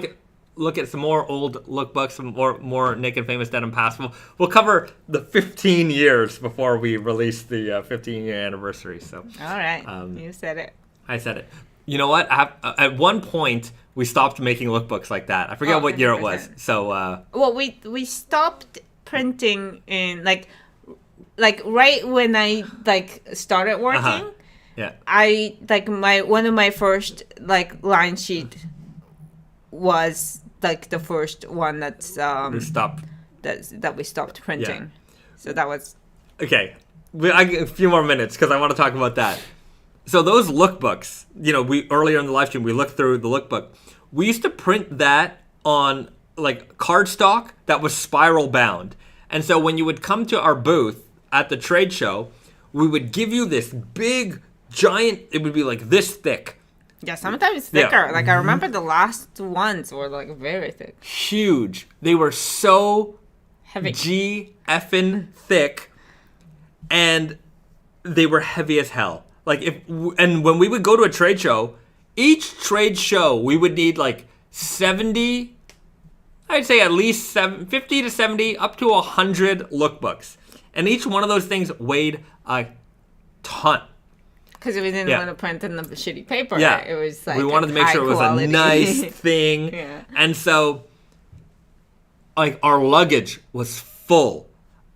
look at some more old lookbooks, some more Naked Famous Denim past. We'll cover the 15 years before we release the 15-year anniversary. So all right, you said it. I said it. You know what? At one point, we stopped making lookbooks like that. I forget what year it was. So we stopped printing in like right when I started working. Yeah. I one of my first line sheet was the first one that's we stopped. that we stopped printing. Yeah. So that was okay. I get a few more minutes because I want to talk about that. So those lookbooks, we earlier in the live stream we looked through the lookbook. We used to print that on cardstock that was spiral bound, and so when you would come to our booth at the trade show, we would give you this big giant. It would be like this thick. Yeah, sometimes thicker. I remember the last ones were very thick. Huge. They were so heavy. G-effing thick, and they were heavy as hell. And when we would go to a trade show, each trade show we would need 70. I'd say at least 50 to 70, up to 100 lookbooks, and each one of those things weighed a ton. Because we didn't want to print in the shitty paper. Yeah. It was we wanted to make sure it was a nice thing. Yeah. And so, our luggage was full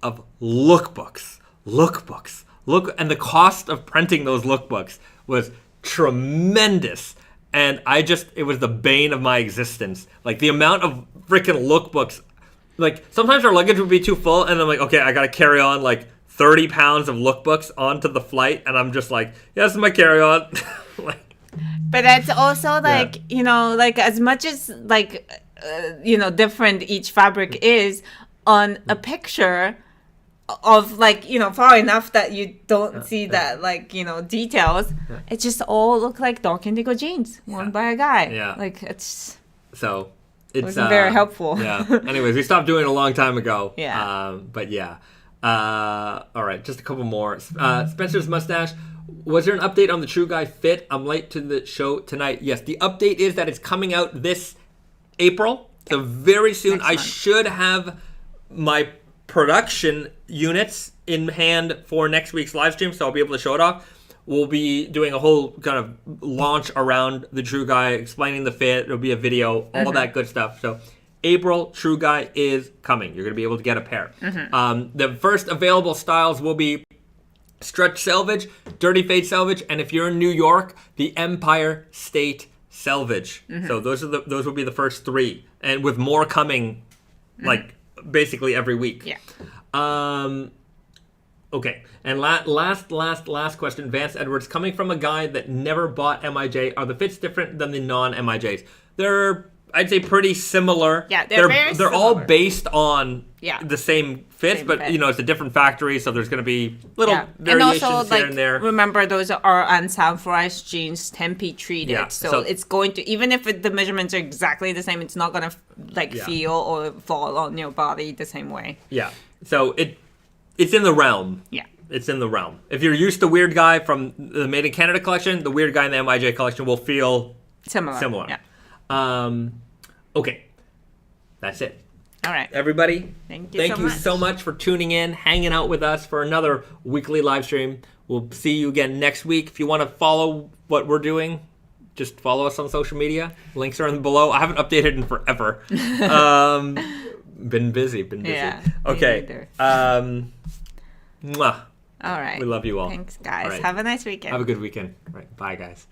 of lookbooks. And the cost of printing those lookbooks was tremendous. And it was the bane of my existence. The amount of freaking lookbooks. Sometimes our luggage would be too full, and I'm okay, I got to carry on 30 pounds of lookbooks onto the flight, and I'm just this is my carry-on. But that's also as much as different each fabric is on a picture of far enough that you don't see that details. It just all look like dark indigo jeans worn by a guy. Yeah. It wasn't very helpful. Yeah. Anyways, we stopped doing it a long time ago. Yeah. But yeah. All right, just a couple more. Spencer's mustache. Was there an update on the True Guy fit? I'm late to the show tonight. Yes, the update is that it's coming out this April. So very soon. I should have my production units in hand for next week's live stream, so I'll be able to show it off. We'll be doing a whole kind of launch around the True Guy, explaining the fit. There'll be a video, all that good stuff. So April, True Guy is coming. You're going to be able to get a pair. The first available styles will be Stretch Selvedge, Dirty Fade Selvedge, and if you're in New York, the Empire State Selvedge. So those will be the first three, and with more coming, basically every week. Yeah. Okay, and last question. Vance Edwards, coming from a guy that never bought MIJ, are the fits different than the non-MIJs? They're, I'd say, pretty similar. Yeah, they're all similar. based on Yeah. the same fits, Same but fit. you know, it's a different factory, so there's going to be little And variations also, here like, and there. remember those are unsandflized jeans, tempeh treated, Yeah, so so- it's going to, even if the measurements are exactly the same, it's not gonna Yeah. feel or fall on your body the same way. Yeah, so it's in the realm. Yeah. It's in the realm. If you're used to Weird Guy from the Made in Canada collection, the Weird Guy in the MIJ collection will feel Similar. Yeah. Okay, that's it. All right. Everybody, Thank you so you much. so much for tuning in, hanging out with us for another weekly live stream. We'll see you again next week. If you want to follow what we're doing, just follow us on social media. Links are in below. I haven't updated in forever. Been busy. Yeah, me Okay. neither. Mwah. All right. We love you all. Thanks, guys. All right. Have a nice weekend. Have a good weekend. All right. Bye, guys.